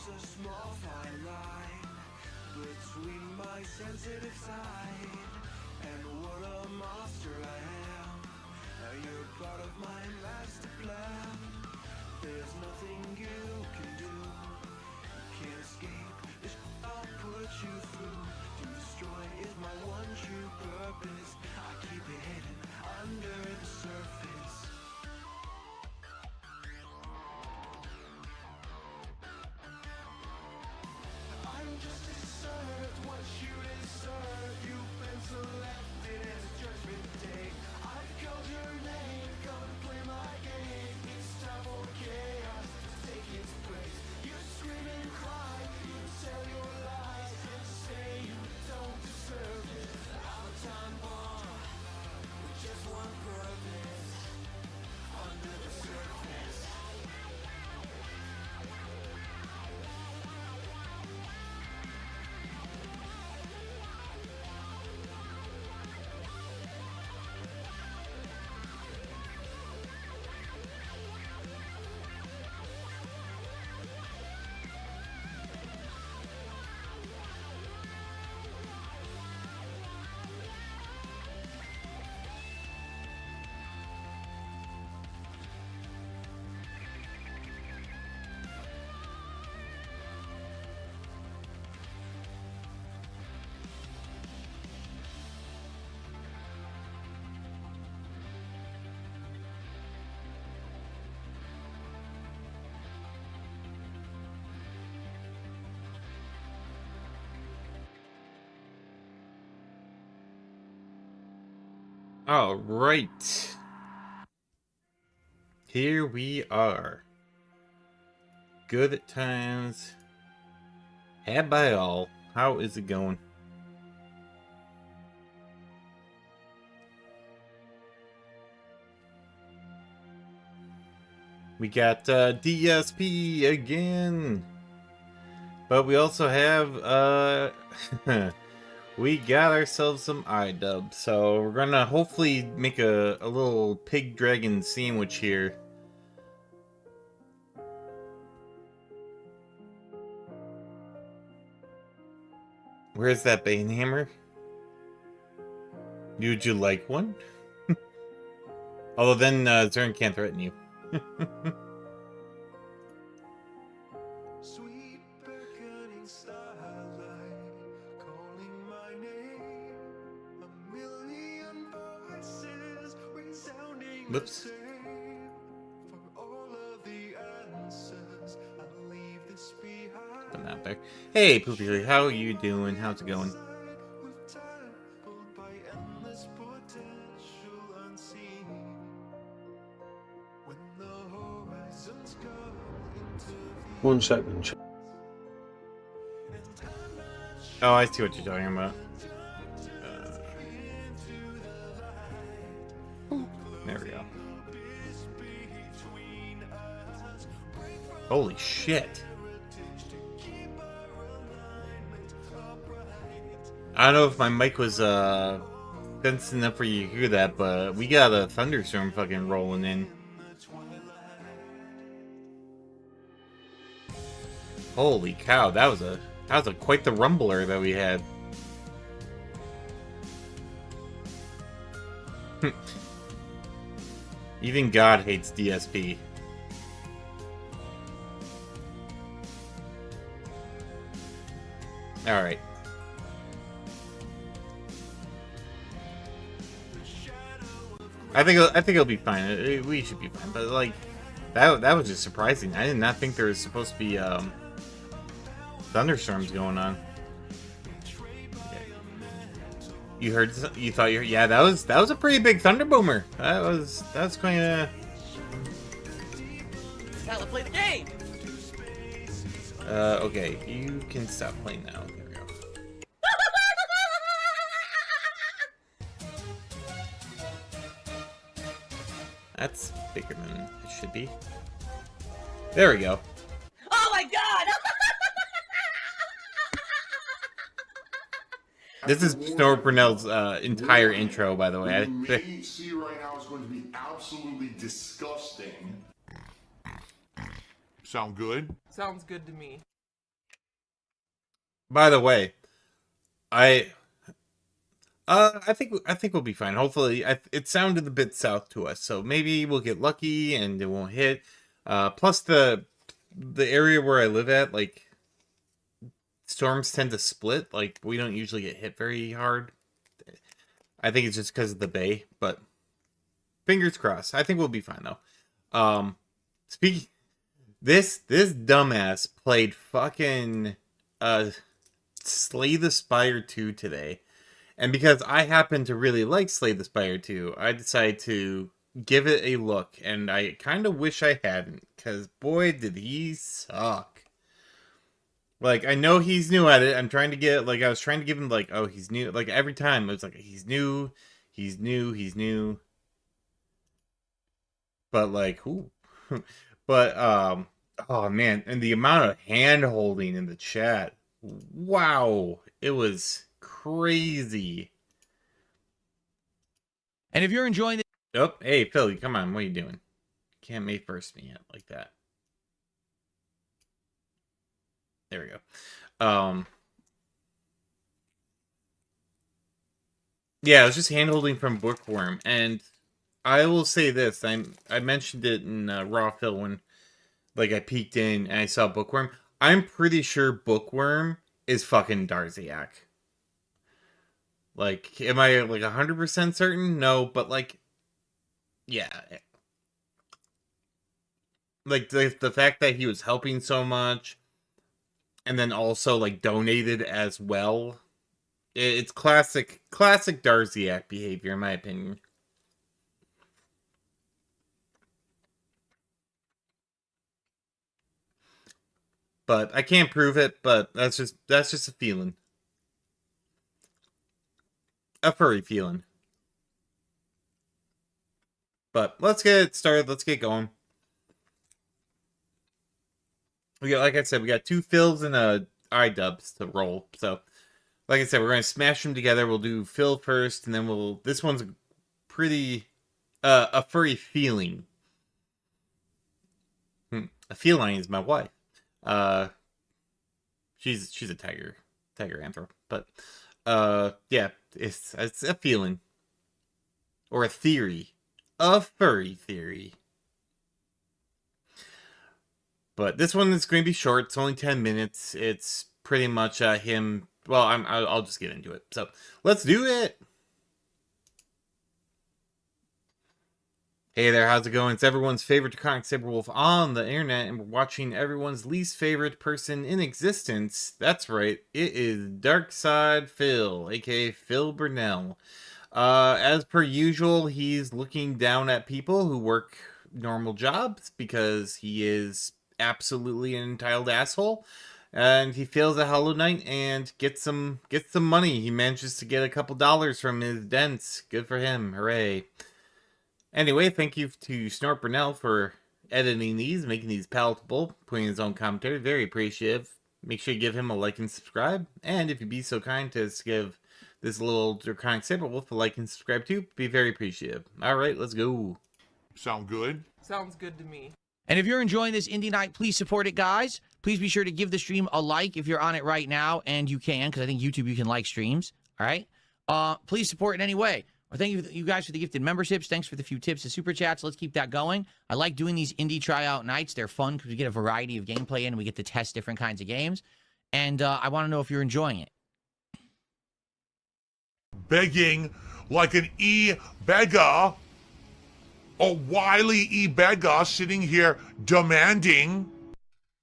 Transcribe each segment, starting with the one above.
There's a small fine line between my sensitive side and what a monster I am. You're part of my master plan. There's nothing you can do. You can't escape this. I'll put you through. To destroy is my one true purpose. I keep it hidden under the surface. I'm just served what you deserve. You've been selected as judgment day. I've called your name, come and play my game. It's time for chaos to take its place. You scream and cry, you tell your lies, and say you don't deserve it. I'm a time bomb with just one purpose. Under the surface. All right. Here we are. Good times had by all. How is it going? We got DSP again. But we also have we got ourselves some iDub, so we're gonna hopefully make a little pig dragon sandwich here. Where's that Banehammer? Would you like one? Although then Zern can't threaten you. Sweet beckoning starlight, calling my name. A million voices resounding the Whoops. same. For all of the answers, I'll leave this behind. I'm not there. Hey, Poopy, how are you doing? How's it going? We've tackled by endless potential unseen. When the horizons go into view. 1 second. Oh, I see what you're talking about. There we go. Holy shit. I don't know if my mic was dense enough for you to hear that, but we got a thunderstorm fucking rolling in. Holy cow, that was a quite the rumbler that we had. Even God hates DSP. All right. I think it'll be fine. We should be fine. But like that was just surprising. I did not think there was supposed to be thunderstorms going on. Okay. You thought yeah, that was a pretty big thunder boomer. That was kind of. Now let's play the game. Okay, you can stop playing now. There we go. That's bigger than it should be. There we go. Oh my god! This is Snow Brunel's entire intro, by the way. What you may see right now is going to be absolutely disgusting. Sound good? Sounds good to me. By the way, I I think we'll be fine. Hopefully, it sounded a bit south to us, so maybe we'll get lucky and it won't hit. Plus the area where I live at, like storms tend to split. Like we don't usually get hit very hard. I think it's just because of the bay, but fingers crossed. I think we'll be fine though. Speaking, this dumbass played fucking Slay the Spire 2 today. And because I happen to really like Slay the Spire 2, I decided to give it a look. And I kind of wish I hadn't, because boy, did he suck. Like, I know he's new at it. I'm trying to get, like, I was trying to give him, like, oh, he's new. Like, every time, it was like, he's new, he's new, he's new. But, like, ooh. But, oh, man. And the amount of hand-holding in the chat. Wow. It was crazy. And if you're enjoying this, Oh, hey, Philly, come on. What are you doing? Can't May 1st me yet like that. There we go. Yeah, it was just hand-holding from Bookworm. And I will say this. I mentioned it in Raw Phil when like I peeked in and I saw Bookworm. I'm pretty sure Bookworm is fucking Darziak. Like, am I like 100% certain? No, but like, yeah. Like the fact that he was helping so much and then also like donated as well. It's classic Darziak behavior in my opinion. But I can't prove it, but that's just a feeling. A furry feeling. But let's get started. Let's get going. We got, like I said, we got 2 Phils and a iDubbbz to roll. So, like I said, we're gonna smash them together. We'll do Phil first, and then this one's pretty a furry feeling. A feline is my wife. She's a tiger anthro, but yeah, it's a feeling or a theory, a furry theory. But this one is going to be short. It's only 10 minutes. It's pretty much him. Well, I'll just get into it. So let's do it. Hey there, how's it going? It's everyone's favorite Draconic Saberwolf on the internet, and we're watching everyone's least favorite person in existence. That's right, it is Darkside Phil, aka Phil Burnell. As per usual, he's looking down at people who work normal jobs because he is absolutely an entitled asshole. And he fails at Hollow Knight and gets some money. He manages to get a couple dollars from his dents. Good for him, hooray. Anyway, thank you to Snort Burnell for editing these, making these palatable, putting his own commentary. Very appreciative. Make sure you give him a like and subscribe. And if you'd be so kind to give this little Draconic Saberwolf a like and subscribe too, be very appreciative. Alright, let's go. Sound good? Sounds good to me. and if you're enjoying this indie night, please support it, guys. Please be sure to give the stream a like if you're on it right now, and you can, because I think YouTube you can like streams. All right. Please support in any way. Well, thank you guys for the gifted memberships. Thanks for the few tips and super chats. Let's keep that going. I like doing these indie tryout nights. They're fun because we get a variety of gameplay in and we get to test different kinds of games. And I want to know if you're enjoying it. Begging like an e-beggar, a wily e-beggar sitting here demanding.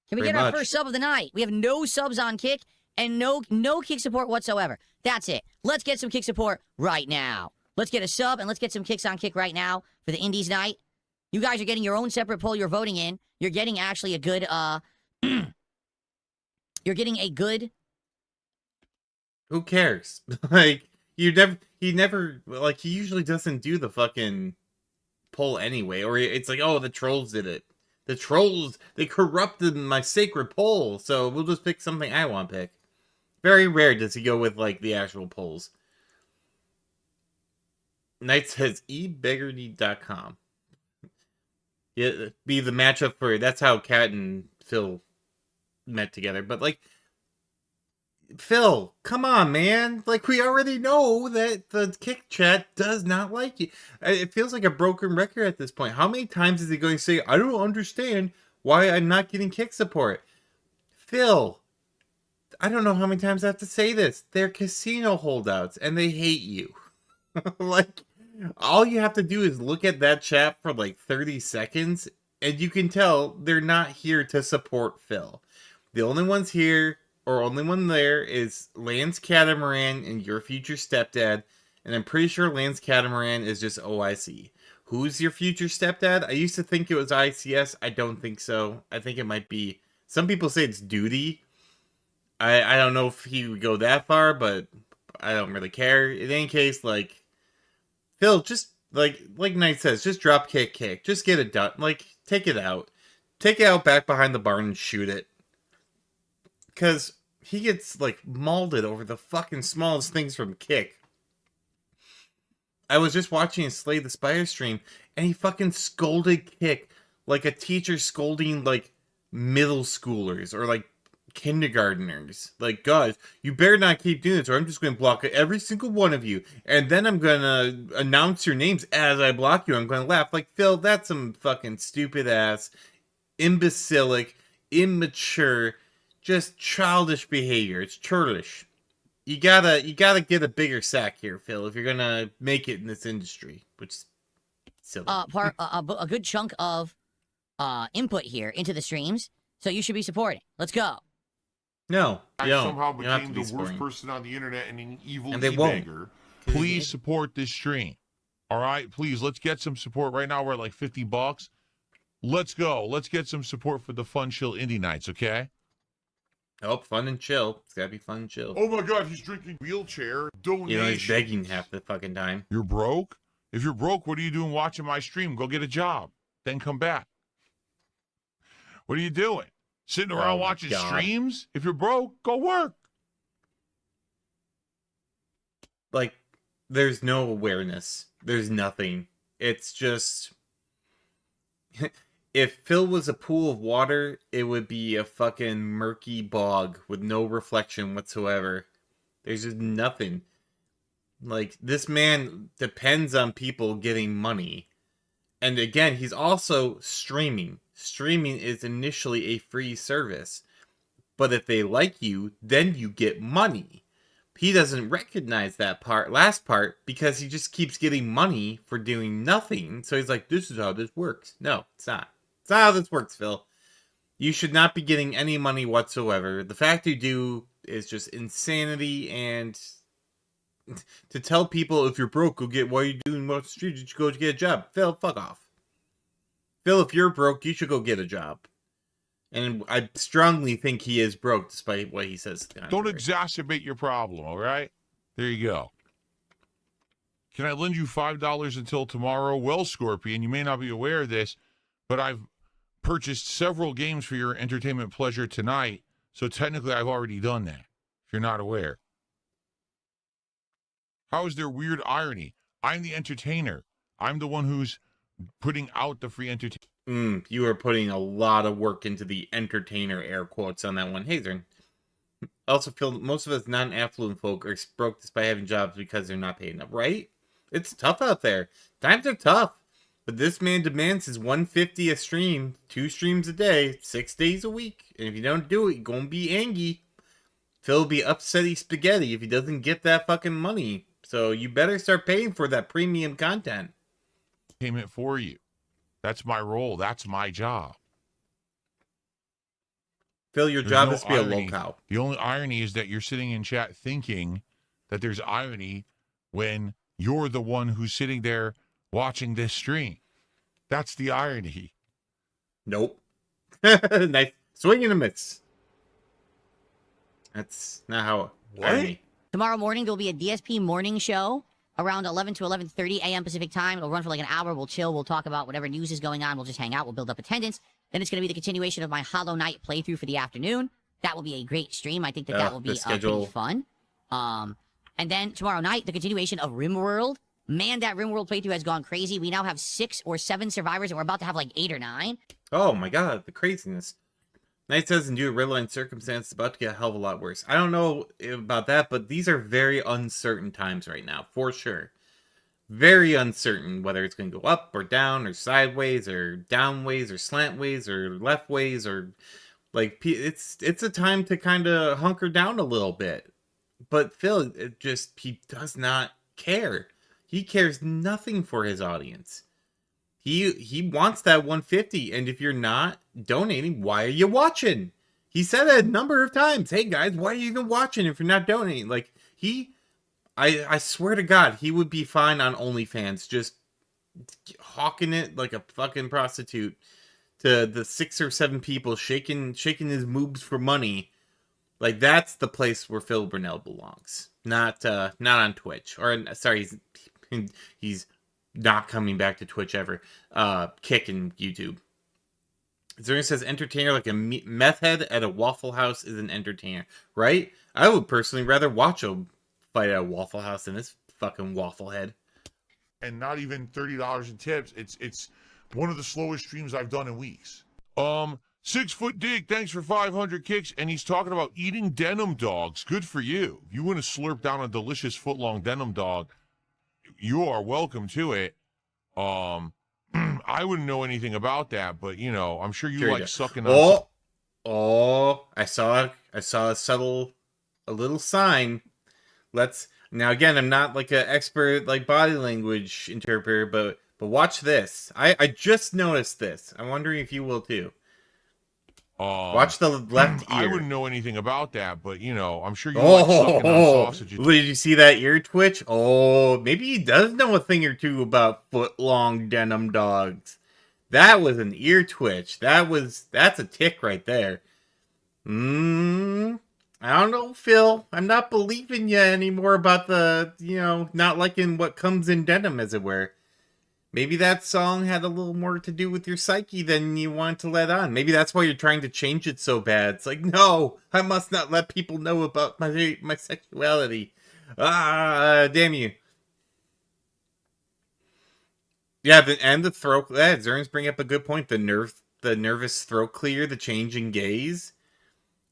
Can we Pretty get our much. first sub of the night? We have no subs on Kick and no Kick support whatsoever. That's it. Let's get some Kick support right now. Let's get a sub and let's get some kicks on Kick right now for the Indies night. You guys are getting your own separate poll you're voting in. You're getting actually a good you're getting a good Who cares? Like, he never, like, he usually doesn't do the fucking poll anyway. Or it's like, oh, the trolls did it. The trolls, they corrupted my sacred poll, so we'll just pick something I want to pick. Very rare does he go with, like, the actual polls. Knight says ebeggardy.com. It'd be the matchup for, that's how Kat and Phil met together. But, like, Phil, come on, man. Like, we already know that the Kick chat does not like you. It feels like a broken record at this point. How many times is he going to say, I don't understand why I'm not getting Kick support? Phil, I don't know how many times I have to say this. They're casino holdouts, and they hate you. Like, all you have to do is look at that chat for like 30 seconds, and you can tell they're not here to support Phil. The only ones here, or only one there, is Lance Catamaran and Your Future Stepdad, and I'm pretty sure Lance Catamaran is just OIC. Who's Your Future Stepdad? I used to think it was ICS. I don't think so. I think it might be... Some people say it's Duty. I don't know if he would go that far, but I don't really care. In any case, like, Phil, just, like Knight says, just drop kick. Just get it done. Like, take it out. Take it out back behind the barn and shoot it. Because he gets, like, mauled over the fucking smallest things from Kick. I was just watching a Slay the Spire stream, and he fucking scolded Kick like a teacher scolding, like, middle schoolers or, like, kindergarteners. Like, guys, you better not keep doing this, or I'm just going to block every single one of you, and then I'm going to announce your names as I block you. I'm going to laugh. Like, Phil, that's some fucking stupid-ass, imbecilic, immature, just childish behavior. It's churlish. You gotta get a bigger sack here, Phil, if you're gonna make it in this industry, which is silly. A good chunk of input here into the streams, so you should be supporting. Let's go. No, I you don't. somehow You don't have to became be the worst supporting. person on the internet and an evil And they won't. e-bagger. Please support this stream. All right, please, let's get some support. Right now we're at like $50. Let's go. Let's get some support for the Fun Chill Indie Nights, okay? Oh, fun and chill. It's gotta be fun and chill. Oh my God, he's drinking wheelchair donation. You know, he's begging half the fucking time. You're broke? If you're broke, what are you doing watching my stream? Go get a job. Then come back. What are you doing? Sitting around Oh my watching God. streams? If you're broke, go work. Like, there's no awareness. There's nothing. It's just... If Phil was a pool of water, it would be a fucking murky bog with no reflection whatsoever. There's just nothing. Like, this man depends on people getting money. And again, he's also streaming. Streaming is initially a free service. But if they like you, then you get money. He doesn't recognize that last part, because he just keeps getting money for doing nothing. So he's like, this is how this works. No, it's not. It's not how this works, Phil. You should not be getting any money whatsoever. The fact you do is just insanity, and to tell people if you're broke, go get, what are you doing on the street? You should go get a job. Phil, fuck off. Phil, if you're broke, you should go get a job. And I strongly think he is broke, despite what he says. Don't exacerbate your problem, all right? There you go. Can I lend you $5 until tomorrow? Well, Scorpion, you may not be aware of this, but I've purchased several games for your entertainment pleasure tonight, so technically I've already done that, if you're not aware. How is there weird irony? I'm the entertainer. I'm the one who's putting out the free entertainment. You are putting a lot of work into the entertainer air quotes on that one. Hey, Zern. I also feel most of us non-affluent folk are broke despite having jobs because they're not paid enough, right? It's tough out there. Times are tough. But this man demands his $150 a stream, 2 streams a day, 6 days a week. And if you don't do it, you're going to be angry. Phil will be upsetty spaghetti if he doesn't get that fucking money. So you better start paying for that premium content. Payment for you. That's my role. That's my job. Phil, your There's job no is to be a irony. locale. The only irony is that you're sitting in chat thinking that there's irony when you're the one who's sitting there watching this stream. That's the irony. Nope. Nice. Swing and a miss. That's not how... What? Tomorrow morning, there'll be a DSP morning show around 11 to 11:30 a.m. Pacific time. It'll run for like an hour. We'll chill. We'll talk about whatever news is going on. We'll just hang out. We'll build up attendance. Then it's going to be the continuation of my Hollow Knight playthrough for the afternoon. That will be a great stream. I think that will be pretty fun. And then tomorrow night, the continuation of RimWorld. Man, that RimWorld playthrough has gone crazy. We now have 6 or 7 survivors, and we're about to have like 8 or 9. Oh my god, the craziness. Knight says, and due to redline circumstance, it's about to get a hell of a lot worse. I don't know about that, but these are very uncertain times right now, for sure. Very uncertain whether it's going to go up or down or sideways or downways or slantways or leftways or like it's a time to kind of hunker down a little bit. But Phil, he does not care. He cares nothing for his audience. He wants that 150, and if you're not donating, why are you watching? He said it a number of times. Hey guys, why are you even watching if you're not donating? Like I swear to God, he would be fine on OnlyFans, just hawking it like a fucking prostitute to the 6 or 7 people shaking his moobs for money. Like that's the place where Phil Burnell belongs. Not on Twitch. Or sorry, he's not coming back to Twitch ever. Kicking YouTube. Zerina says entertainer like a meth head at a Waffle House is an entertainer, right? I would personally rather watch a fight at a Waffle House than this fucking waffle head. And not even $30 in tips. It's one of the slowest streams I've done in weeks. 6 Foot Dig, thanks for 500 kicks, and he's talking about eating denim dogs. Good for you. If you want to slurp down a delicious foot-long denim dog, you are welcome to it. I wouldn't know anything about that, but you know, I'm sure you like sucking on. I saw a little sign. Now again, I'm not like an expert like body language interpreter, but watch this. I just noticed this. I'm wondering if you will too. Watch the left ear. I wouldn't know anything about that, but you know, I'm sure you like sucking on sausages. Did you see that ear twitch? Oh, maybe he does know a thing or two about foot-long denim dogs. That was an ear twitch. That's a tick right there. I don't know, Phil. I'm not believing you anymore about the, not liking what comes in denim, as it were. Maybe that song had a little more to do with your psyche than you want to let on. Maybe that's why you're trying to change it so bad. It's like, no, I must not let people know about my sexuality. Damn you. Yeah, the throat. Zerns bring up a good point. The nervous throat clear, the change in gaze.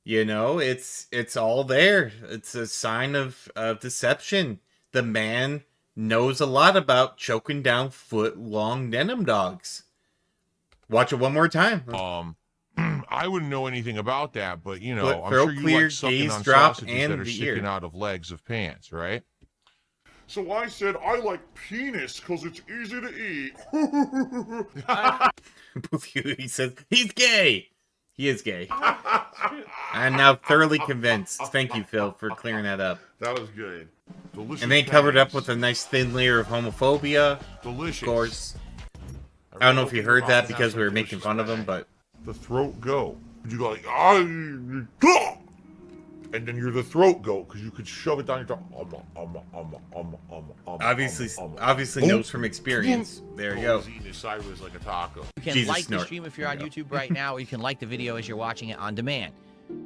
It's all there. It's a sign of deception. The man knows a lot about choking down foot-long denim dogs. Watch it one more time. I wouldn't know anything about that, but you know, I'm throat sure you clear, like sucking gaze on drop, sausages and that are the sticking ear. out of legs of pants, right? So I said I like penis because it's easy to eat. He says he's gay. He is gay. I'm now thoroughly convinced. Thank you, Phil, for clearing that up. That was good. Delicious. And they covered up with a nice thin layer of homophobia. Delicious. Of course. I don't know if you heard that because we were making fun of him, but the throat goat. You go like, and then you're the throat goat because you could shove it down your throat. Obviously knows from experience. There you go. Eating it sideways like a taco. You can Jesus like snort. the stream if you're on YouTube right now, or you can like the video as you're watching it on demand.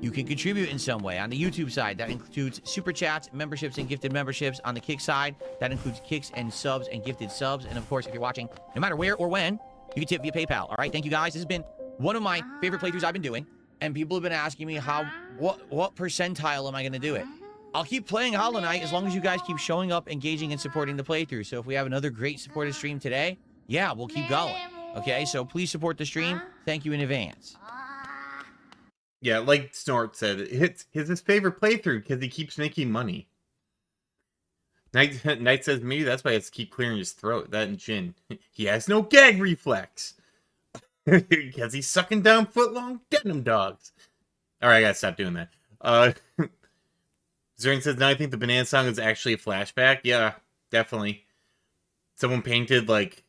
You can contribute in some way. On the YouTube side, that includes super chats, memberships, and gifted memberships. On the Kick side, that includes kicks and subs and gifted subs. And of course, if you're watching, no matter where or when, you can tip via PayPal. All right, thank you guys. This has been one of my favorite playthroughs I've been doing, and people have been asking me what percentile am I going to do it. I'll keep playing Hollow Knight as long as you guys keep showing up, engaging, and supporting the playthrough. So if we have another great supported stream today, yeah, we'll keep going. Okay, so please support the stream. Thank you in advance. Yeah, like Snort said, it's his favorite playthrough because he keeps making money. Knight says maybe that's why it's keep clearing his throat, that and chin. He has no gag reflex. Because he's sucking down foot-long denim dogs. Alright, I gotta stop doing that. Zern says, no, I think the banana song is actually a flashback. Yeah, definitely. Someone painted, like,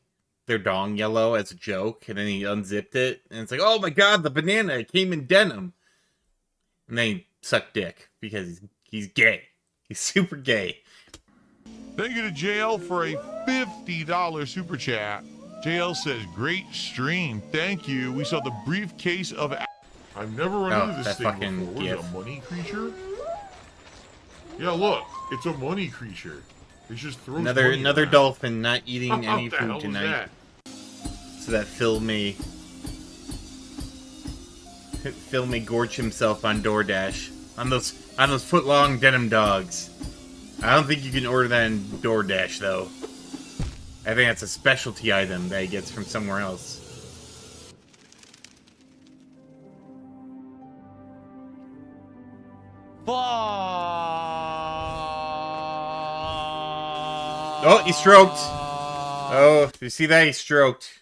their dong yellow as a joke, and then he unzipped it, and it's like, oh my god, the banana came in denim. And then he sucked dick, because he's gay. He's super gay. Thank you to JL for a $50 super chat. JL says, great stream. Thank you. We saw the briefcase of... I've never run into this thing before. What is it, a money creature? Yeah, look. It's a money creature. It just throws another dolphin not eating any What the hell food was tonight. that? So that Phil may... Phil may gorge himself on DoorDash. On those foot-long denim dogs. I don't think you can order that in DoorDash, though. I think that's a specialty item that he gets from somewhere else. Oh, he stroked. Oh, you see that? He stroked.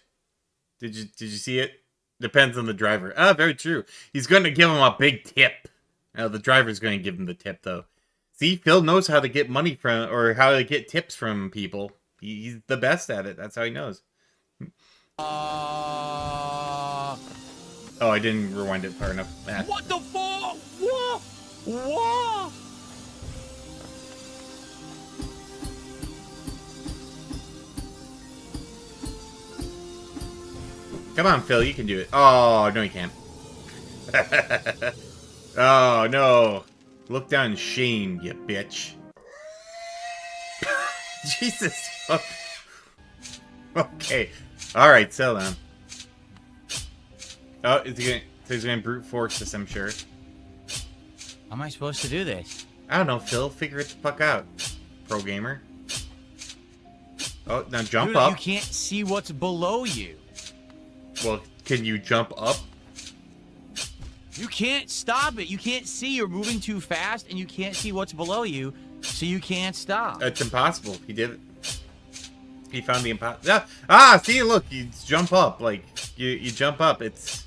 Did you see it? Depends on the driver. Ah, very true. He's going to give him a big tip. Now, the driver's going to give him the tip, though. See, Phil knows how to get money from, or how to get tips from people. He's the best at it. That's how he knows. Oh, I didn't rewind it far enough. Ah. What the fuck? Whoa! Whoa! Come on, Phil, you can do it. Oh, no, you can't. Oh, no. Look down in shame, you bitch. Jesus. Okay. Alright, settle down. Oh, he's gonna brute force this, I'm sure. How am I supposed to do this? I don't know, Phil. Figure it the fuck out. Pro gamer. Oh, now jump Dude, up. you can't see what's below you. Well, can you jump up? You can't stop it. You can't see. You're moving too fast, and you can't see what's below you, so you can't stop. It's impossible. He did it. He found the impossible. Ah, see, look, you jump up. Like, you jump up. It's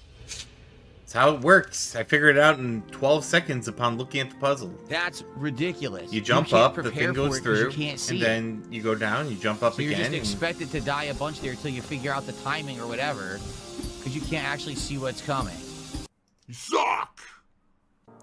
how it works. I figured it out in 12 seconds upon looking at the puzzle. That's ridiculous. You jump can't up, the prepare thing goes for it 'cause through, you can't see and then you go down, you jump up so you're again. just expected to die a bunch there until you figure out the timing or whatever, because you can't actually see what's coming. You suck!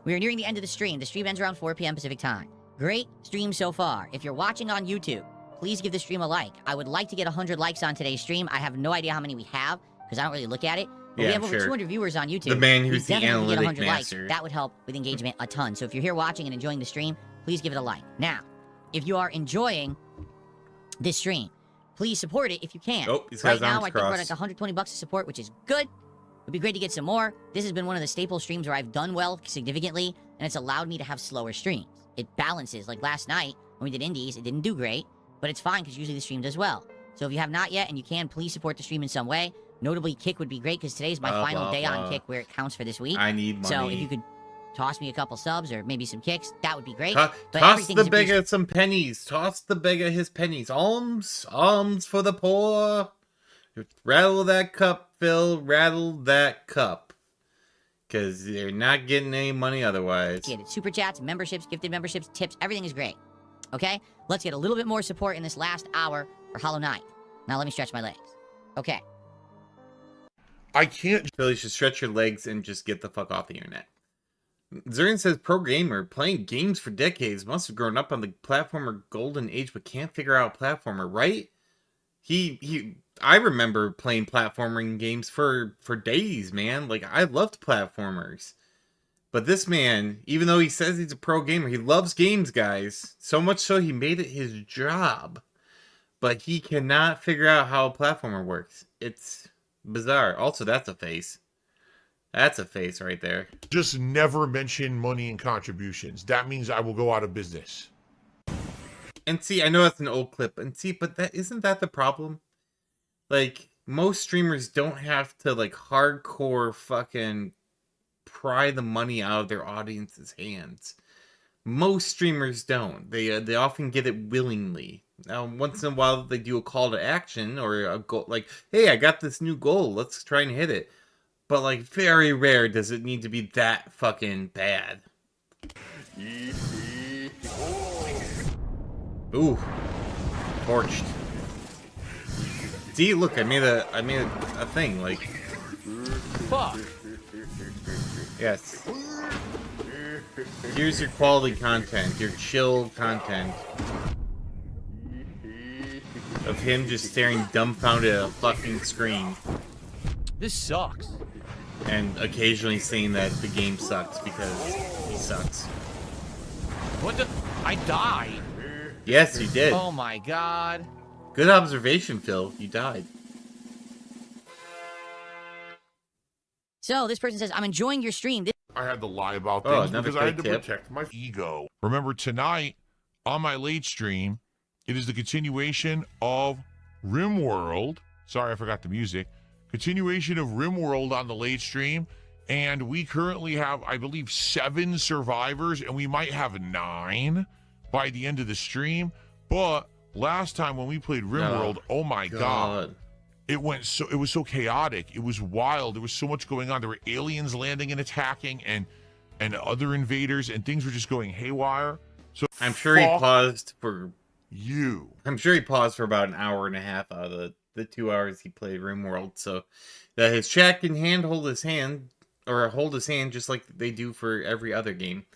We are nearing the end of the stream. The stream ends around 4 p.m. Pacific time. Great stream so far. If you're watching on YouTube, please give the stream a like. I would like to get 100 likes on today's stream. I have no idea how many we have, because I don't really look at it. But Yeah, we have over sure. 200 viewers on YouTube. The man We who's the definitely get analytic 100 master. likes. That would help with engagement a ton. So if you're here watching and enjoying the stream, please give it a like. Now, if you are enjoying this stream, please support it if you can. Oh, he's got right his now, arms I think we're crossed. like 120 bucks to support, which is good. It'd be great to get some more. This has been one of the staple streams where I've done well significantly, and it's allowed me to have slower streams. It balances. Like last night, when we did indies, it didn't do great, but it's fine because usually the stream does well. So if you have not yet and you can, please support the stream in some way. Notably, Kick would be great because today's my Blah, final blah, day on blah. Kick where it counts for this week. I need money. So if you could toss me a couple subs or maybe some kicks, that would be great. Toss But the everything's appreciated. beggar some pennies. Toss the beggar his pennies. Alms for the poor. Rattle that cup, Phil. Rattle that cup. Because they're not getting any money otherwise. Get it. Super chats, memberships, gifted memberships, tips, everything is great. Okay? Let's get a little bit more support in this last hour for Hollow Knight. Now let me stretch my legs. Okay. I can't. Phil, you should stretch your legs and just get the fuck off the internet. Zurian says, pro gamer, playing games for decades, must have grown up on the platformer golden age, but can't figure out platformer, right? I remember playing platforming games for days, man. Like, I loved platformers. But this man, even though he says he's a pro gamer, he loves games, guys. So much so he made it his job. But he cannot figure out how a platformer works. It's bizarre. Also, that's a face. That's a face right there. Just never mention money and contributions. That means I will go out of business. And see, I know that's an old clip. And see, but isn't that the problem? Like, most streamers don't have to, like, hardcore fucking pry the money out of their audience's hands. Most streamers don't. They often get it willingly. Now, once in a while, they do a call to action or a goal, like, hey, I got this new goal. Let's try and hit it. But, like, very rare does it need to be that fucking bad. Ooh. Torched. See, look, I made a thing, like, Fuck. yes. Here's your quality content, your chill content. Of him just staring dumbfounded at a fucking screen. This sucks. And occasionally saying that the game sucks because he sucks. What the? I died. Yes, you did. Oh my god. Good observation, Phil. You died. So this person says, I'm enjoying your stream. I had to lie about Oh, things another because I had to quick tip. protect my ego. Remember, tonight on my late stream, it is the continuation of RimWorld. Sorry, I forgot the music. Continuation of RimWorld on the late stream. And we currently have, I believe, 7 survivors, and we might have 9 by the end of the stream. But last time when we played RimWorld, oh my God. It was so chaotic. It was wild. There was so much going on. There were aliens landing and attacking and other invaders, and things were just going haywire. So I'm sure he paused for you. I'm sure he paused for about an hour and a half out of the 2 hours he played RimWorld, so that his chat can hold his hand just like they do for every other game.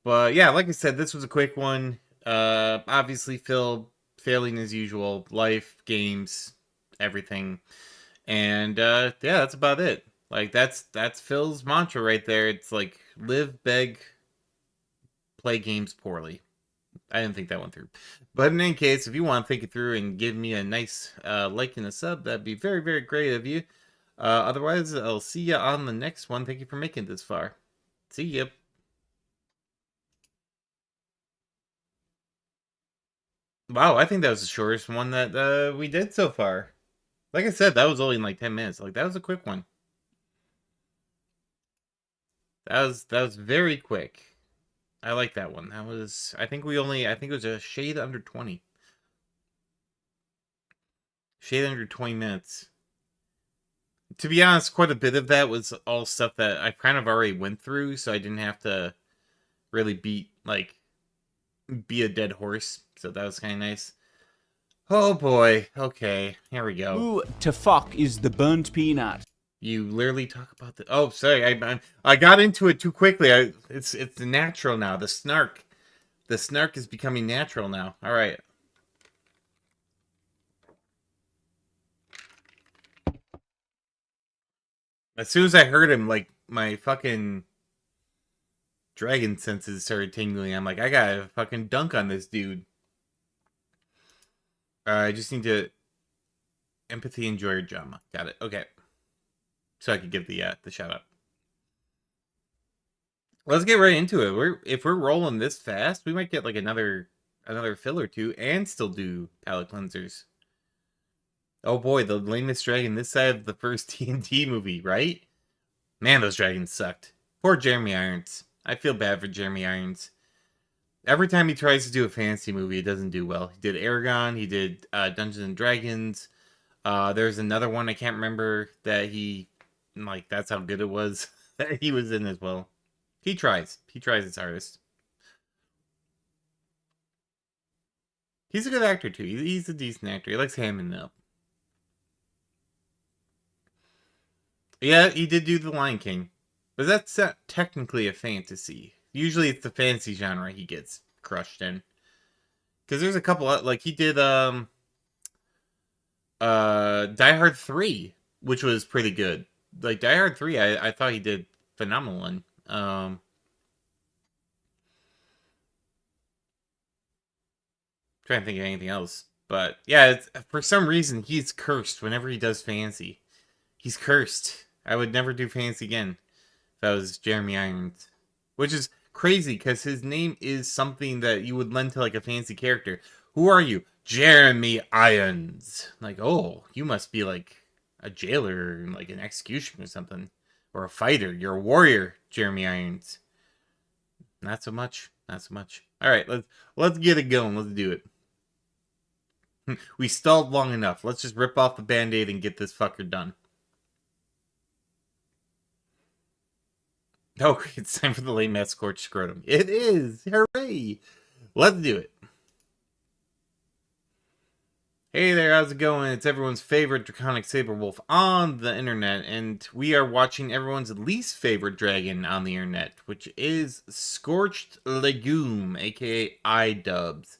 But yeah, like I said, this was a quick one. Obviously Phil failing as usual, life, games, everything. And yeah, that's about it. Like that's Phil's mantra right there. It's like live, beg, play games poorly. I didn't think that one through. But in any case, if you want to think it through and give me a nice like and a sub, that'd be very, very great of you. Otherwise, I'll see you on the next one. Thank you for making it this far. See ya. Wow, I think that was the shortest one that we did so far. Like I said, that was only in like 10 minutes. Like, that was a quick one. That was very quick. I like that one. That was, I think it was a shade under 20. Shade under 20 minutes. To be honest, quite a bit of that was all stuff that I kind of already went through, so I didn't have to really be a dead horse. So that was kind of nice. Oh boy. Okay, here we go. Who to fuck is the burnt peanut? You literally talk about the. Oh, sorry. I got into it too quickly. It's natural now. The snark is becoming natural now. All right. As soon as I heard him, like my fucking dragon senses started tingling. I'm like, I gotta fucking dunk on this dude. I just need to empathy, enjoy your drama. Got it. Okay. So I could give the shout out. Let's get right into it. If we're rolling this fast, we might get like another fill or two and still do palate cleansers. Oh boy, the lamest dragon this side of the first TNT movie, right? Man, those dragons sucked. Poor Jeremy Irons. I feel bad for Jeremy Irons. Every time he tries to do a fantasy movie, it doesn't do well. He did Aragon, he did Dungeons and Dragons. There's another one I can't remember that that's how good it was that he was in as well. He tries his hardest. He's a good actor too. He's a decent actor. He likes hamming up. Yeah, he did do The Lion King, but that's not technically a fantasy. Usually it's the fantasy genre he gets crushed in. Because there's a couple like he did Die Hard 3, which was pretty good. Like Die Hard 3, I thought he did phenomenal in. Trying to think of anything else. But yeah, for some reason he's cursed whenever he does fantasy. He's cursed. I would never do fantasy again if that was Jeremy Irons. Which is crazy because his name is something that you would lend to like a fancy character. Who are you? Jeremy Irons. Like, oh, you must be like a jailer, like an executioner or something. Or a fighter. You're a warrior, Jeremy Irons. Not so much. Not so much. Alright, let's get it going. Let's do it. We stalled long enough. Let's just rip off the band-aid and get this fucker done. Oh, it's time for the late Matt Scorch Scrotum. It is! Hooray! Let's do it. Hey there, how's it going? It's everyone's favorite Draconic Saberwolf on the internet, and we are watching everyone's least favorite dragon on the internet, which is Scorched Legume, aka iDubbbz.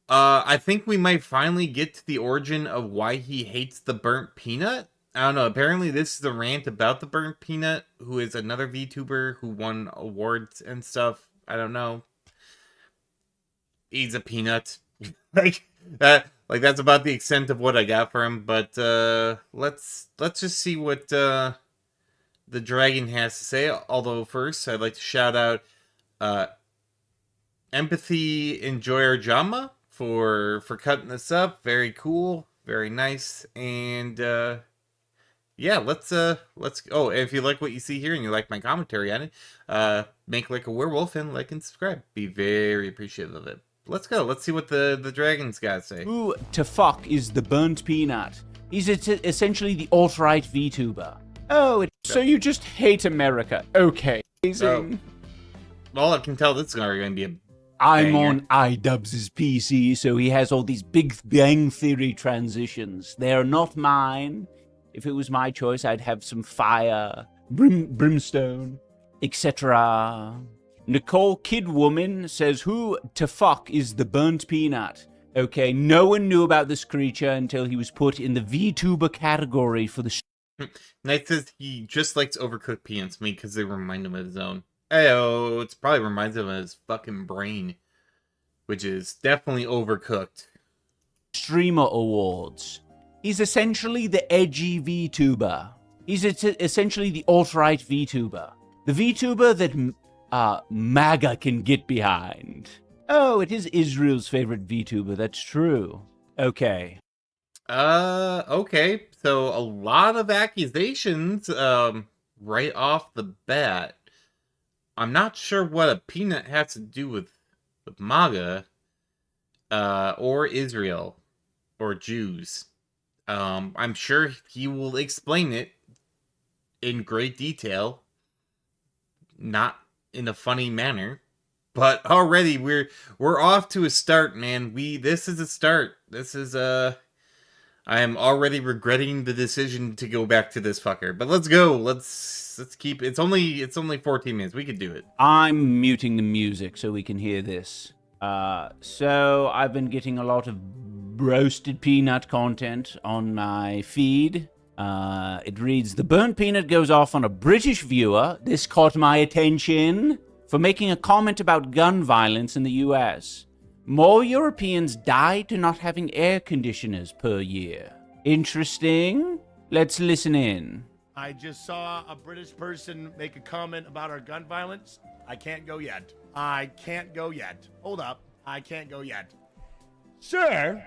I think we might finally get to the origin of why he hates the burnt peanut. I don't know, apparently this is a rant about the burnt peanut, who is another VTuber who won awards and stuff. I don't know. He's a peanut. Like that's about the extent of what I got for him, but let's just see what the dragon has to say. Although first, I'd like to shout out Empathy Enjoyer Jama for cutting this up. Very cool, very nice, and yeah, let's oh, if you like what you see here and you like my commentary on it, make like a werewolf and like and subscribe. Be very appreciative of it. Let's go. Let's see what the dragon's got to say. Who to fuck is the Burnt Peanut? He's essentially the alt-right VTuber. Oh, so you just hate America. Okay. Amazing. Well, I can tell this is going to be a I'm banger. on iDubbbz's PC, so he has all these Big Bang Theory transitions. They are not mine. If it was my choice, I'd have some fire, brimstone, etc. Nicole Kidwoman says, who to fuck is the Burnt Peanut? Okay, no one knew about this creature until he was put in the VTuber category for the Knight says he just likes overcooked peanuts made because they remind him of his own. Ayo, it probably reminds him of his fucking brain, which is definitely overcooked. Streamer Awards. He's essentially the edgy VTuber. He's essentially the alt-right VTuber. The VTuber that MAGA can get behind. Oh, it is Israel's favorite VTuber, that's true. Okay. Okay. So a lot of accusations, right off the bat. I'm not sure what a peanut has to do with MAGA, or Israel, or Jews. I'm sure he will explain it in great detail, not in a funny manner, but already we're off to a start, man. This is a start. This is I am already regretting the decision to go back to this fucker. But let's go. Let's keep. It's only 14 minutes. We could do it. I'm muting the music so we can hear this. So I've been getting a lot of roasted peanut content on my feed. It reads, the burnt peanut goes off on a British viewer. This caught my attention for making a comment about gun violence in the US. More Europeans die to not having air conditioners per year. Interesting. Let's listen in. I just saw a British person make a comment about our gun violence. I can't go yet. I can't go yet. Hold up. I can't go yet. Sir,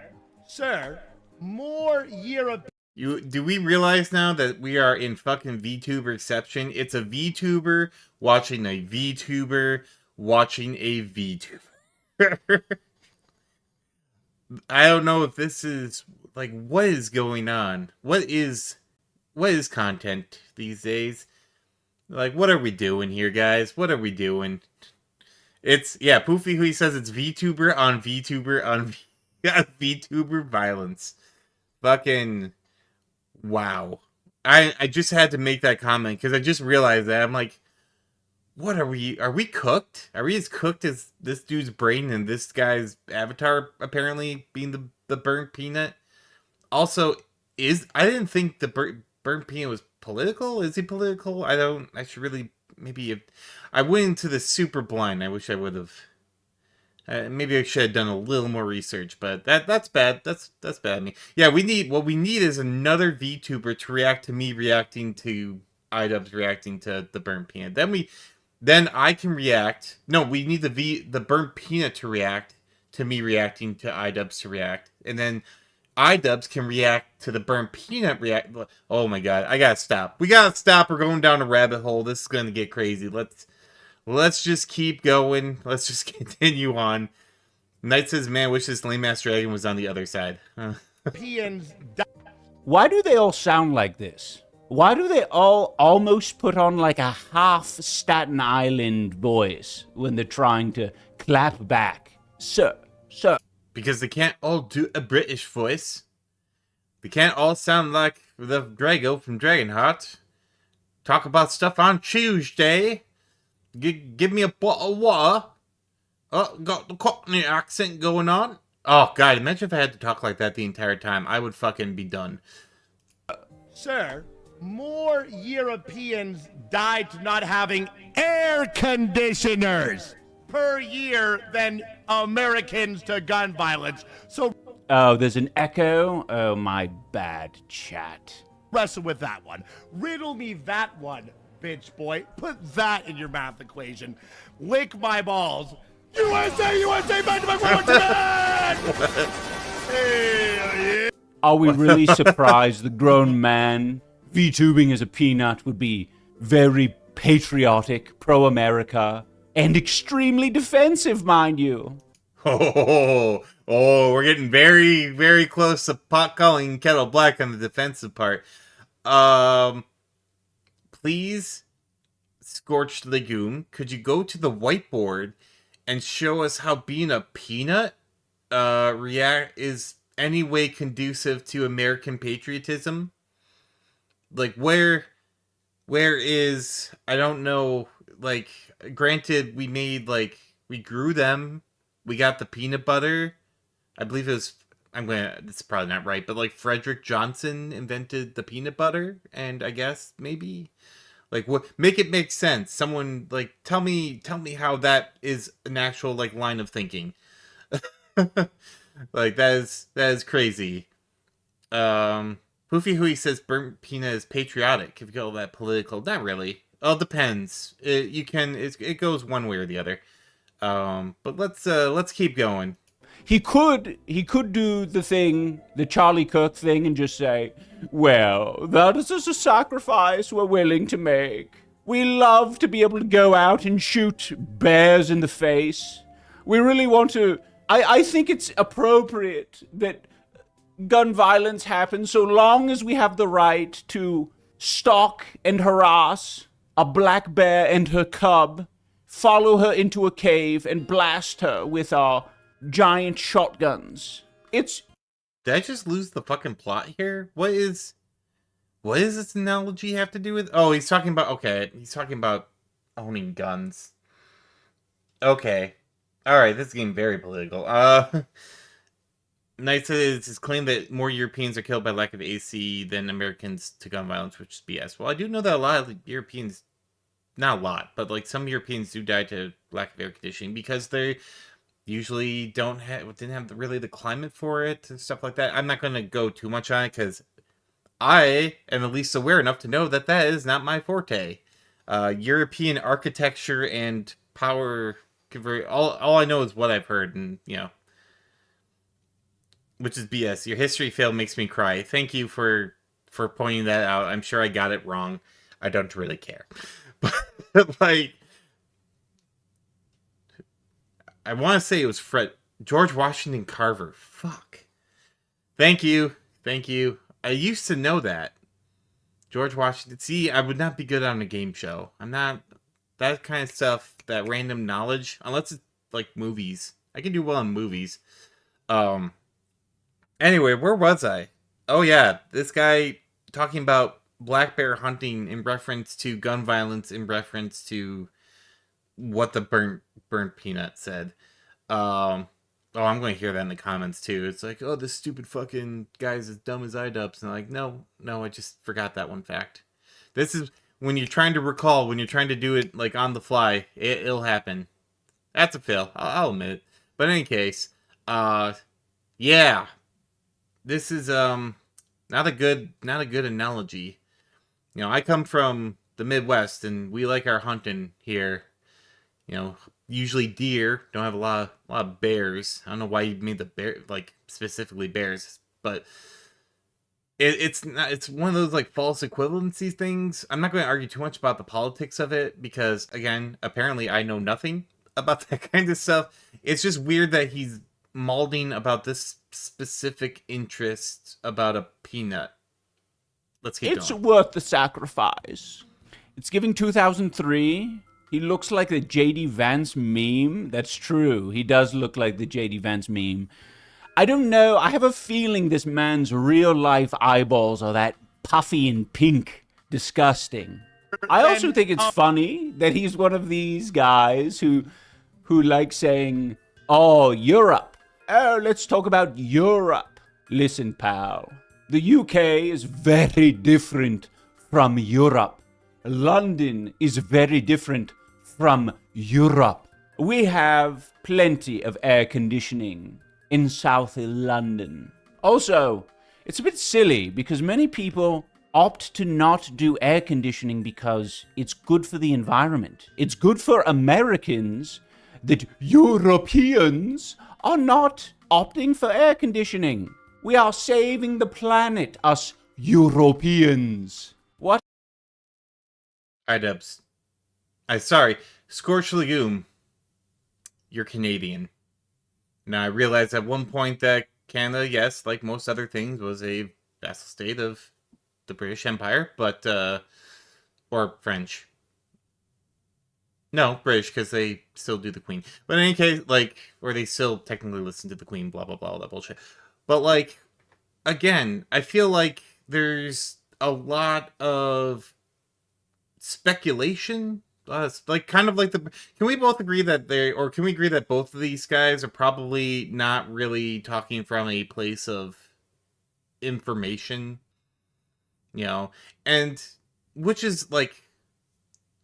more Europeans. Do we realize now that we are in fucking VTuber exception? It's a VTuber watching a VTuber watching a VTuber. I don't know if this is like what is going on. What is content these days? Like, what are we doing here, guys? What are we doing? It's Poofy who he says it's VTuber on VTuber on VTuber violence. Fucking wow. I just had to make that comment because I just realized that. I'm like, what are we cooked? Are we as cooked as this dude's brain and this guy's avatar apparently being the burnt peanut? Also, I didn't think the burnt peanut was political. Is he political? I should really, I went into this super blind. I wish I would have. Maybe I should have done a little more research, but that's bad. That's bad of me. Yeah, what we need is another VTuber to react to me reacting to iDubbbz reacting to the burnt peanut. Then I can react. No, we need the burnt peanut to react to me reacting to iDubbbz to react, and then iDubbbz can react to the burnt peanut react. Oh my god, I gotta stop. We gotta stop. We're going down a rabbit hole. This is gonna get crazy. Let's just keep going. Let's just continue on. Knight says, man, wish this lame ass dragon was on the other side. Why do they all sound like this? Why do they all almost put on like a half Staten Island voice when they're trying to clap back? Sir. Because they can't all do a British voice. They can't all sound like the Drago from Dragonheart. Talk about stuff on Tuesday. Give me a bottle of water. Oh, got the Cockney accent going on. Oh, God, imagine if I had to talk like that the entire time. I would fucking be done. Sir, more Europeans die to not having air conditioners per year than Americans to gun violence. So Oh, there's an echo? Oh, my bad, chat. wrestle with that one. Riddle me that one. bitch, boy. Put that in your math equation. Lick my balls. USA, USA, back to back, one more time! Hey, yeah. Are we really surprised the grown man VTubing as a peanut would be very patriotic, pro-America, and extremely defensive, mind you? Oh, we're getting very, very close to pot calling kettle black on the defensive part. Please, Scorched Legume, could you go to the whiteboard and show us how being a peanut is any way conducive to American patriotism? Like, where is, I don't know, like, granted, we grew them, we got the peanut butter, I believe it was, it's probably not right, but like Frederick Johnson invented the peanut butter, and I guess maybe, like, what, make it make sense. Someone, like, tell me how that is an actual, like, line of thinking. Like, that is crazy. Poofy Hui says burnt peanut is patriotic. If you go that political, not really. Oh, it depends. It goes one way or the other. But let's keep going. He could do the Charlie Kirk thing and just say, well, that is just a sacrifice we're willing to make. We love to be able to go out and shoot bears in the face. We really want to, I think it's appropriate that gun violence happens so long as we have the right to stalk and harass a black bear and her cub, follow her into a cave, and blast her with our giant shotguns. Did I just lose the fucking plot here? What is this analogy have to do with? Oh, he's talking about owning guns. Okay. Alright, this is getting very political. Knight says his claim that more Europeans are killed by lack of AC than Americans to gun violence, which is BS. Well, I do know that a lot of Europeans, not a lot, but like some Europeans do die to lack of air conditioning because they usually didn't have really the climate for it and stuff like that. I'm not going to go too much on it because I am at least aware enough to know that is not my forte. European architecture and power all I know is what I've heard, and which is BS. Your history fail makes me cry. Thank you for pointing that out. I'm sure I got it wrong. I don't really care. But like, I want to say it was George Washington Carver. Fuck. Thank you. I used to know that. George Washington. See, I would not be good on a game show. I'm not that kind of stuff, that random knowledge, unless it's like movies. I can do well in movies. Anyway, where was I? Oh yeah, this guy talking about black bear hunting in reference to gun violence, in reference to what the burnt peanut said. Oh, I'm going to hear that in the comments too. It's like, oh, this stupid fucking guy's as dumb as iDubbbz. And I'm like, no, I just forgot that one fact. This is when you're trying to recall, when you're trying to do it like on the fly, it'll happen. That's a fail. I'll admit it. But in any case, yeah. This is not a good analogy. I come from the Midwest and we like our hunting here. Usually deer, don't have a lot of bears. I don't know why you made the bear, like specifically bears, but it's one of those like false equivalency things. I'm not going to argue too much about the politics of it because again, apparently I know nothing about that kind of stuff. It's just weird that he's malding about this specific interest about a peanut. Let's keep going. It's worth the sacrifice. It's giving 2003. He looks like the J.D. Vance meme. That's true. He does look like the J.D. Vance meme. I don't know. I have a feeling this man's real-life eyeballs are that puffy and pink. Disgusting. I also think it's funny that he's one of these guys who like saying, oh, Europe. Oh, let's talk about Europe. Listen, pal. The UK is very different from Europe. London is very different from Europe. We have plenty of air conditioning in South London. Also, it's a bit silly because many people opt to not do air conditioning because it's good for the environment. It's good for Americans that Europeans are not opting for air conditioning. We are saving the planet, us Europeans. What? iDubbbz. Sorry, Scorched Legume. You're Canadian. Now, I realized at one point that Canada, yes, like most other things, was a vassal state of the British Empire, but, or French. No, British, because they still do the Queen. But in any case, like, or they still technically listen to the Queen, blah, blah, blah, all that bullshit. But, like, again, I feel like there's a lot of speculation. Like, kind of like the... Can we both agree that can we agree that both of these guys are probably not really talking from a place of information? You know? And, which is, like,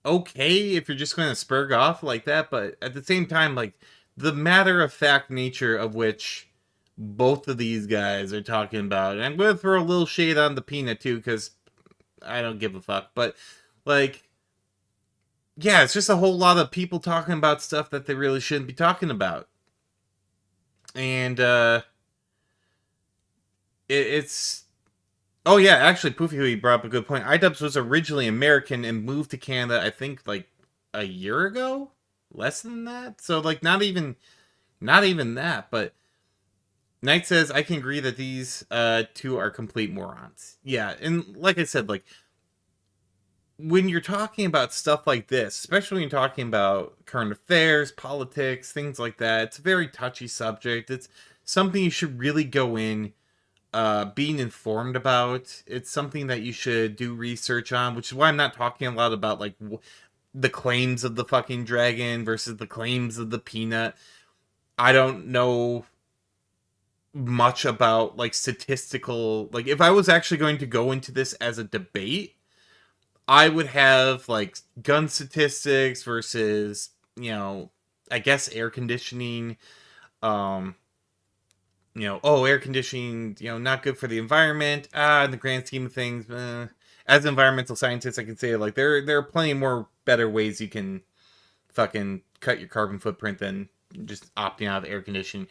okay if you're just going to spurg off like that, but at the same time, like, the matter-of-fact nature of which both of these guys are talking about, and I'm going to throw a little shade on the peanut, too, because I don't give a fuck, but, like... Yeah, it's just a whole lot of people talking about stuff that they really shouldn't be talking about. And, it's... Oh, yeah, actually, Poofy Hui brought up a good point. iDubbbz was originally American and moved to Canada, I think, like, a year ago? Less than that? So, like, not even that, but... Knight says, I can agree that these two are complete morons. Yeah, and like I said, like... When you're talking about stuff like this, especially when you're talking about current affairs, politics, things like that, it's a very touchy subject. It's something you should really go in being informed about. It's something that you should do research on, which is why I'm not talking a lot about, like, the claims of the fucking dragon versus the claims of the peanut. I don't know much about, like, statistical... Like, if I was actually going to go into this as a debate, I would have, like, gun statistics versus, you know, I guess air conditioning. You know, air conditioning, you know, not good for the environment. In the grand scheme of things, as an environmental scientist, I can say, like, there are plenty more better ways you can fucking cut your carbon footprint than just opting out of air conditioning.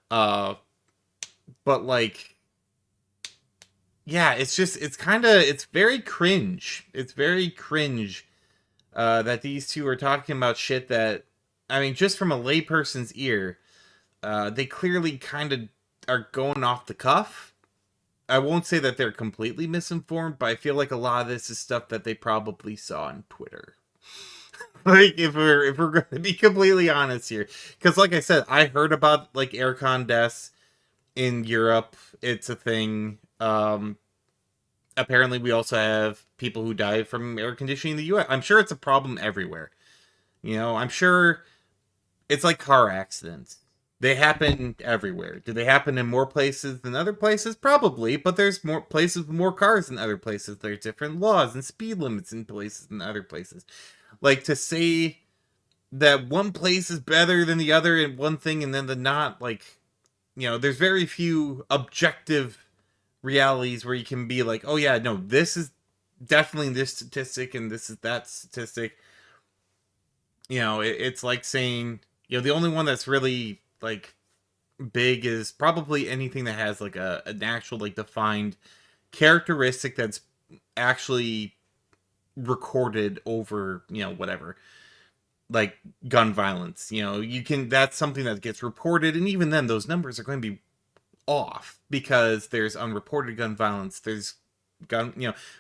But, like... Yeah, it's just, it's very cringe. It's very cringe that these two are talking about shit that, I mean, just from a layperson's ear, they clearly kind of are going off the cuff. I won't say that they're completely misinformed, but I feel like a lot of this is stuff that they probably saw on Twitter. Like, if we're going to be completely honest here. Because, like I said, I heard about, like, aircon deaths in Europe. It's a thing. Apparently we also have people who die from air conditioning in the US. I'm sure it's a problem everywhere. You know, I'm sure it's like car accidents. They happen everywhere. Do they happen in more places than other places? Probably, but there's more places with more cars than other places. There's different laws and speed limits in places than other places. Like, to say that one place is better than the other in one thing and then the not, like, you know, there's very few objective realities where you can be like, oh yeah, no, this is definitely this statistic and this is that statistic. You know, it's like saying, you know, the only one that's really, like, big is probably anything that has, like, an actual, like, defined characteristic that's actually recorded over, you know, whatever, like gun violence. You know, that's something that gets reported, and even then those numbers are going to be off because there's unreported gun violence. There's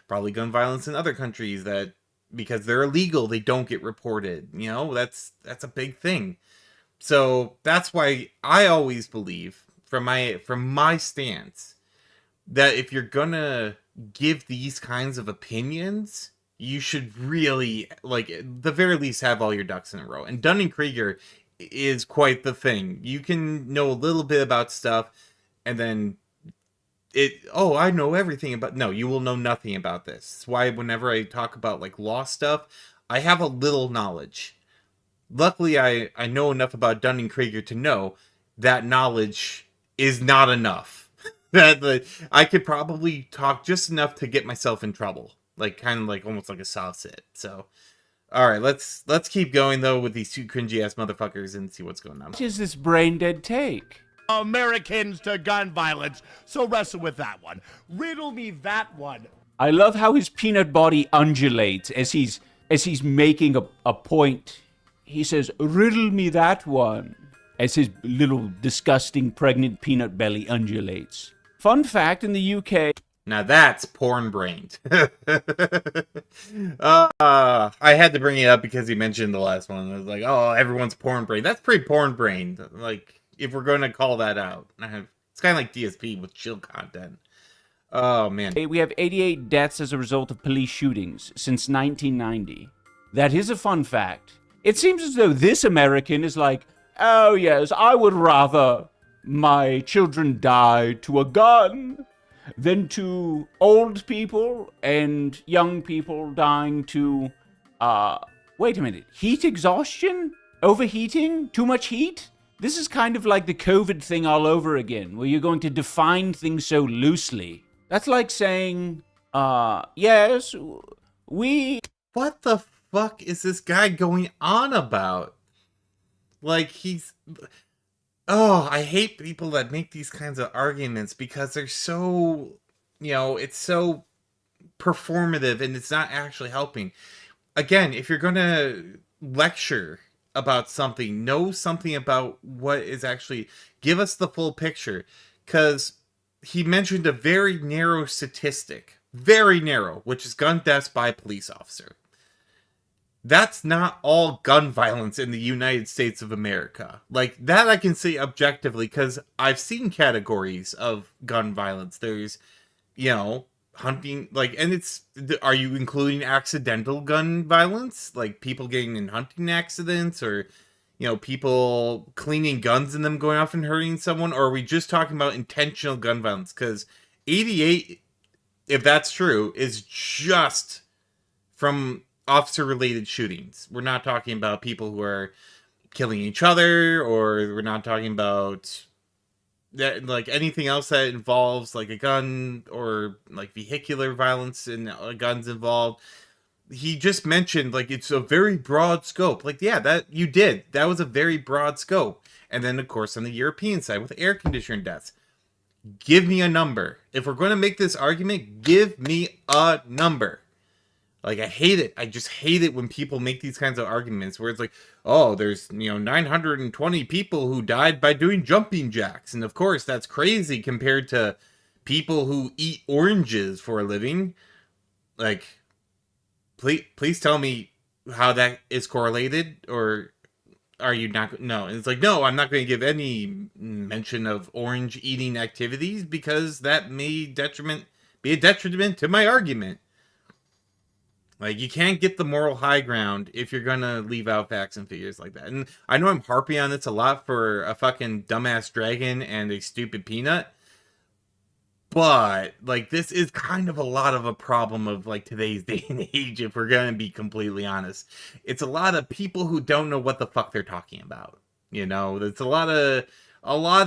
probably gun violence in other countries that, because they're illegal, they don't get reported. You know, that's a big thing. So that's why I always believe, from my stance, that if you're gonna give these kinds of opinions, you should really, like, at the very least, have all your ducks in a row. And Dunning-Kruger is quite the thing. You can know a little bit about stuff, and then I know everything about... No, you will know nothing about this. That's why whenever I talk about, like, law stuff, I have a little knowledge. Luckily, I know enough about Dunning-Kruger to know that knowledge is not enough. that I could probably talk just enough to get myself in trouble, like kind of like almost like a soft sit. So, all right, let's keep going though with these two cringy ass motherfuckers and see what's going on. What is this brain dead take? Americans to gun violence. So wrestle with that one. Riddle me that one. I love how his peanut body undulates as he's making a point. He says, "Riddle me that one," as his little disgusting pregnant peanut belly undulates. Fun fact, in the UK... Now that's porn-brained. I had to bring it up because he mentioned the last one. I was like, oh, everyone's porn-brained. That's pretty porn-brained. Like, if we're going to call that out. It's kind of like DSP with chill content. Oh, man. We have 88 deaths as a result of police shootings since 1990. That is a fun fact. It seems as though this American is like, oh, yes, I would rather my children die to a gun than to old people and young people dying to, wait a minute, heat exhaustion? Overheating? Too much heat? This is kind of like the COVID thing all over again, where you're going to define things so loosely. That's like saying, yes, we... What the fuck is this guy going on about? Like, he's... Oh, I hate people that make these kinds of arguments because they're so, it's so performative and it's not actually helping. Again, if you're going to lecture about something, know something about what is actually, give us the full picture. Because he mentioned a very narrow statistic, very narrow, which is gun deaths by a police officer. That's not all gun violence in the United States of America. Like, that I can say objectively, because I've seen categories of gun violence. There's, hunting, like, and it's, are you including accidental gun violence? Like, people getting in hunting accidents, or, people cleaning guns and them going off and hurting someone? Or are we just talking about intentional gun violence? Because 88, if that's true, is just from officer-related shootings. We're not talking about people who are killing each other, or we're not talking about that, like, anything else that involves like a gun or like vehicular violence and guns involved. He just mentioned like it's a very broad scope. Like, yeah, that you did. That was a very broad scope. And then of course on the European side with air conditioner deaths. Give me a number. If we're going to make this argument, give me a number. Like, I hate it. I just hate it when people make these kinds of arguments where it's like, oh, there's, 920 people who died by doing jumping jacks. And of course, that's crazy compared to people who eat oranges for a living. Like, please tell me how that is correlated, or are you not? No. And it's like, no, I'm not going to give any mention of orange eating activities because that may be a detriment to my argument. Like, you can't get the moral high ground if you're gonna leave out facts and figures like that. And I know I'm harping on this a lot for a fucking dumbass dragon and a stupid peanut. But, like, this is kind of a lot of a problem of, like, today's day and age, if we're gonna be completely honest. It's a lot of people who don't know what the fuck they're talking about. It's a lot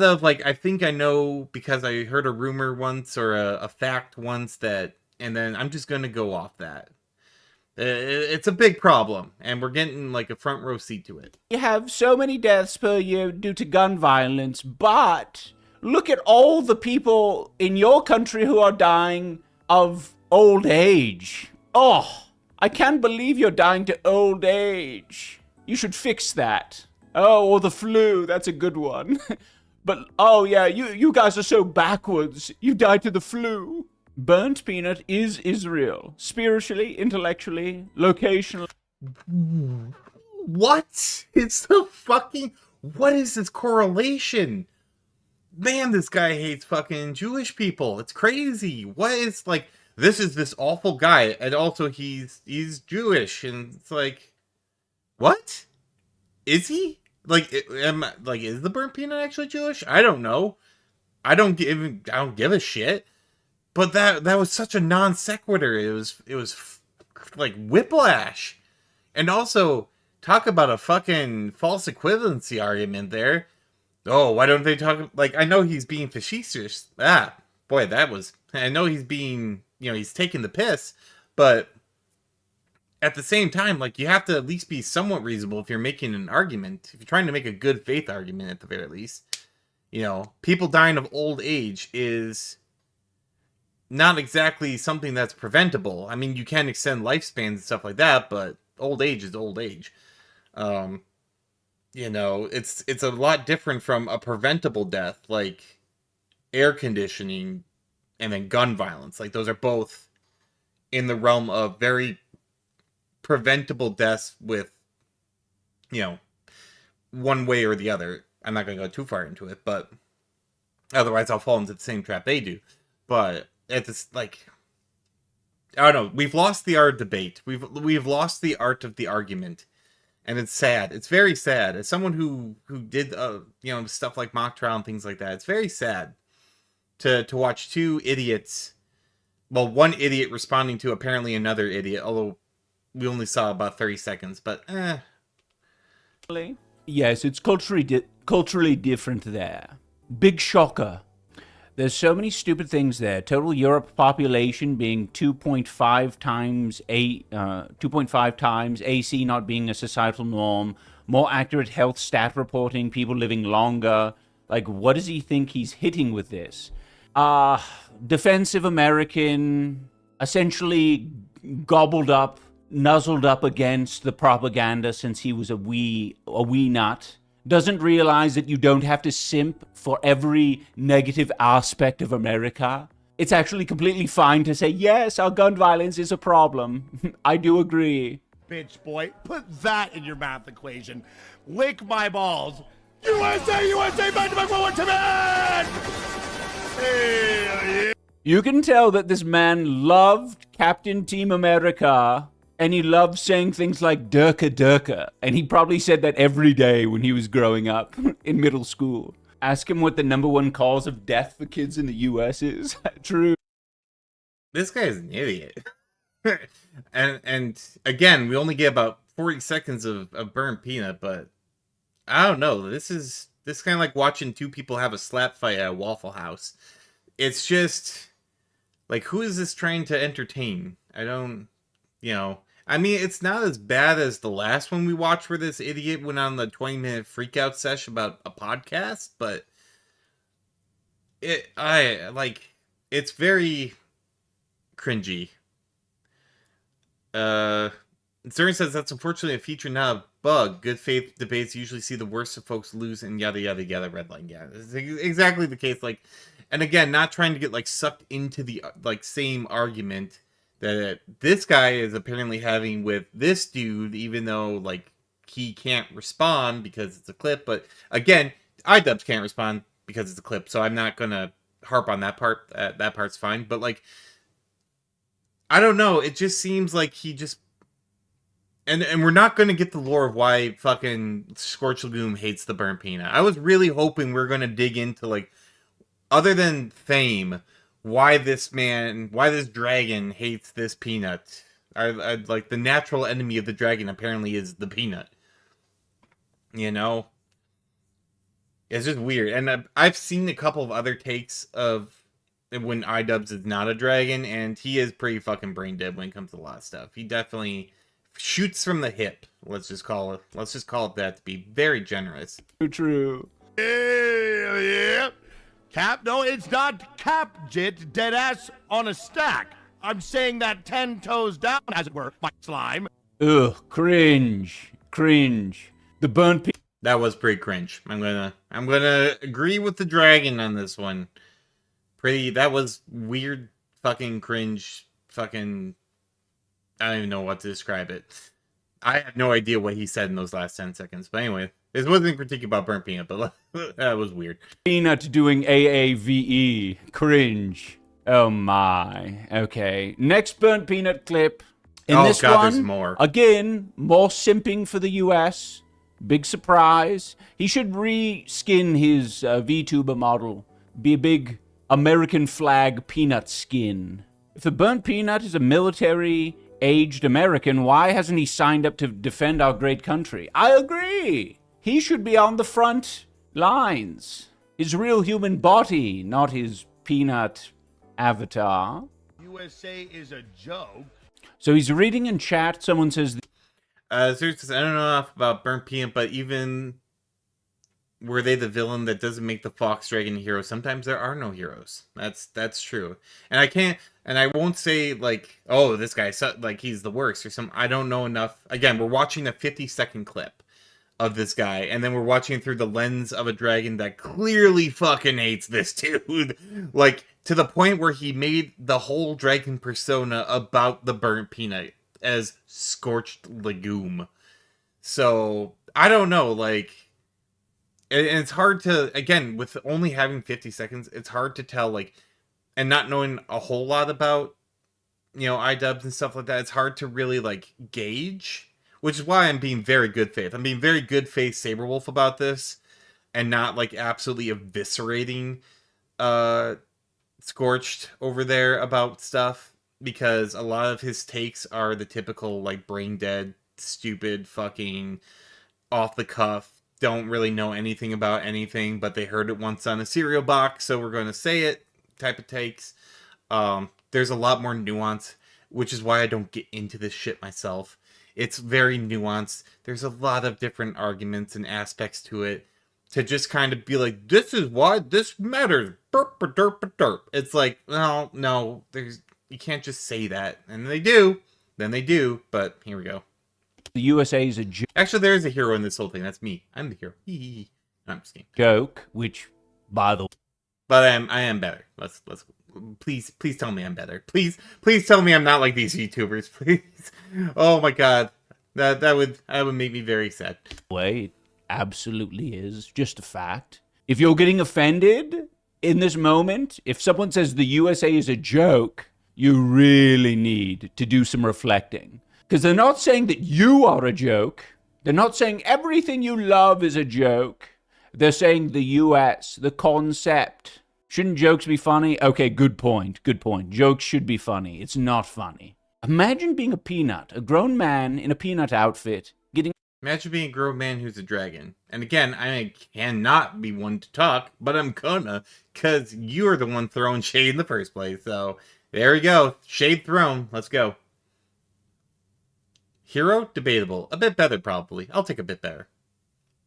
of, like, I think I know because I heard a rumor once or a fact once that, and then I'm just gonna go off that. It's a big problem, and we're getting like a front row seat to it. You have so many deaths per year due to gun violence, but look at all the people in your country who are dying of old age. Oh, I can't believe you're dying to old age. You should fix that. Oh, or the flu, that's a good one. But, oh yeah, you guys are so backwards. You died to the flu. Burnt Peanut is Israel. Spiritually, intellectually, locationally. What? It's the fucking... What is this correlation? Man, this guy hates fucking Jewish people. It's crazy. What is, like... This is this awful guy, and also he's Jewish, and it's like... What? Is he? Like, is the Burnt Peanut actually Jewish? I don't know. I don't give a shit. But that was such a non sequitur. It was like whiplash. And also, talk about a fucking false equivalency argument there. Oh, why don't they talk, like, I know he's being facetious. boy, that was. I know he's being, he's taking the piss, but at the same time, like, you have to at least be somewhat reasonable if you're making an argument. If you're trying to make a good faith argument, at the very least, people dying of old age is not exactly something that's preventable. I mean, you can extend lifespans and stuff like that, but old age is old age. It's a lot different from a preventable death, like air conditioning and then gun violence. Like, those are both in the realm of very preventable deaths with, one way or the other. I'm not going to go too far into it, but otherwise I'll fall into the same trap they do. But it's like, I don't know. We've lost the art of debate. We've lost the art of the argument, and it's sad. It's very sad. As someone who did stuff like mock trial and things like that, it's very sad to watch two idiots. Well, one idiot responding to apparently another idiot, although we only saw about 30 seconds. But yes, it's culturally different there. Big shocker. There's so many stupid things there. Total Europe population being 2.5 times, AC not being a societal norm, more accurate health stat reporting, people living longer. Like, what does he think he's hitting with this? Defensive American, essentially gobbled up, nuzzled up against the propaganda since he was a wee nut. Doesn't realize that you don't have to simp for every negative aspect of America. It's actually completely fine to say, yes, our gun violence is a problem. I do agree. Bitch, boy, put that in your math equation. Lick my balls. USA, USA, back to back, forward to man! Hey, yeah. You can tell that this man loved Captain Team America, and he loved saying things like Durka Durka, and he probably said that every day when he was growing up in middle school. Ask him what the #1 cause of death for kids in the U.S. is. True. This guy is an idiot. and again, we only get about 40 seconds of burnt peanut, but I don't know. This kind of like watching two people have a slap fight at a Waffle House. It's just like, who is this trying to entertain? I don't, I mean, it's not as bad as the last one we watched where this idiot went on the 20-minute freakout sesh about a podcast, but it's very cringy. Zern says that's unfortunately a feature, not a bug. Good faith debates usually see the worst of folks lose and yada yada yada. Redline, yeah, it's exactly the case. Like, and again, not trying to get like sucked into the same argument that this guy is apparently having with this dude, even though like he can't respond because it's a clip. But again, iDubbbz can't respond because it's a clip, so I'm not gonna harp on that part. That part's fine. But like, I don't know. It just seems like he just and we're not gonna get the lore of why fucking Scorch Lagoon hates the burnt peanut. I was really hoping we we're gonna dig into, like, other than Fame, why this dragon hates this peanut. I like, the natural enemy of the dragon apparently is the peanut. It's just weird. And I've seen a couple of other takes of when iDubbbz is not a dragon, and he is pretty fucking brain dead when it comes to a lot of stuff. He definitely shoots from the hip. Let's just call it that, to be very generous. True. Yeah. Cap? No, it's not Capjit, dead ass on a stack. I'm saying that 10 toes down, as it were, my slime. Ugh, cringe. The burnt peanut. That was pretty cringe. I'm gonna agree with the dragon on this one. That was weird, fucking cringe, fucking, I don't even know what to describe it. I have no idea what he said in those last 10 seconds. But anyway, this wasn't critique about burnt peanut, but that was weird. Peanut doing AAVE. Cringe. Oh my. Okay. Next burnt peanut clip. In this one, there's more. Again, more simping for the US. Big surprise. He should reskin his VTuber model. Be a big American flag peanut skin. If the burnt peanut is a military-aged American, why hasn't he signed up to defend our great country? I agree. He should be on the front lines. His real human body, not his peanut Avatar. USA is a joke. So he's reading in chat. Someone says, Seriously, I don't know enough about Burnt Peanut, but even were they the villain, that doesn't make the Fox Dragon a hero. Sometimes there are no heroes. That's true. And I won't say like, oh, this guy like he's the worst or something. I don't know enough. Again, we're watching a 50-second clip of this guy, and then we're watching through the lens of a dragon that clearly fucking hates this dude. Like, to the point where he made the whole dragon persona about the Burnt Peanut as scorched legume. So I don't know, like, and it's hard to, again, with only having 50 seconds, it's hard to tell, like, and not knowing a whole lot about, you know, iDubbbz and stuff like that, it's hard to really, like, gauge, which is why I'm being very good faith. I'm being very good faith Saberwolf about this, and not, like, absolutely eviscerating Scorched over there about stuff, because a lot of his takes are the typical, like, brain dead, stupid, fucking off the cuff, don't really know anything about anything, but they heard it once on a cereal box, so we're going to say it type of takes. There's a lot more nuance, which is why I don't get into this shit myself. It's very nuanced. There's a lot of different arguments and aspects to it. To just kind of be like, this is why this matters. Burp, derp, derp. It's like, well, no, you can't just say that. And they do. Then they do. But here we go. the USA is a Actually, there is a hero in this whole thing. That's me. I'm the hero. No, I'm just kidding. joke, which, by the way, But I am better. Let's please tell me I'm better. Please tell me I'm not like these YouTubers. Please. Oh my god. That would make me very sad. it absolutely is just a fact. If you're getting offended in this moment, if someone says the USA is a joke, you really need to do some reflecting. Because they're not saying that you are a joke. They're not saying everything you love is a joke. They're saying the US, the concept. Shouldn't jokes be funny? Okay, good point. Jokes should be funny. It's not funny. Imagine being a peanut, a grown man in a peanut outfit, getting... Imagine being a grown man who's a dragon. And again, I cannot be one to talk, but I'm gonna, because you're the one throwing shade in the first place. So, there we go. Shade thrown. Let's go. Hero? Debatable. A bit better, probably. I'll take a bit better.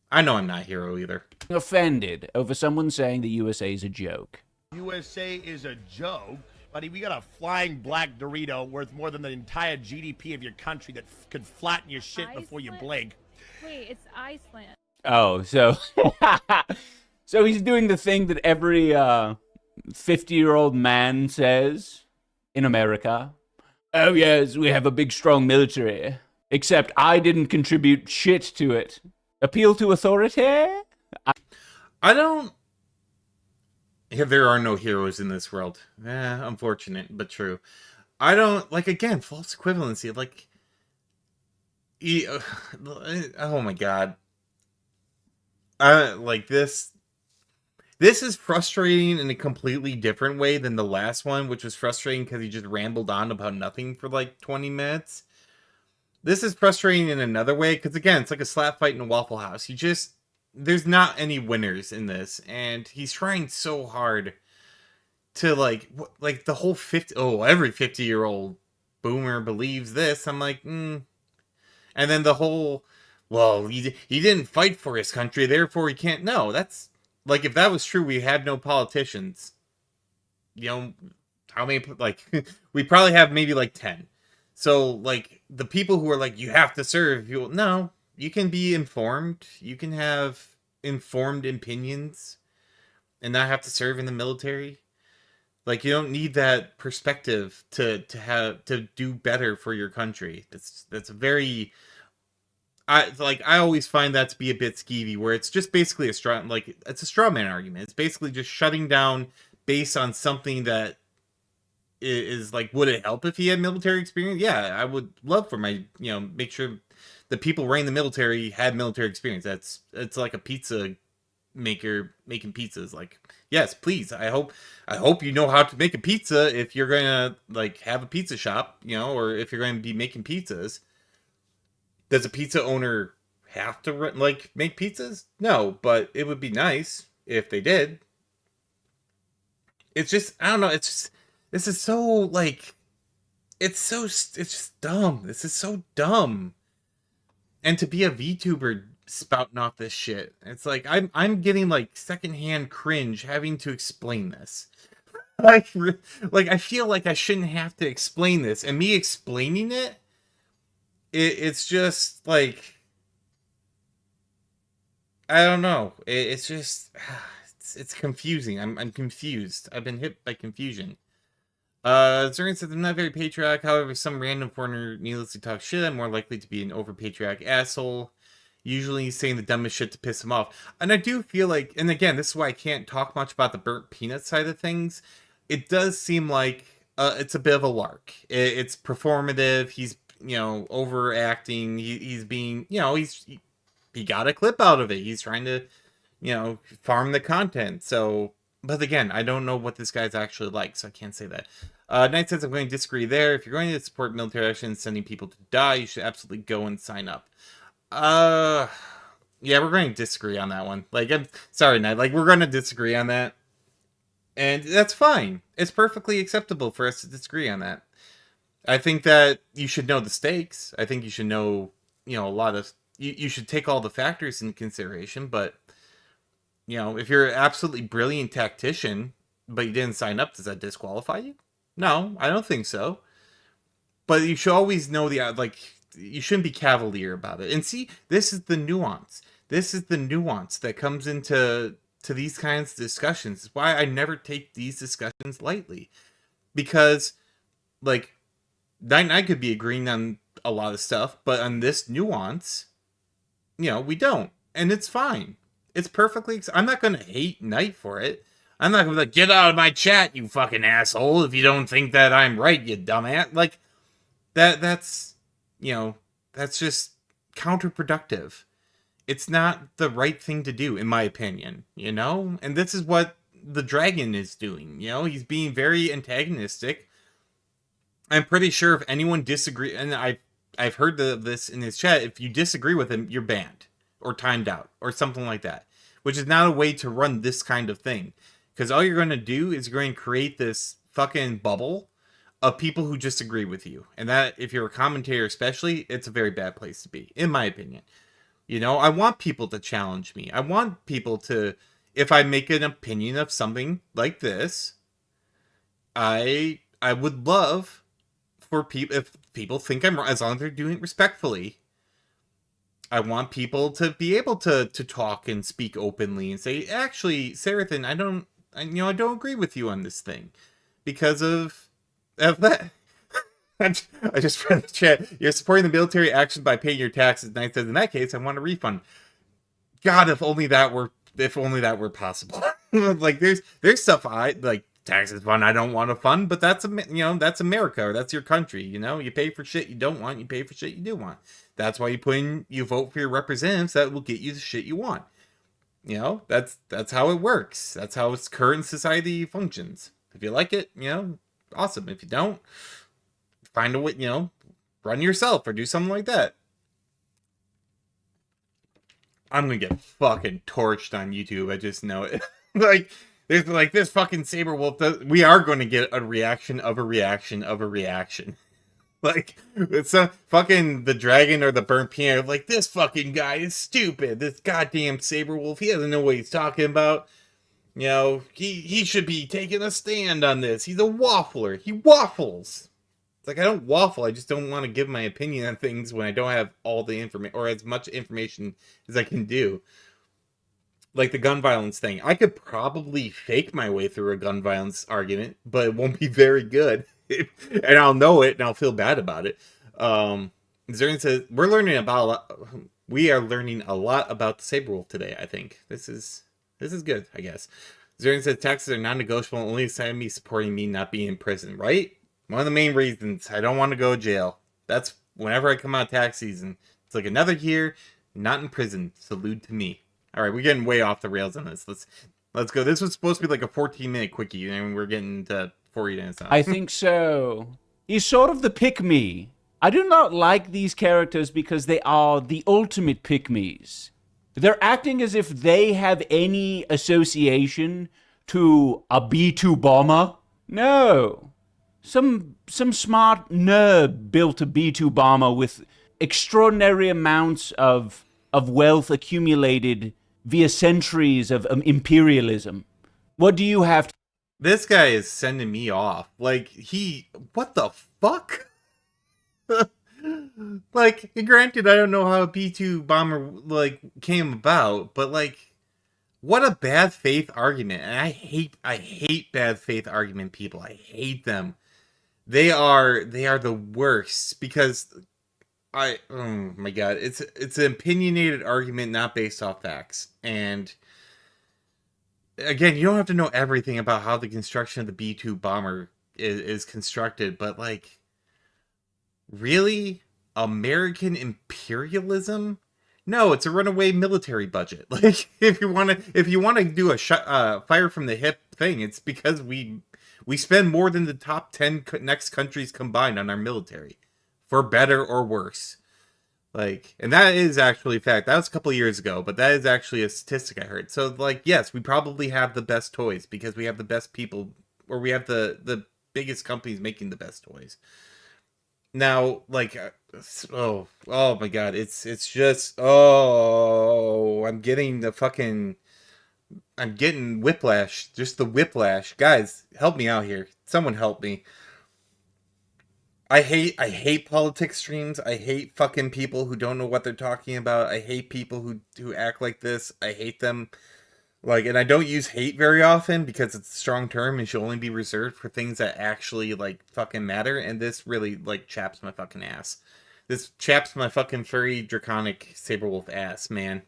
I know I'm not a hero either. offended over someone saying the USA is a joke. USA is a joke. Buddy, we got a flying black Dorito worth more than the entire GDP of your country that could flatten your shit before you blink. Wait, it's Iceland. Oh, so so he's doing the thing that every 50-year-old man says in America. Oh yes, we have a big strong military. Except I didn't contribute shit to it. Appeal to authority? I don't... There are no heroes in this world. Unfortunate, but true. I don't... Like, again, false equivalency. Like... Oh my god. Like, this is frustrating in a completely different way than the last one, which was frustrating because he just rambled on about nothing for, like, 20 minutes. This is frustrating in another way, because again, it's like a slap fight in a Waffle House. There's not any winners in this, and he's trying so hard to, like the whole every 50-year-old boomer believes this. I'm like, And then the whole, well, he didn't fight for his country, therefore he can't. No, that's, like, if that was true, we had no politicians. You know, how many, like, we probably have maybe, like, 10. So, like, the people who are like, you have to serve, no, you can be informed. You can have informed opinions and not have to serve in the military. Like, you don't need that perspective to do better for your country. That's very... I always find that to be a bit skeevy, where it's just basically it's a straw man argument. It's basically just shutting down based on something that is like, would it help if he had military experience? Yeah, I would love for my, make sure the people running the military had military experience. It's like a pizza maker making pizzas. Like, yes, please. I hope you know how to make a pizza if you're gonna, like, have a pizza shop, or if you're going to be making pizzas. Does a pizza owner have to, like, make pizzas? No, but it would be nice if they did. It's just, I don't know, it's just, This is so, like, it's just dumb. This is so dumb. And to be a VTuber spouting off this shit, it's like I'm getting like secondhand cringe having to explain this. Like I feel like I shouldn't have to explain this, and me explaining it's just like, I don't know. It's just it's confusing. I'm confused. I've been hit by confusion. Zurian says, I'm not very patriotic. However, some random foreigner needlessly talks shit, I'm more likely to be an over patriotic asshole. Usually saying the dumbest shit to piss him off. And I do feel like, and again, this is why I can't talk much about the burnt peanut side of things. It does seem like it's a bit of a lark. It's performative. He's, overacting. He's being, he got a clip out of it. He's trying to, farm the content. So, but again, I don't know what this guy's actually like, so I can't say that. Knight says, I'm going to disagree there. If you're going to support military action and sending people to die, you should absolutely go and sign up. Yeah, we're going to disagree on that one. Like, I'm sorry, Knight. Like, we're going to disagree on that. And that's fine. It's perfectly acceptable for us to disagree on that. I think that you should know the stakes. I think you should know, a lot of... You should take all the factors into consideration, but, if you're an absolutely brilliant tactician, but you didn't sign up, does that disqualify you? No, I don't think so. But you should always know you shouldn't be cavalier about it. And see, this is the nuance. This is the nuance that comes into these kinds of discussions. It's why I never take these discussions lightly. Because, like, Knight and I could be agreeing on a lot of stuff, but on this nuance, we don't. And it's fine. It's perfectly... I'm not going to hate Knight for it. I'm not going to be like, get out of my chat, you fucking asshole, if you don't think that I'm right, you dumbass. Like, that's just counterproductive. It's not the right thing to do, in my opinion, And this is what the dragon is doing, He's being very antagonistic. I'm pretty sure if anyone disagrees, and I've heard this in his chat, if you disagree with him, you're banned or timed out or something like that, which is not a way to run this kind of thing. Because all you're going to do is you're going to create this fucking bubble of people who disagree with you. And that, if you're a commentator especially, it's a very bad place to be, in my opinion. I want people to challenge me. I want people to, if I make an opinion of something like this, I would love for people, if people think I'm wrong, as long as they're doing it respectfully, I want people to be able to talk and speak openly and say, actually, Sarathan, I don't agree with you on this thing because of that. I just read the chat. You're supporting the military action by paying your taxes. Knight says, in that case, I want a refund. God, if only that were possible. Like, there's stuff I like. Taxes fund I don't want to fund, but that's that's America, or that's your country. You pay for shit you don't want, you pay for shit you do want. That's why you vote for your representatives that will get you the shit you want. That's how it works. That's how its current society functions. If you like it, awesome. If you don't, find a way, run yourself or do something like that. I'm gonna get fucking torched on YouTube. I just know it. There's like this fucking Saberwolf. We are going to get a reaction of a reaction of a reaction. Like, it's a fucking the dragon or the burnt peanut. Like, this fucking guy is stupid. This goddamn Saberwolf. He doesn't know what he's talking about. He should be taking a stand on this. He's a waffler. He waffles. It's like, I don't waffle. I just don't want to give my opinion on things when I don't have all the information or as much information as I can do. Like the gun violence thing. I could probably fake my way through a gun violence argument, but it won't be very good. And I'll know it, and I'll feel bad about it. Zurian says, we are learning a lot about the Saberwolf today, I think. This is good, I guess. Zurian says, taxes are non-negotiable, only aside me supporting me not being in prison, right? One of the main reasons I don't want to go to jail. That's whenever I come out of tax season. It's like another year, not in prison. Salute to me. All right, we're getting way off the rails on this. Let's go. This was supposed to be like a 14-minute quickie, and we're getting to 40 minutes now. I think so. He's sort of the pick-me. I do not like these characters because they are the ultimate pick-me's. They're acting as if they have any association to a B-2 bomber. No. Some smart nerd built a B2 bomber with extraordinary amounts of wealth accumulated via centuries of imperialism. What do you have to... This guy is sending me off. Like, what the fuck? Like, granted, I don't know how a B-2 bomber, like, came about, but, like, what a bad faith argument. And I hate bad faith argument people. I hate them. They are the worst, because oh my god, it's an opinionated argument not based off facts. And again, you don't have to know everything about how the construction of the B-2 bomber is constructed, but like, really? American imperialism? No, it's a runaway military budget. Like, if you want to do a fire from the hip thing, it's because we spend more than the top 10 next countries combined on our military, for better or worse. Like, and that is actually a fact. That was a couple of years ago, but that is actually a statistic I heard. So, like, yes, we probably have the best toys because we have the best people, or we have the biggest companies making the best toys. Now, like, oh my god, it's just, I'm getting whiplash, just the whiplash. Guys, help me out here. Someone help me. I hate politics streams. I hate fucking people who don't know what they're talking about. I hate people who act like this. I hate them. Like, and I don't use hate very often because it's a strong term and should only be reserved for things that actually, like, fucking matter. And this really, like, chaps my fucking ass. This chaps my fucking furry draconic Saberwolf ass, man.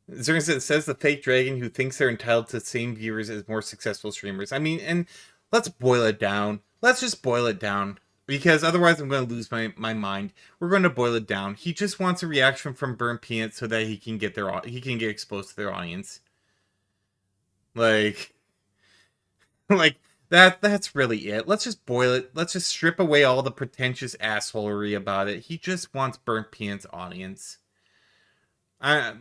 As soon as it says the fake dragon who thinks they're entitled to the same viewers as more successful streamers. I mean, and let's boil it down. Let's just boil it down. Because otherwise I'm going to lose my mind. We're going to boil it down. He just wants a reaction from Burnt Peanuts so that he can get exposed to their audience. Like that's really it. Let's just boil it. Let's just strip away all the pretentious assholery about it. He just wants Burnt Peanuts audience. I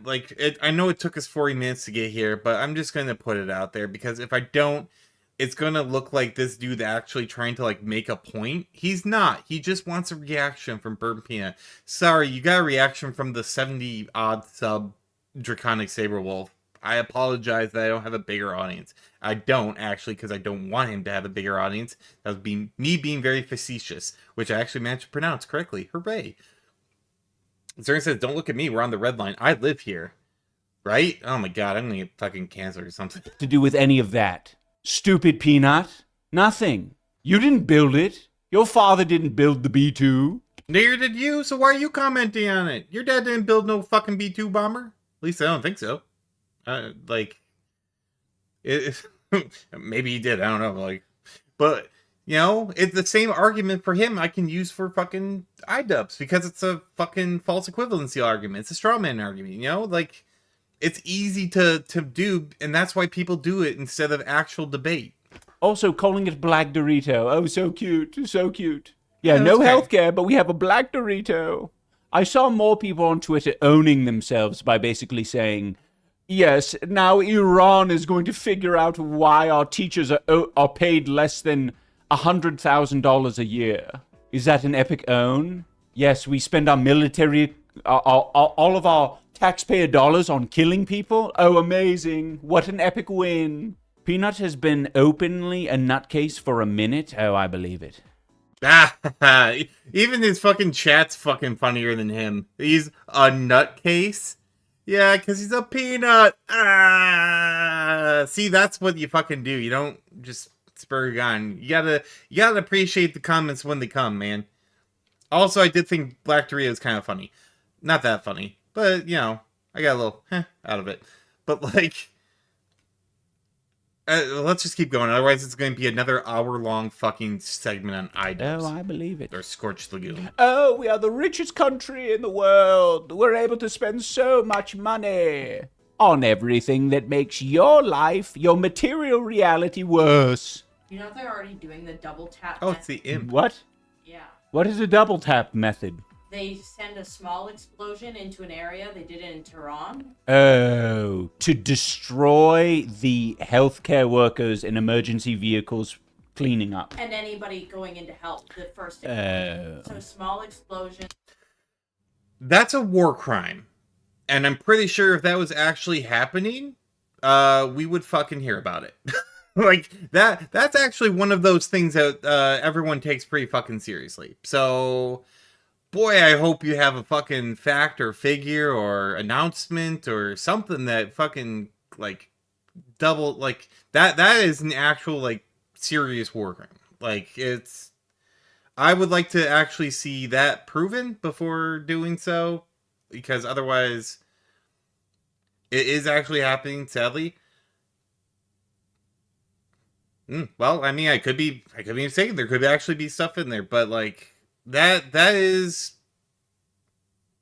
know it took us 40 minutes to get here, but I'm just going to put it out there because if I don't, it's gonna look like this dude actually trying to, like, make a point. He's not. He just wants a reaction from Burnt Peanut. Sorry, you got a reaction from the 70-odd sub Draconic Saberwolf. I apologize that I don't have a bigger audience. I don't, actually, because I don't want him to have a bigger audience. That was me being very facetious, which I actually managed to pronounce correctly. Hooray. Zern says, don't look at me. We're on the red line. I live here. Right? Oh my god, I'm gonna get fucking cancer or something. To do with any of that? Stupid Peanut. Nothing. You didn't build it. Your father didn't build the B-2. Neither did you, so why are you commenting on it? Your dad didn't build no fucking B-2 bomber. At least I don't think so. Maybe he did, I don't know. Like, but, you know, it's the same argument for him I can use for fucking iDubbbz, because it's a fucking false equivalency argument. It's a straw man argument, you know? Like, it's easy to do, and that's why people do it instead of actual debate. Also, calling it Black Dorito. Oh, so cute. So cute. Yeah, no healthcare, but we have a Black Dorito. I saw more people on Twitter owning themselves by basically saying, yes, now Iran is going to figure out why our teachers are paid less than $100,000 a year. Is that an epic own? Yes, we spend our military, all of our taxpayer dollars on killing people? Oh, amazing. What an epic win. Peanut has been openly a nutcase for a minute. Oh, I believe it. Even his fucking chat's fucking funnier than him. He's a nutcase? Yeah, because he's a peanut. See, that's what you fucking do. You don't just spur your gun. You gotta appreciate the comments when they come, man. Also, I did think Black Dorito is kind of funny. Not that funny. But, you know, I got a little out of it. But, like, let's just keep going. Otherwise, it's going to be another hour-long fucking segment on iDubbbz. Oh, I believe it. Or Scorched Lagoon. Oh, we are the richest country in the world. We're able to spend so much money on everything that makes your life, your material reality worse. You know they're already doing the double tap. Oh, it's the imp. What? Yeah. What is a double tap method? They send a small explosion into an area. They did it in Tehran. Oh, to destroy the healthcare workers in emergency vehicles cleaning up. And anybody going in to help the first Oh. explosion. So small explosion. That's a war crime. And I'm pretty sure if that was actually happening, we would fucking hear about it. Like, that's actually one of those things that everyone takes pretty fucking seriously. So, boy, I hope you have a fucking fact or figure or announcement or something that fucking, like, double, like, that is an actual, like, serious war crime. Like, it's... I would like to actually see that proven before doing so, because otherwise it is actually happening, sadly. Well, I mean, I could be mistaken. There could actually be stuff in there, but like that is,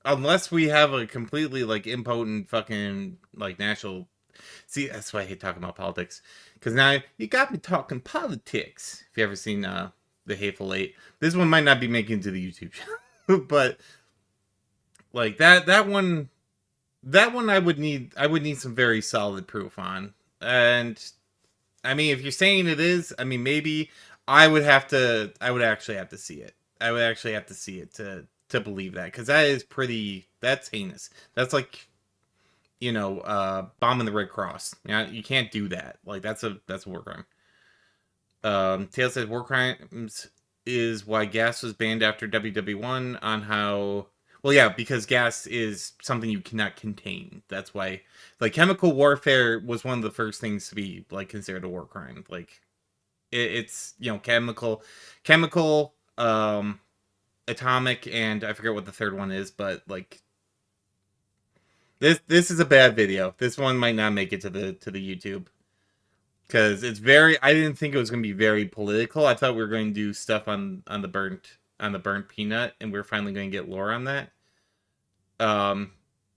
unless we have a completely like impotent fucking like national. See, that's why I hate talking about politics, because now you got me talking politics. If you ever seen The Hateful Eight, this one might not be making it to the YouTube channel, but like that one I would need some very solid proof on. And I mean, if you're saying it is, I mean, maybe I would actually have to see it. I would actually have to see it to believe that, because that's heinous. That's like, you know, bombing the Red Cross. You can't do that. Like, that's a war crime. Tail says war crimes is why gas was banned after WW1 on how... Well, yeah, because gas is something you cannot contain. That's why, like, chemical warfare was one of the first things to be, like, considered a war crime. Like, it's, you know, chemical, atomic, and I forget what the third one is, but, like, this is a bad video. This one might not make it to the YouTube. Because it's very... I didn't think it was going to be very political. I thought we were going to do stuff on the burnt peanut, and we're finally going to get lore on that.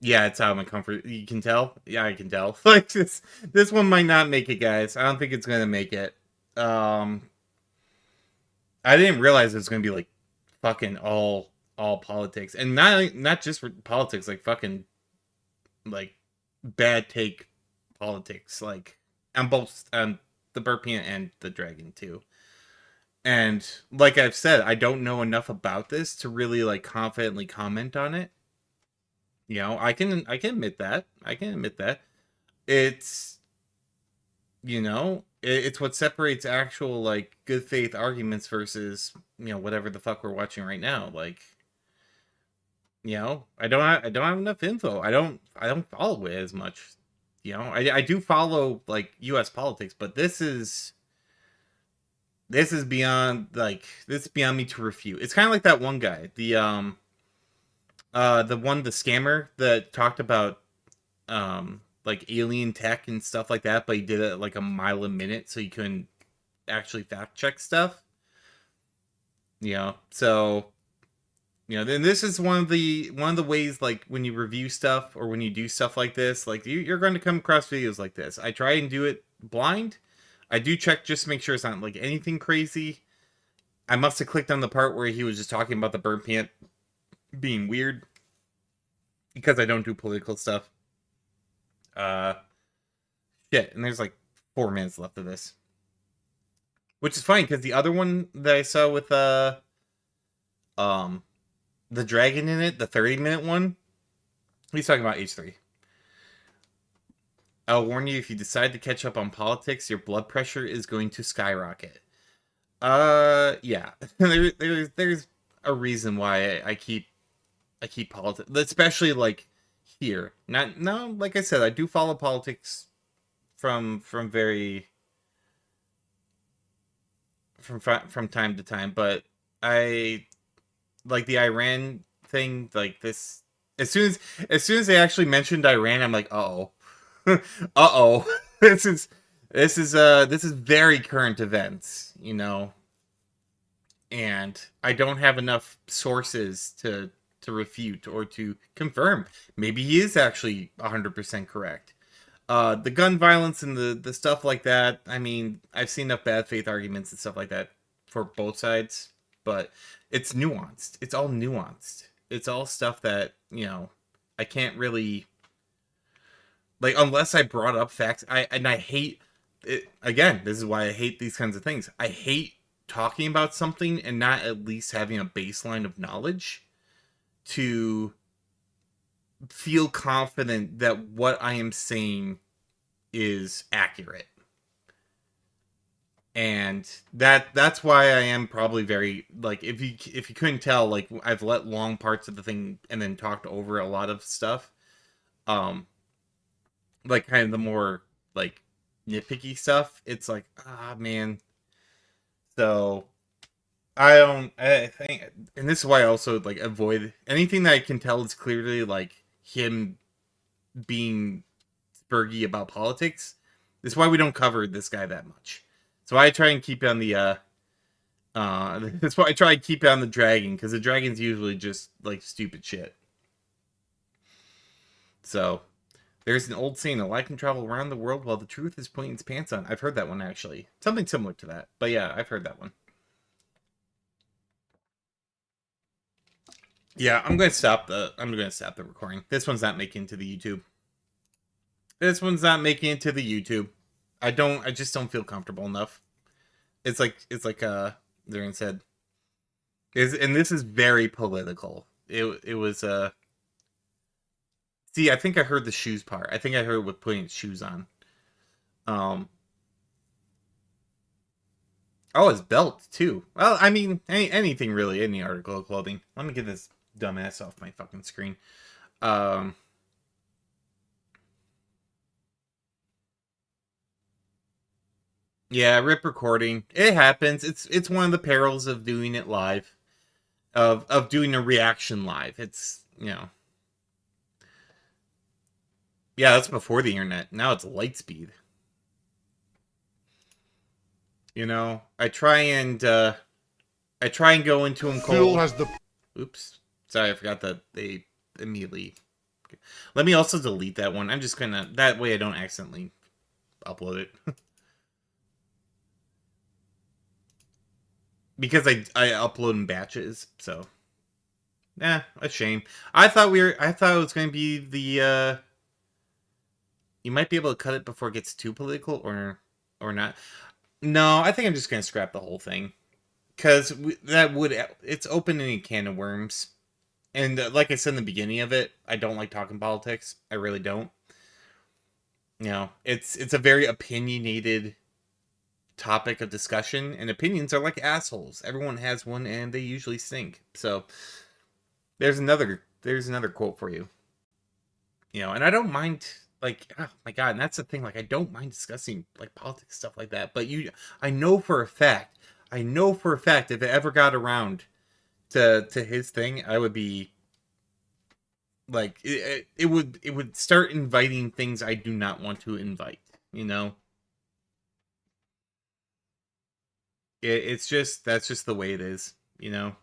Yeah, it's out of my comfort. You can tell? Yeah, I can tell. Like, this one might not make it, guys. I don't think it's going to make it. I didn't realize it was going to be, like, fucking all politics. And not just for politics, like, fucking, like, bad take politics. Like, on both, the burnt peanut and the dragon, too. And like I've said, I don't know enough about this to really like confidently comment on it. You know, I can admit that. It's, you know, it's what separates actual like good faith arguments versus, you know, whatever the fuck we're watching right now. Like, you know, I don't have enough info. I don't follow it as much. You know, I do follow like US politics, but this is beyond, like, this is beyond me to refute. It's kind of like that one guy, the scammer that talked about, like, alien tech and stuff like that, but he did it at, like, a mile a minute, so you couldn't actually fact check stuff. You know, so, you know, then this is one of the ways, like, when you review stuff or when you do stuff like this, like, you're going to come across videos like this. I try and do it blind. I do check just to make sure it's not, like, anything crazy. I must have clicked on the part where he was just talking about the burnt peanut being weird, because I don't do political stuff. Shit, and there's, like, 4 minutes left of this. Which is fine, because the other one that I saw with, the dragon in it, the 30-minute one, he's talking about H3. I'll warn you, if you decide to catch up on politics, your blood pressure is going to skyrocket. Yeah. There's a reason why I keep politics, especially like here. No, like I said, I do follow politics from time to time, but I like the Iran thing, like this, as soon as they actually mentioned Iran, I'm like, uh-oh. Uh-oh. This is very current events, you know. And I don't have enough sources to refute or to confirm. Maybe he is actually 100% correct. The gun violence and the stuff like that, I mean, I've seen enough bad faith arguments and stuff like that for both sides, but it's nuanced. It's all nuanced. It's all stuff that, you know, I can't really... Like, unless I brought up facts, I hate again, this is why I hate these kinds of things. I hate talking about something and not at least having a baseline of knowledge to feel confident that what I am saying is accurate. And that's why I am probably very, like, if you couldn't tell, like, I've let long parts of the thing and then talked over a lot of stuff. Like, kind of the more, like, nitpicky stuff. It's like, man. So I think, and this is why I also, like, avoid anything that I can tell is clearly, like, him being spurgy about politics. This is why we don't cover this guy that much. So I try and keep on the, that's why I try and keep on the dragon, because the dragon's usually just, like, stupid shit. So, there's an old saying, a lie can travel around the world while the truth is putting its pants on. I've heard that one, actually. Something similar to that. But yeah, I've heard that one. Yeah, I'm going to stop the recording. This one's not making it to the YouTube. This one's not making it to the YouTube. I just don't feel comfortable enough. It's like Darren said. And this is very political. It was see, I think I heard the shoes part. I think I heard with putting shoes on. Oh, his belt too. Well, I mean, anything really, any article of clothing. Let me get this dumbass off my fucking screen. Yeah, rip recording. It happens. It's one of the perils of doing it live. Of doing a reaction live. It's, you know. Yeah, that's before the internet. Now it's light speed. You know, I try and go into them cold. Phil has the... Oops. Sorry, I forgot that they immediately... Let me also delete that one. I'm just gonna... That way I don't accidentally upload it. Because I upload in batches, so... a shame. I thought it was going to be the... You might be able to cut it before it gets too political, or not. No, I think I'm just going to scrap the whole thing. Because it's opening a can of worms. And like I said in the beginning of it, I don't like talking politics. I really don't. You know, it's a very opinionated topic of discussion, and opinions are like assholes. Everyone has one, and they usually stink. So there's another quote for you. You know, and I don't mind, like, oh my god, and that's the thing, like, I don't mind discussing, like, politics, stuff like that, but I know for a fact if it ever got around to his thing, I would be like, it would start inviting things I do not want to invite, you know. That's just the way it is, you know.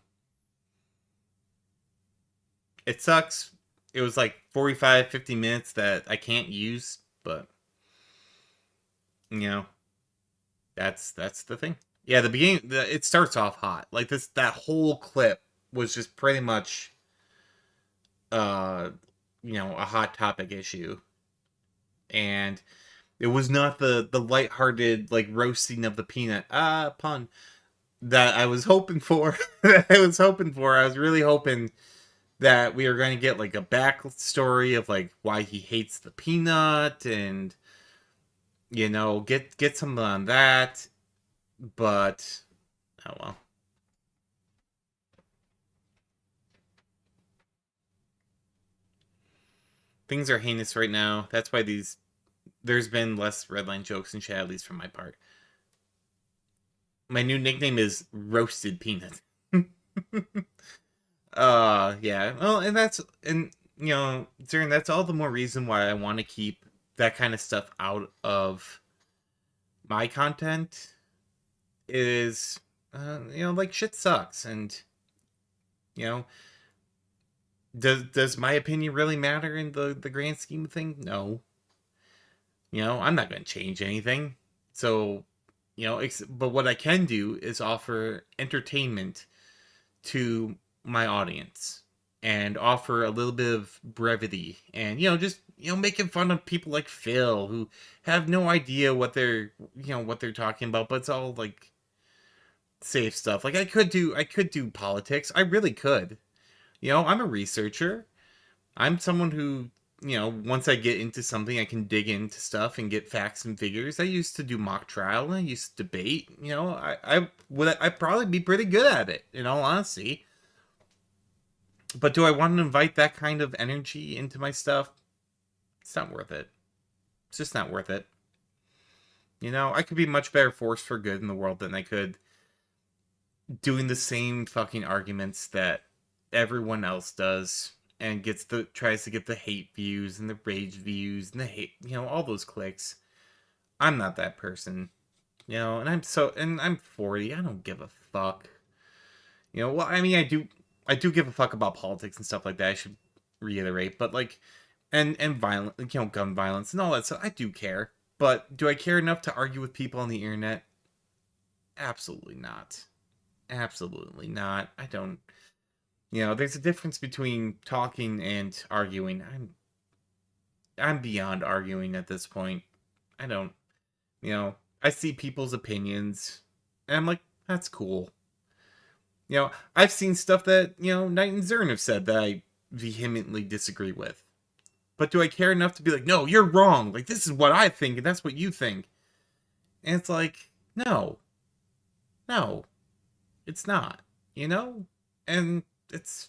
It sucks. It was like 45, 50 minutes that I can't use, but you know, that's the thing. Yeah, the beginning, it starts off hot. Like that whole clip was just pretty much, you know, a hot topic issue, and it was not the lighthearted, like, roasting of the peanut pun that I was hoping for. I was really hoping that we are going to get, like, a backstory of, like, why he hates the peanut, and, you know, get something on that. But oh well. Things are heinous right now. That's why there's been less Redline jokes in chat, at least from my part. My new nickname is Roasted Peanut. Yeah. Well, and you know, Zern, that's all the more reason why I want to keep that kind of stuff out of my content. Is you know, like, shit sucks, and you know, does my opinion really matter in the grand scheme of things? No. You know, I'm not going to change anything. So, you know, but what I can do is offer entertainment to my audience. and offer a little bit of brevity and, you know, just, you know, making fun of people like Phil who have no idea what they're, you know, what they're talking about, but it's all like safe stuff. Like I could do politics. I really could. You know, I'm a researcher. I'm someone who, you know, once I get into something, I can dig into stuff and get facts and figures. I used to do mock trial and I used to debate. You know, I'd probably be pretty good at it, in all honesty. But do I want to invite that kind of energy into my stuff? It's not worth it. It's just not worth it. You know, I could be much better force for good in the world than I could doing the same fucking arguments that everyone else does and tries to get the hate views and the rage views and the hate, you know, all those clicks. I'm not that person. You know, and I'm 40. I don't give a fuck. You know, well, I mean, I do give a fuck about politics and stuff like that. I should reiterate, but like, and violent, you know, gun violence and all that stuff. I do care, but do I care enough to argue with people on the internet? Absolutely not. Absolutely not. I don't. You know, there's a difference between talking and arguing. I'm beyond arguing at this point. I don't. You know, I see people's opinions, and I'm like, that's cool. You know, I've seen stuff that, you know, Knight and Zern have said that I vehemently disagree with. But do I care enough to be like, no, you're wrong. Like, this is what I think, and that's what you think. And it's like, no. No. It's not. You know? And it's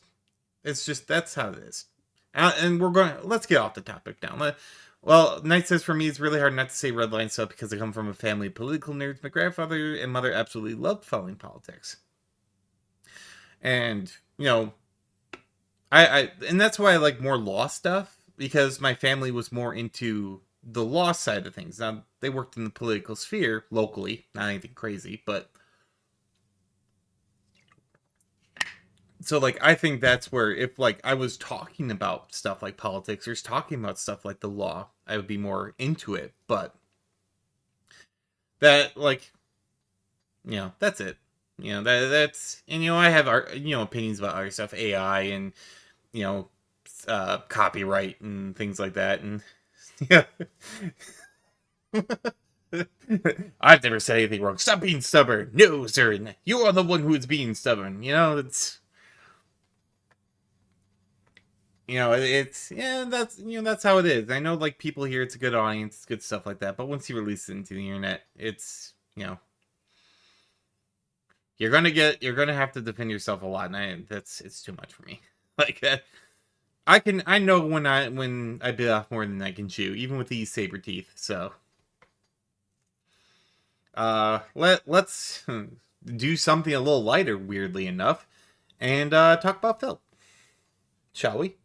just, that's how it is. And let's get off the topic now. Well, Knight says, for me, it's really hard not to say red line stuff because I come from a family of political nerds. My grandfather and mother absolutely loved following politics. And, you know, and that's why I like more law stuff, because my family was more into the law side of things. Now, they worked in the political sphere locally, not anything crazy, but so like, I think that's where if like I was talking about stuff like politics or talking about stuff like the law, I would be more into it. But that, like, you know, that's it. You know, that's, and, you know, I have, you know, opinions about other stuff, AI and, you know, copyright and things like that. And yeah, I've never said anything wrong. Stop being stubborn. No, sir. You are the one who is being stubborn. You know, it's, you know, it's, yeah, that's, you know, that's how it is. I know, like, people here, it's a good audience, it's good stuff like that. But once you release it into the internet, it's, you know, you're gonna have to defend yourself a lot, and it's too much for me. Like that, I know when I bit off more than I can chew, even with these saber teeth. So, let's do something a little lighter, weirdly enough, and talk about Phil, shall we?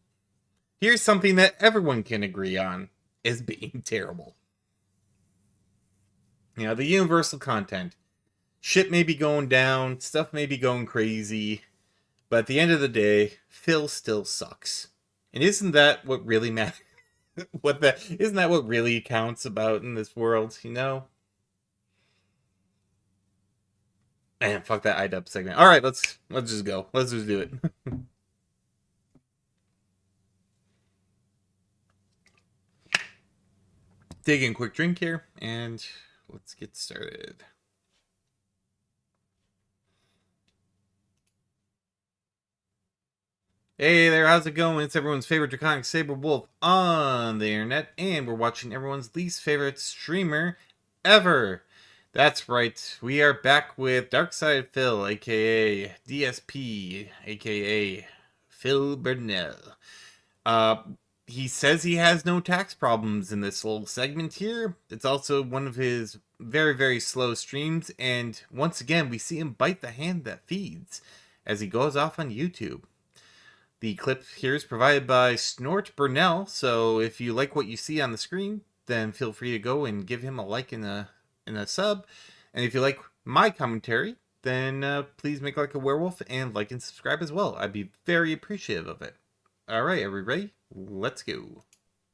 Here's something that everyone can agree on as being terrible. You know, the universal content. Shit may be going down, stuff may be going crazy, but at the end of the day, Phil still sucks. And isn't that what really matters? Isn't that what really counts about in this world, you know? Man, fuck that iDub segment. Alright, let's just go. Let's just do it. Take in a quick drink here, and let's get started. Hey there, how's it going? It's everyone's favorite Draconic Saber Wolf on the internet, and we're watching everyone's least favorite streamer ever. That's right, we are back with Darkside Phil, aka DSP, aka Phil Burnell. He says he has no tax problems in this little segment here. It's also one of his very, very slow streams, and once again, we see him bite the hand that feeds as he goes off on YouTube. The clip here is provided by Snort Burnell, so if you like what you see on the screen, then feel free to go and give him a like and a sub. And if you like my commentary, then please make like a werewolf and like and subscribe as well. I'd be very appreciative of it. All right, are we ready? Let's go.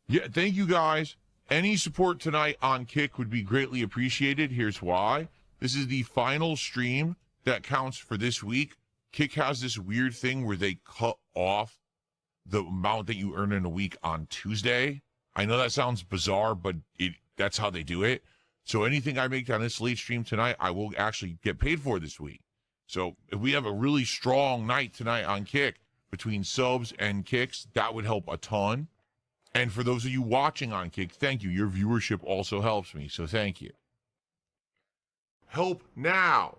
Yeah, thank you guys. Any support tonight on Kick would be greatly appreciated. Here's why. This is the final stream that counts for this week. Kick has this weird thing where they cut off the amount that you earn in a week on Tuesday. I know that sounds bizarre, but that's how they do it. So anything I make on this late stream tonight, I will actually get paid for this week. So if we have a really strong night tonight on Kick between subs and kicks, that would help a ton. And for those of you watching on Kick, thank you. Your viewership also helps me, so thank you. Help now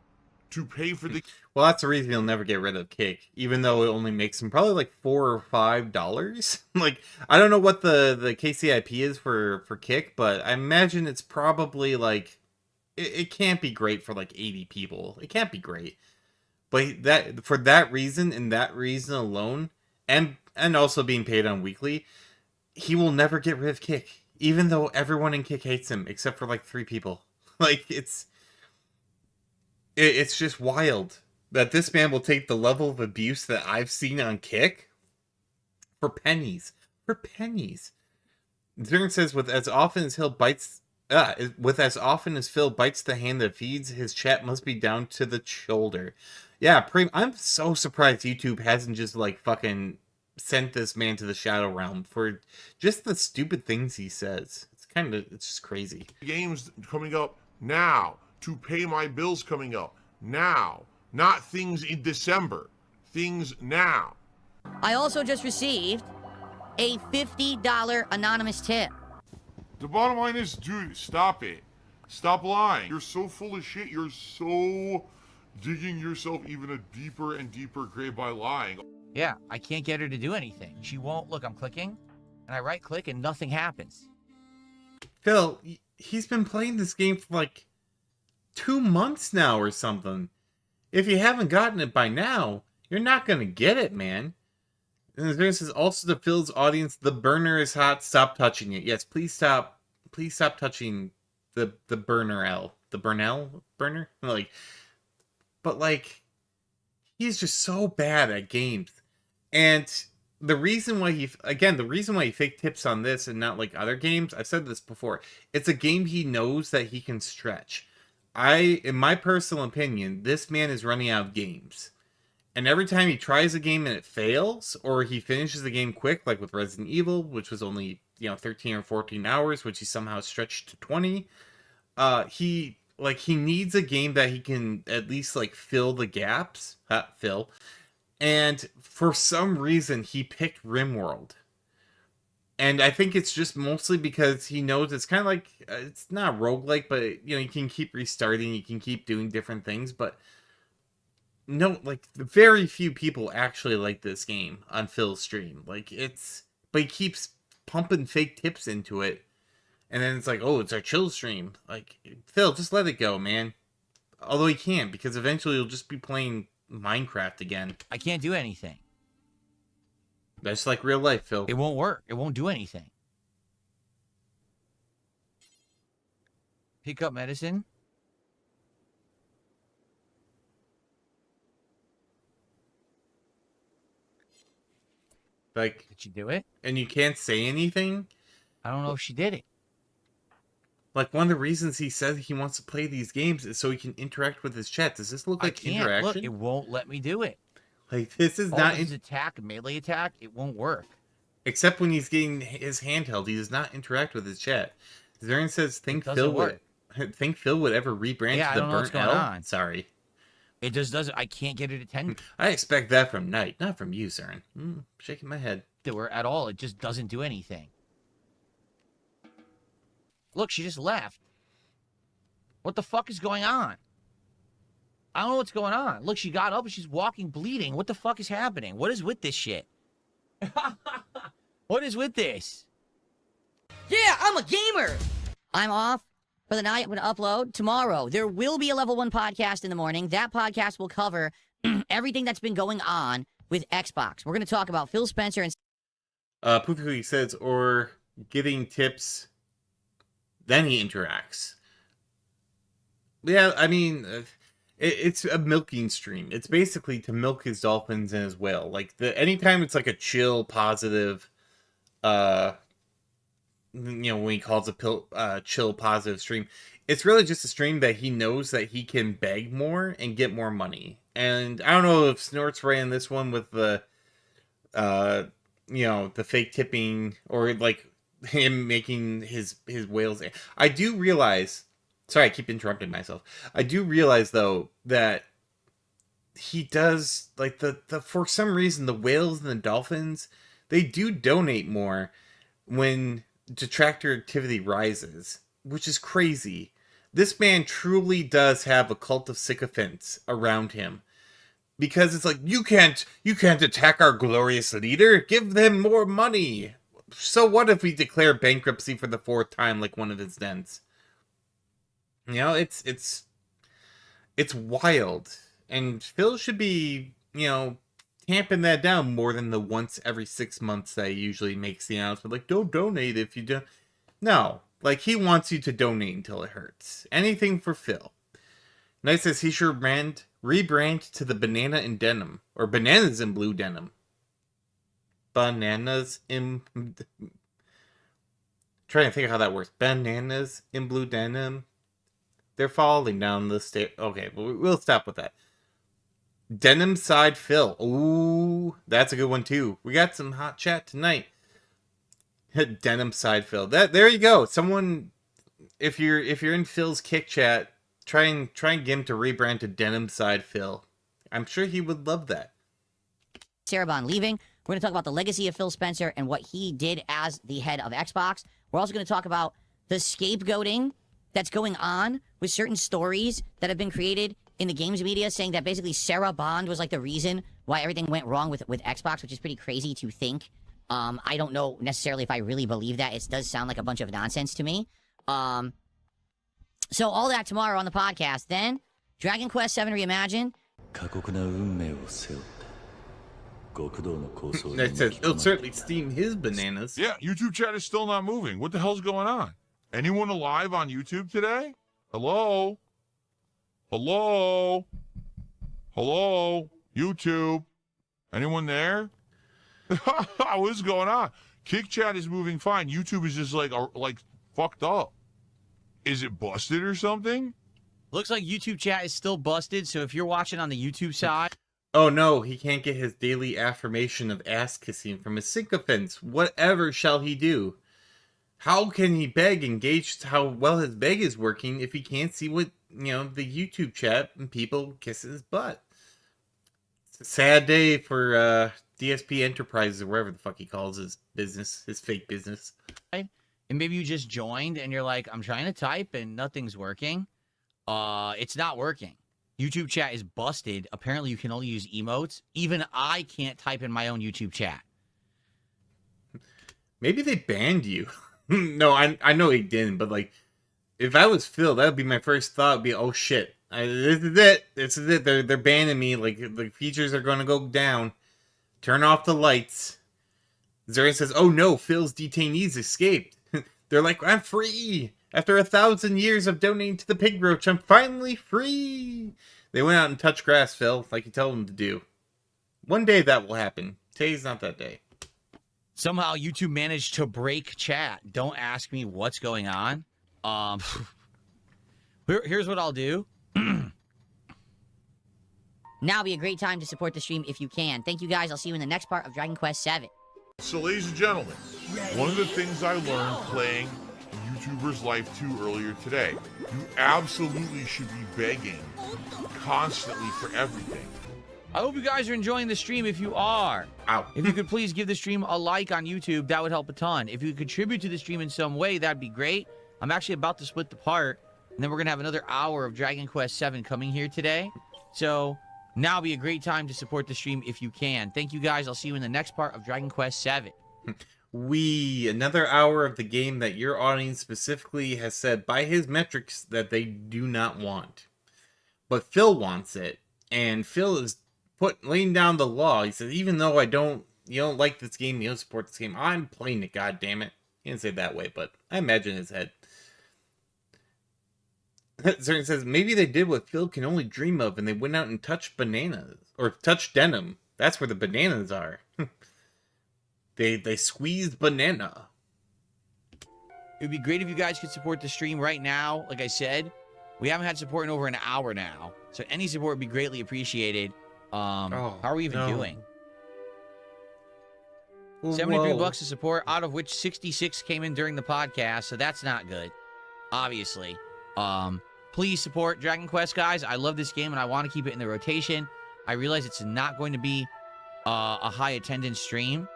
to pay for the... Well, that's the reason he'll never get rid of Kick, even though it only makes him probably like $4 or $5. Like, I don't know what the KCIP is for Kick, but I imagine it's probably like it can't be great for like 80 people. It can't be great. But that for that reason and that reason alone, and also being paid on weekly, he will never get rid of Kick, even though everyone in Kick hates him except for like 3 people. Like, it's just wild that this man will take the level of abuse that I've seen on Kick for pennies. For pennies. Zern says, with as often as Phil bites the hand that feeds, his chat must be down to the shoulder. Yeah, I'm so surprised YouTube hasn't just like fucking sent this man to the Shadow Realm for just the stupid things he says. It's just crazy. Games coming up now, to pay my bills coming up now, not things in December, things now. I also just received a $50 anonymous tip. The bottom line is, dude, stop it. Stop lying. You're so full of shit. You're so digging yourself even a deeper and deeper grave by lying. Yeah, I can't get her to do anything. She won't. Look, I'm clicking, and I right click, and nothing happens. Phil, he's been playing this game for like 2 months now or something. If you haven't gotten it by now, you're not going to get it, man. And this is also to Phil's audience, the burner is hot, stop touching it. Yes, please stop touching the burner L. The Burnell burner? But he's just so bad at games. And the reason why he fake tips on this and not like other games, I've said this before, it's a game he knows that he can stretch. In my personal opinion, this man is running out of games. And every time he tries a game and it fails, or he finishes the game quick, like with Resident Evil, which was only 13 or 14 hours, which he somehow stretched to 20, he needs a game that he can at least fill the gaps. Fill. And for some reason, he picked RimWorld. And I think it's just mostly because he knows it's kind of like, it's not roguelike, but you can keep restarting, you can keep doing different things, but no, very few people actually like this game on Phil's stream. But he keeps pumping fake tips into it, and then it's oh, it's our chill stream. Phil, just let it go, man. Although he can't, because eventually he'll just be playing Minecraft again. I can't do anything. That's like real life, Phil. It won't work. It won't do anything. Pick up medicine. Did she do it? And you can't say anything? I don't know if she did it. One of the reasons he says he wants to play these games is so he can interact with his chat. Does this look like interaction? Look, it won't let me do it. This is not his attack, melee attack. It won't work. Except when he's getting his handheld, he does not interact with his chat. Zern says, think Phil would ever rebrand to the Burnt L? Sorry. It just doesn't. I can't get it attended. I expect that from Knight, not from you, Zern. Shaking my head. At all. It just doesn't do anything. Look, she just left. What the fuck is going on? I don't know what's going on. Look, she got up and she's walking bleeding. What the fuck is happening? What is with this shit? What is with this? Yeah, I'm a gamer. I'm off for the night. I'm going to upload tomorrow. There will be a level 1 podcast in the morning. That podcast will cover everything that's been going on with Xbox. We're going to talk about Phil Spencer and... Poofy says, or getting tips, then he interacts. Yeah, I mean... It's a milking stream. It's basically to milk his dolphins and his whale. Anytime it's a chill, positive, when he calls a chill, positive stream, it's really just a stream that he knows that he can beg more and get more money. And I don't know if Snort's right in this one with the the fake tipping or like him making his whales. I do realize. Sorry, I keep interrupting myself. I do realize though that he does like the for some reason the whales and the dolphins, they do donate more when detractor activity rises, which is crazy. This man truly does have a cult of sycophants around him. Because it's like, you can't attack our glorious leader. Give them more money. So what if we declare bankruptcy for the 4th time like one of his dents? It's wild. And Phil should be, tamping that down more than the once every 6 months that he usually makes the announcement. Like, don't donate if you don't. No. Like, he wants you to donate until it hurts. Anything for Phil. Nice says he should rebrand to the banana in denim. Or bananas in blue denim. Bananas in... trying to think of how that works. Bananas in blue denim. They're falling down the stairs. Okay, we'll stop with that. Denim side Phil. Ooh, that's a good one too. We got some hot chat tonight. Denim side Phil. There you go. Someone, if you're in Phil's kick chat, try and get him to rebrand to Denim side Phil. I'm sure he would love that. Sarah Bond leaving. We're going to talk about the legacy of Phil Spencer and what he did as the head of Xbox. We're also going to talk about the scapegoating that's going on with certain stories that have been created in the games media, saying that basically Sarah Bond was like the reason why everything went wrong with Xbox, which is pretty crazy to think. I don't know necessarily if I really believe that. It does sound like a bunch of nonsense to me. So all that tomorrow on the podcast. Then Dragon Quest VII Reimagined. That says he'll certainly steam his bananas. Yeah, YouTube chat is still not moving. What the hell's going on? Anyone alive on YouTube today? Hello? Hello? Hello? YouTube? Anyone there? What is going on? Kick chat is moving fine. YouTube is just like fucked up. Is it busted or something? Looks like YouTube chat is still busted, so if you're watching on the YouTube side... Oh no, he can't get his daily affirmation of ass kissing from his sycophants. Whatever shall he do? How can he beg and gauge how well his beg is working if he can't see what, the YouTube chat and people kissing his butt? It's a sad day for DSP Enterprises or wherever the fuck he calls his business, his fake business. And maybe you just joined and you're like, I'm trying to type and nothing's working. It's not working. YouTube chat is busted. Apparently you can only use emotes. Even I can't type in my own YouTube chat. Maybe they banned you. No, I know he didn't, but like, if I was Phil, that would be my first thought. Would be, oh shit, this is it. They're banning me. Like the features are going to go down. Turn off the lights. Zarian says, oh no, Phil's detainees escaped. They're like, I'm free. After 1,000 years of donating to the pig roach, I'm finally free. They went out and touched grass, Phil, like you told them to do. One day that will happen. Today's not that day. Somehow YouTube managed to break chat. Don't ask me what's going on. Here's what I'll do. Now be a great time to support the stream if you can. Thank you guys. I'll see you in the next part of Dragon Quest VII. So, ladies and gentlemen, one of the things I learned playing YouTuber's Life 2 earlier today, you absolutely should be begging constantly for everything. I hope you guys are enjoying the stream. If you are, if you could please give the stream a like on YouTube, that would help a ton. If you could contribute to the stream in some way, that'd be great. I'm actually about to split the part, and then we're going to have another hour of Dragon Quest VII coming here today. So now be a great time to support the stream if you can. Thank you guys. I'll see you in the next part of Dragon Quest VII. Another hour of the game that your audience specifically has said by his metrics that they do not want. But Phil wants it, and Phil is laying down the law. He says, even though you don't like this game, you don't support this game, I'm playing it, goddammit. He didn't say it that way, but I imagine his head. Certain says, maybe they did what Phil can only dream of, and they went out and touched bananas. Or touched denim. That's where the bananas are. They squeezed banana. It would be great if you guys could support the stream right now. Like I said, we haven't had support in over an hour now. So any support would be greatly appreciated. How are we even doing? 73 Whoa. bucks to support, out of which 66 came in during the podcast, so that's not good, obviously. Please support Dragon Quest, guys. I love this game, and I want to keep it in the rotation. I realize it's not going to be a high attendance stream,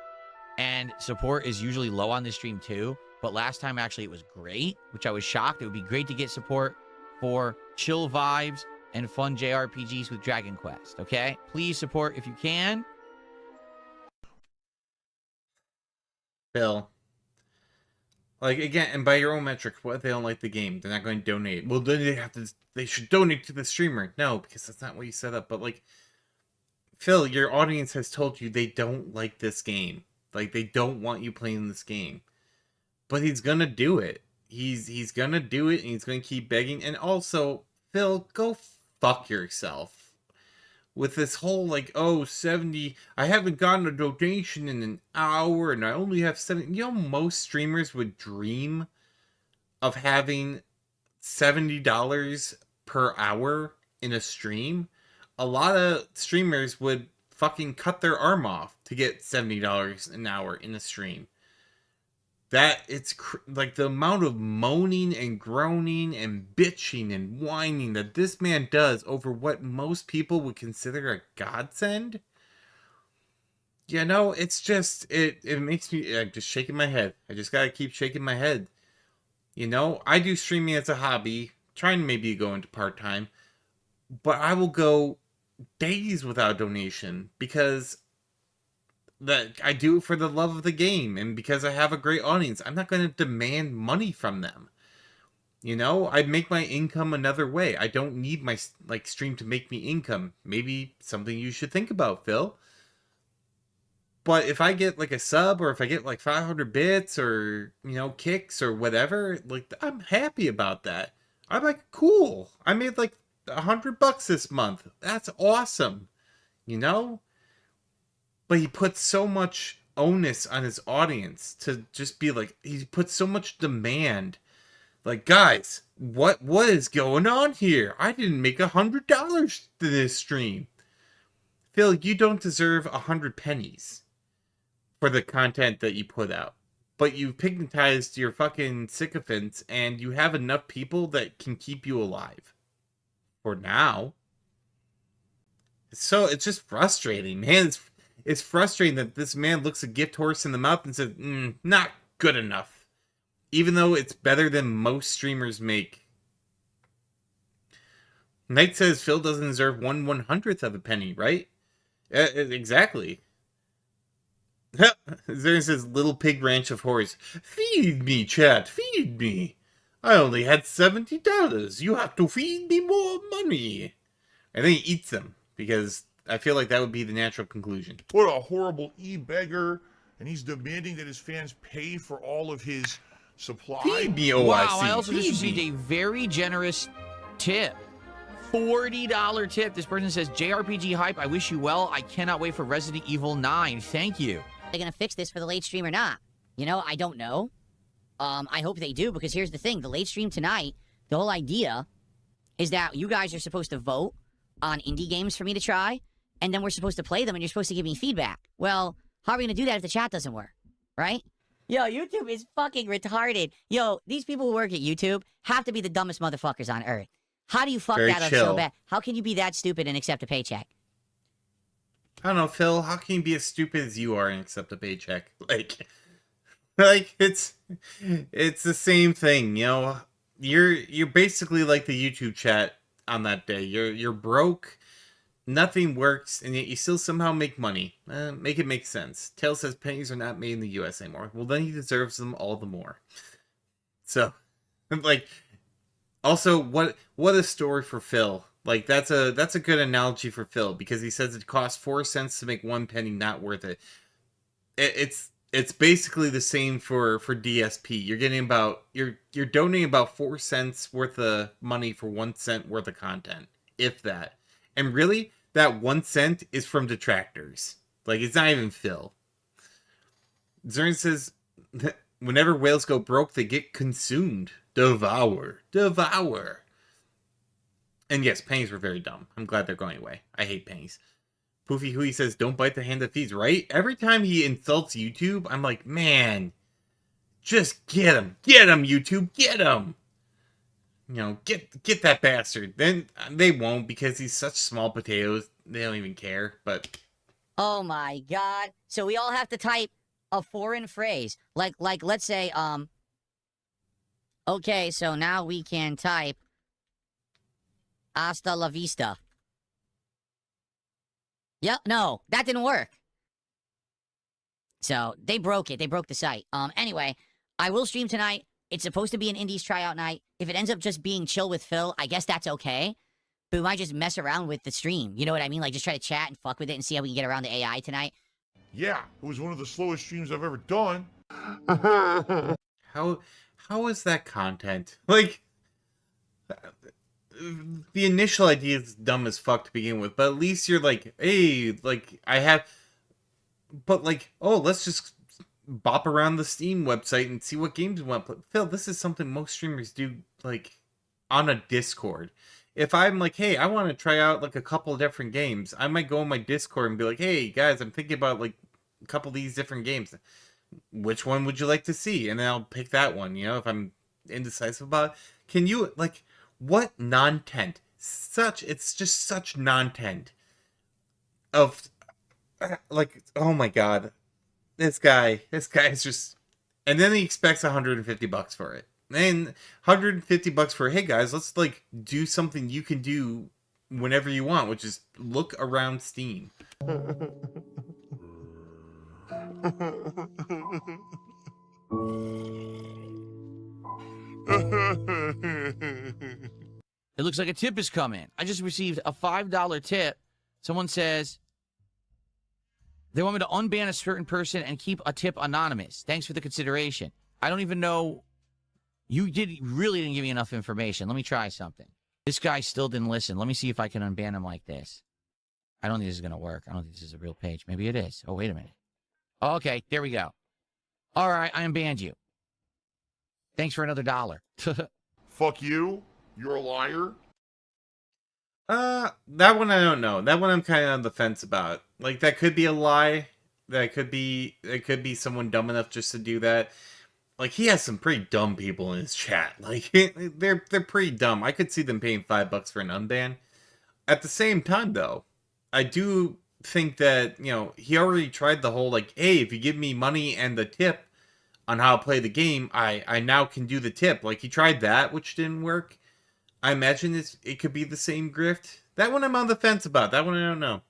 and support is usually low on this stream too, but last time actually it was great, which I was shocked. It would be great to get support for chill vibes and fun JRPGs with Dragon Quest, okay? Please support if you can. Phil. Like, again, and by your own metrics, what if they don't like the game? They're not going to donate. Well, then they should donate to the streamer. No, because that's not what you set up. But, like, Phil, your audience has told you they don't like this game. Like, they don't want you playing this game. But he's gonna do it. He's gonna do it, and he's gonna keep begging. And also, Phil, go fuck yourself. With this whole, like, oh, 70, I haven't gotten a donation in an hour, and I only have 70. You know, most streamers would dream of having $70 per hour in a stream. A lot of streamers would fucking cut their arm off to get $70 an hour in a stream. That, it's like the amount of moaning and groaning and bitching and whining that this man does over what most people would consider a godsend. You know, it's just, it makes me, I'm just shaking my head. I just gotta keep shaking my head. You know, I do streaming as a hobby, trying to maybe go into part-time, but I will go days without donation because that I do it for the love of the game and because I have a great audience. I'm not going to demand money from them. You know, I make my income another way. I don't need my stream to make me income. Maybe something you should think about, Phil. But if I get like a sub, or if I get like 500 bits, or, you know, kicks or whatever, like, I'm happy about that. I'm like, cool. I made like $100 this month. That's awesome. You know? But he puts so much onus on his audience to just be like, he puts so much demand. Like, guys, what is going on here? I didn't make $100 to this stream. Phil, you don't deserve 100 pennies for the content that you put out. But you've pigmatized your fucking sycophants, and you have enough people that can keep you alive. For now. So, it's just frustrating, man. It's frustrating that this man looks a gift horse in the mouth and says, not good enough. Even though it's better than most streamers make. Knight says Phil doesn't deserve 1/100th of a penny, right? Exactly. There says Little Pig Ranch of Horrors. Feed me, chat, feed me. I only had $70. You have to feed me more money. And then he eats them because I feel like that would be the natural conclusion. What a horrible e-beggar. And he's demanding that his fans pay for all of his supply. Feed me, OIC. Wow, I also just Feed received me. a very generous tip. $40 tip. This person says, JRPG Hype, I wish you well. I cannot wait for Resident Evil 9. Thank you. Are they gonna fix this for the late stream or not? You know, I don't know. I hope they do, because here's the thing. The late stream tonight, the whole idea is that you guys are supposed to vote on indie games for me to try, and then we're supposed to play them, and you're supposed to give me feedback. Well, how are we gonna do that if the chat doesn't work? Right? Yo, YouTube is fucking retarded. Yo, these people who work at YouTube have to be the dumbest motherfuckers on earth. How do you fuck Very that up so chill. bad? How can you be that stupid and accept a paycheck? I don't know, Phil. How can you be as stupid as you are and accept a paycheck? Like it's the same thing, you know. You're basically like the YouTube chat on that day. You're broke, nothing works, and yet you still somehow make money. Make it make sense. Tail says pennies are not made in the U.S. anymore. Well, then he deserves them all the more. So, like, also, what a story for Phil. Like, that's a good analogy for Phil, because he says it costs 4 cents to make 1 penny not worth it. It's basically the same for DSP. You're getting about you're donating about 4 cents worth of money for 1 cent worth of content, if that. And really, that 1 cent is from detractors. Like, it's not even Phil. Zern says, whenever whales go broke, they get consumed. Devour. And yes, pennies were very dumb. I'm glad they're going away. I hate pennies. Poofy Hui says, don't bite the hand that feeds, right? Every time he insults YouTube, I'm like, man, just get him. Get him, YouTube. Get him. You know, get that bastard. Then they won't because he's such small potatoes. They don't even care, but... Oh my god. So we all have to type a foreign phrase. Like let's say, okay, so now we can type hasta la vista. Yep, no, that didn't work. So they broke it. They broke the site. Anyway, I will stream tonight. It's supposed to be an Indies tryout night. If it ends up just being chill with Phil, I guess that's okay. But we might just mess around with the stream. You know what I mean? Like, just try to chat and fuck with it and see how we can get around the AI tonight. Yeah, it was one of the slowest streams I've ever done. How is that content? Like, the initial idea is dumb as fuck to begin with, but at least you're like, hey, like, I have... But, like, oh, let's just bop around the Steam website and see what games we want to play. Phil, this is something most streamers do, like, on a Discord. If I'm like, hey, I want to try out, like, a couple different games, I might go on my Discord and be like, hey, guys, I'm thinking about, like, a couple of these different games. Which one would you like to see? And then I'll pick that one, you know, if I'm indecisive about it. Can you, like, what non-tent? It's just such non-tent of, like, oh my god. This guy is just... And then he expects $150 for it. And $150 for, hey guys, let's, like, do something you can do whenever you want, which is look around Steam. It looks like a tip is coming. I just received a $5 tip. Someone says they want me to unban a certain person and keep a tip anonymous. Thanks for the consideration. I don't even know. You really didn't give me enough information. Let me try something. This guy still didn't listen. Let me see if I can unban him like this. I don't think this is going to work. I don't think this is a real page. Maybe it is. Oh, wait a minute. Oh, okay, there we go. All right, I unbanned you. Thanks for another $1. Fuck you. You're a liar. That one I don't know. That one I'm kind of on the fence about. Like, that could be a lie. It could be someone dumb enough just to do that. Like, he has some pretty dumb people in his chat. Like, they're pretty dumb. I could see them paying $5 for an unban. At the same time, though, I do think that, you know, he already tried the whole, like, hey, if you give me money and the tip on how to play the game, I now can do the tip. Like, he tried that, which didn't work. I imagine it could be the same grift. That one I'm on the fence about. That one I don't know.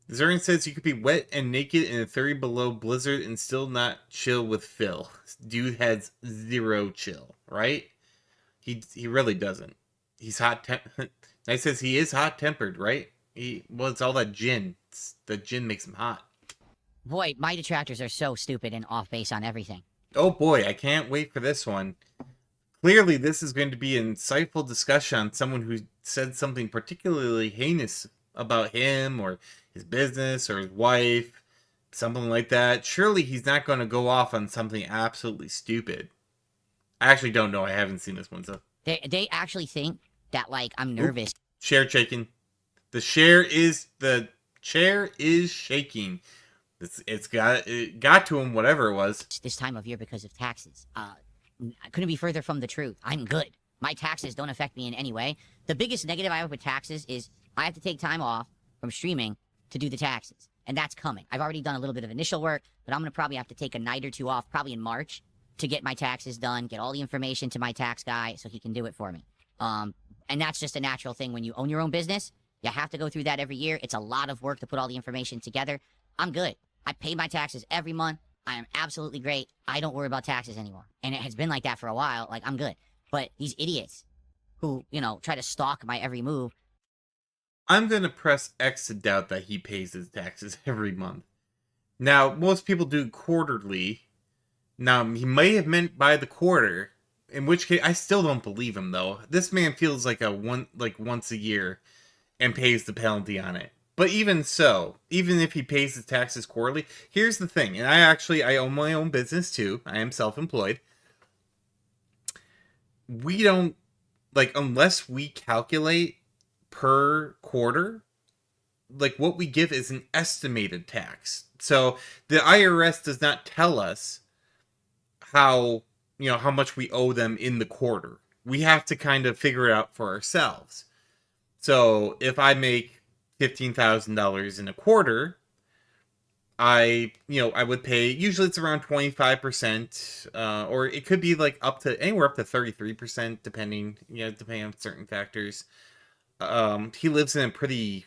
Zurian says you could be wet and naked in a 30 below blizzard and still not chill with Phil. Dude has zero chill, right? He really doesn't. He's Nice says he is hot tempered, right? Well, it's all that gin. The gin makes him hot. Boy, my detractors are so stupid and off base on everything. Oh boy, I can't wait for this one. Clearly, this is going to be an insightful discussion on someone who said something particularly heinous about him or his business or his wife, something like that. Surely he's not going to go off on something absolutely stupid. I actually don't know. I haven't seen this one, so. They actually think that, like, I'm nervous. Oop, chair shaking. The chair is shaking. It got to him, whatever it was. This time of year because of taxes. I couldn't be further from the truth. I'm good. My taxes don't affect me in any way. The biggest negative I have with taxes is I have to take time off from streaming to do the taxes. And that's coming. I've already done a little bit of initial work, but I'm going to probably have to take a night or two off, probably in March, to get my taxes done, get all the information to my tax guy so he can do it for me. And that's just a natural thing when you own your own business. You have to go through that every year. It's a lot of work to put all the information together. I'm good. I pay my taxes every month. I am absolutely great. I don't worry about taxes anymore. And it has been like that for a while. Like, I'm good. But these idiots who, you know, try to stalk my every move. I'm going to press X to doubt that he pays his taxes every month. Now, most people do quarterly. Now, he may have meant by the quarter, in which case, I still don't believe him, though. This man feels like once a year and pays the penalty on it. But even so, even if he pays his taxes quarterly, here's the thing. And I own my own business, too. I am self-employed. We don't, like, unless we calculate per quarter, like what we give is an estimated tax. So the IRS does not tell us how, you know, how much we owe them in the quarter. We have to kind of figure it out for ourselves. So if I make $15,000 in a quarter, I would pay, usually it's around 25%, or it could be like up to anywhere up to 33%, depending on certain factors. He lives in a pretty,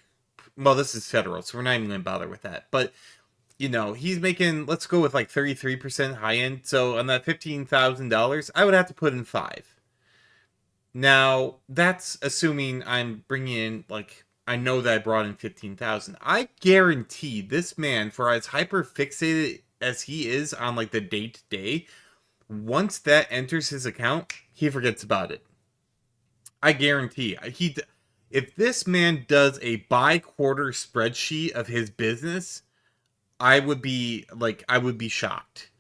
well, this is federal, so we're not even going to bother with that. But, he's making, let's go with like 33% high end. So on that $15,000, I would have to put in 5. Now, that's assuming I'm bringing in, like, I know that I brought in 15,000. I guarantee this man, for as hyper fixated as he is on like the day to day, once that enters his account, he forgets about it. I guarantee if this man does a bi-quarter spreadsheet of his business, I would be shocked.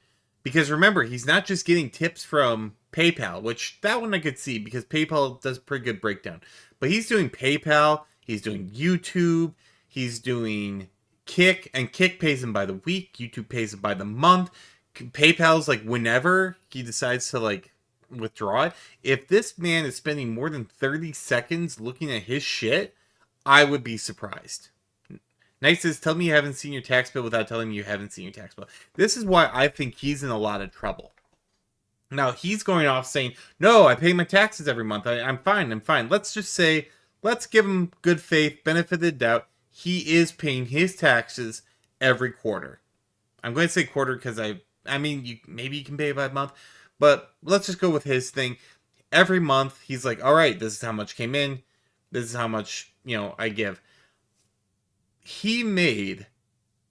Because remember, he's not just getting tips from PayPal, which that one I could see because PayPal does a pretty good breakdown. But he's doing PayPal, he's doing YouTube, he's doing Kick, and Kick pays him by the week, YouTube pays him by the month. PayPal's like whenever he decides to like withdraw it. If this man is spending more than 30 seconds looking at his shit, I would be surprised. Nice says, tell me you haven't seen your tax bill without telling me you haven't seen your tax bill. This is why I think he's in a lot of trouble. Now, he's going off saying, no, I pay my taxes every month. I'm fine. Let's just say, let's give him good faith, benefit of the doubt. He is paying his taxes every quarter. I'm going to say quarter because maybe you can pay it by month. But let's just go with his thing. Every month, he's like, all right, this is how much came in. This is how much, I give. He made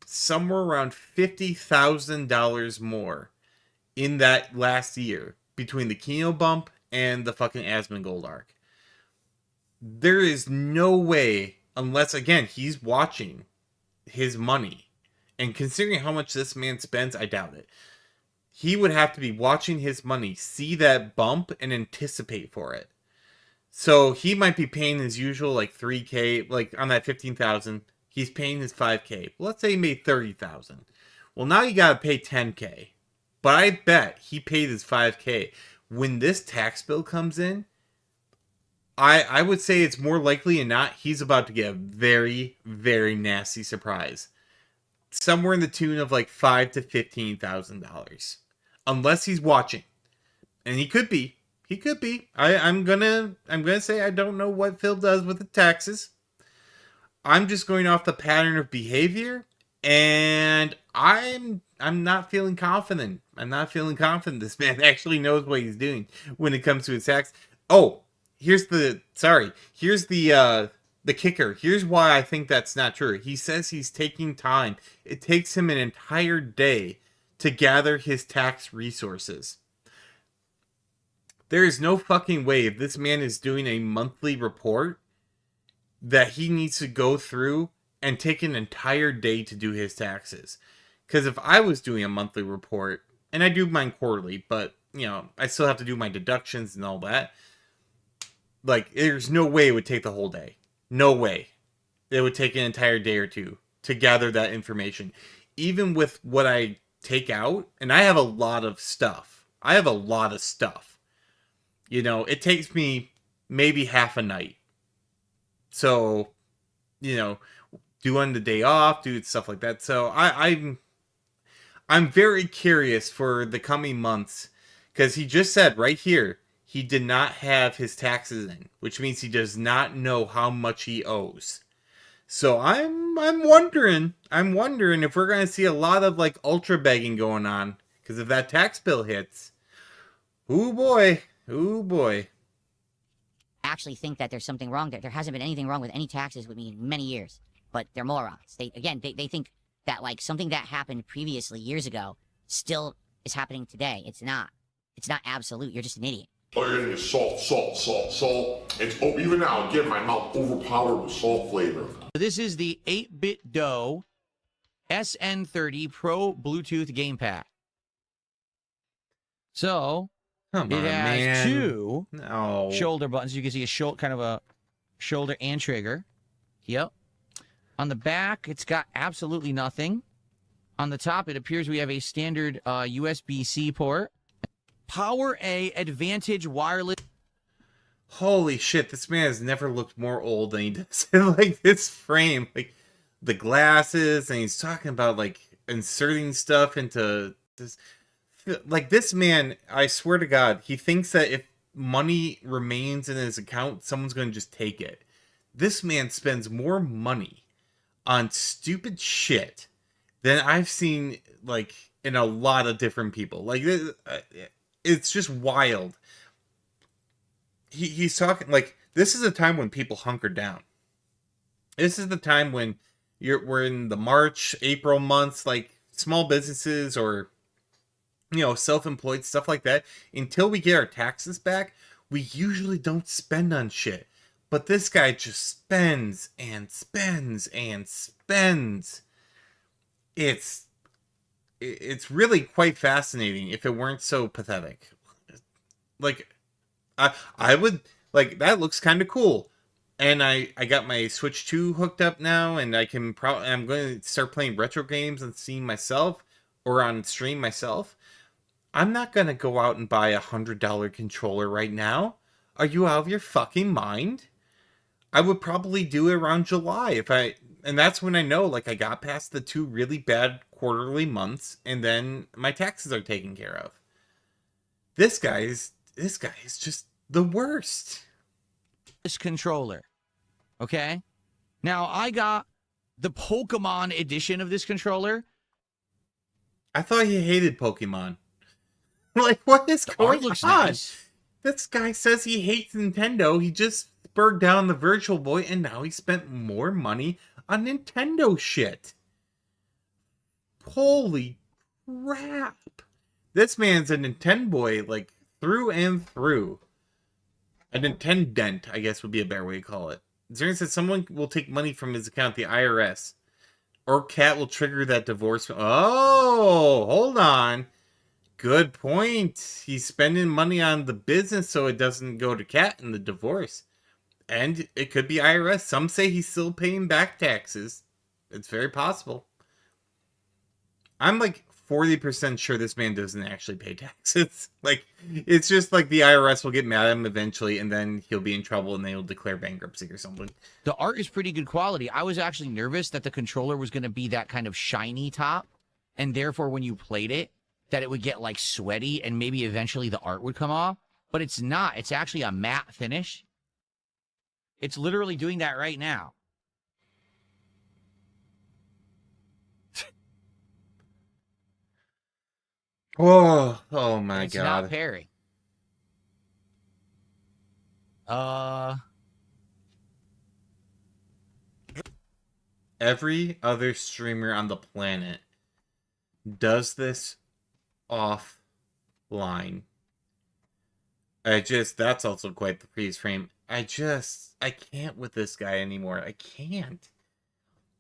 somewhere around $50,000 more in that last year between the Keno bump and the fucking Asmongold arc. There is no way, unless, again, he's watching his money. And considering how much this man spends, I doubt it. He would have to be watching his money, see that bump, and anticipate for it. So he might be paying his usual, like, $3K, like, on that $15,000. He's paying his $5K. Well, let's say he made $30,000. Well, now you gotta pay $10K. But I bet he paid his $5K. When this tax bill comes in, I would say it's more likely than not he's about to get a very, very nasty surprise. Somewhere in the tune of like $5,000 to $15,000. Unless he's watching. And he could be. I'm gonna say I don't know what Phil does with the taxes. I'm just going off the pattern of behavior, and I'm not feeling confident. I'm not feeling confident this man actually knows what he's doing when it comes to his tax. Oh, here's the kicker. Here's why I think that's not true. He says he's taking time. It takes him an entire day to gather his tax resources. There is no fucking way if this man is doing a monthly report that he needs to go through and take an entire day to do his taxes. Because if I was doing a monthly report, and I do mine quarterly, but, I still have to do my deductions and all that, like, there's no way it would take the whole day. No way. It would take an entire day or two to gather that information. Even with what I take out, and I have a lot of stuff. It takes me maybe half a night. So, do on the day off, do stuff like that. So I'm very curious for the coming months, because he just said right here he did not have his taxes in, which means he does not know how much he owes. So I'm wondering if we're going to see a lot of like ultra begging going on, because if that tax bill hits, ooh boy. Actually think that there's something wrong there. There hasn't been anything wrong with any taxes with me in many years, but they're morons. They think that like something that happened previously years ago still is happening today. It's not absolute. You're just an idiot. Oh, you're gonna get salt. Even now, again, my mouth overpowered with salt flavor. This is the 8-bit dough SN30 Pro Bluetooth gamepad. So Come it on, has man. two No. shoulder buttons. You can see a kind of a shoulder and trigger. Yep. On the back, it's got absolutely nothing. On the top, it appears we have a standard USB-C port. Power A Advantage wireless. Holy shit, this man has never looked more old than he does in, like, this frame. Like, the glasses, and he's talking about, like, inserting stuff into this. Like, this man, I swear to God, he thinks that if money remains in his account, someone's going to just take it. This man spends more money on stupid shit than I've seen, like, in a lot of different people. Like, it's just wild. He's talking, like, this is a time when people hunker down. This is the time when we're in the March, April months, like, small businesses or, you know, self-employed, stuff like that. Until we get our taxes back, we usually don't spend on shit. But this guy just spends and spends and spends. It's really quite fascinating if it weren't so pathetic. Like, I would, like, that looks kind of cool. And I got my Switch 2 hooked up now, and I'm going to start playing retro games on Steam myself, or on stream myself. I'm not going to go out and buy a $100 controller right now. Are you out of your fucking mind? I would probably do it around July and that's when I know, like, I got past the 2 really bad quarterly months, and then my taxes are taken care of. This guy is just the worst. This controller. Okay? Now, I got the Pokemon edition of this controller. I thought he hated Pokemon. Like, what is going looks on? nice. This guy says he hates Nintendo. He just spurred down the Virtual Boy, and now he spent more money on Nintendo shit. Holy crap. This man's a Nintendo boy, like, through and through. A Nintendent, I guess, would be a better way to call it. Zern said someone will take money from his account, the IRS. Or Cat will trigger that divorce. Oh, hold on. Good point. He's spending money on the business so it doesn't go to Cat in the divorce. And it could be IRS. Some say he's still paying back taxes. It's very possible. I'm like 40% sure this man doesn't actually pay taxes. Like, it's just like the IRS will get mad at him eventually, and then he'll be in trouble, and they'll declare bankruptcy or something. The art is pretty good quality. I was actually nervous that the controller was going to be that kind of shiny top, and therefore when you played it, that it would get, like, sweaty, and maybe eventually the art would come off. But it's not. It's actually a matte finish. It's literally doing that right now. Whoa. Oh my It's God. not pairing. Every other streamer on the planet does this offline. That's also quite the freeze frame. I can't with this guy anymore. I can't.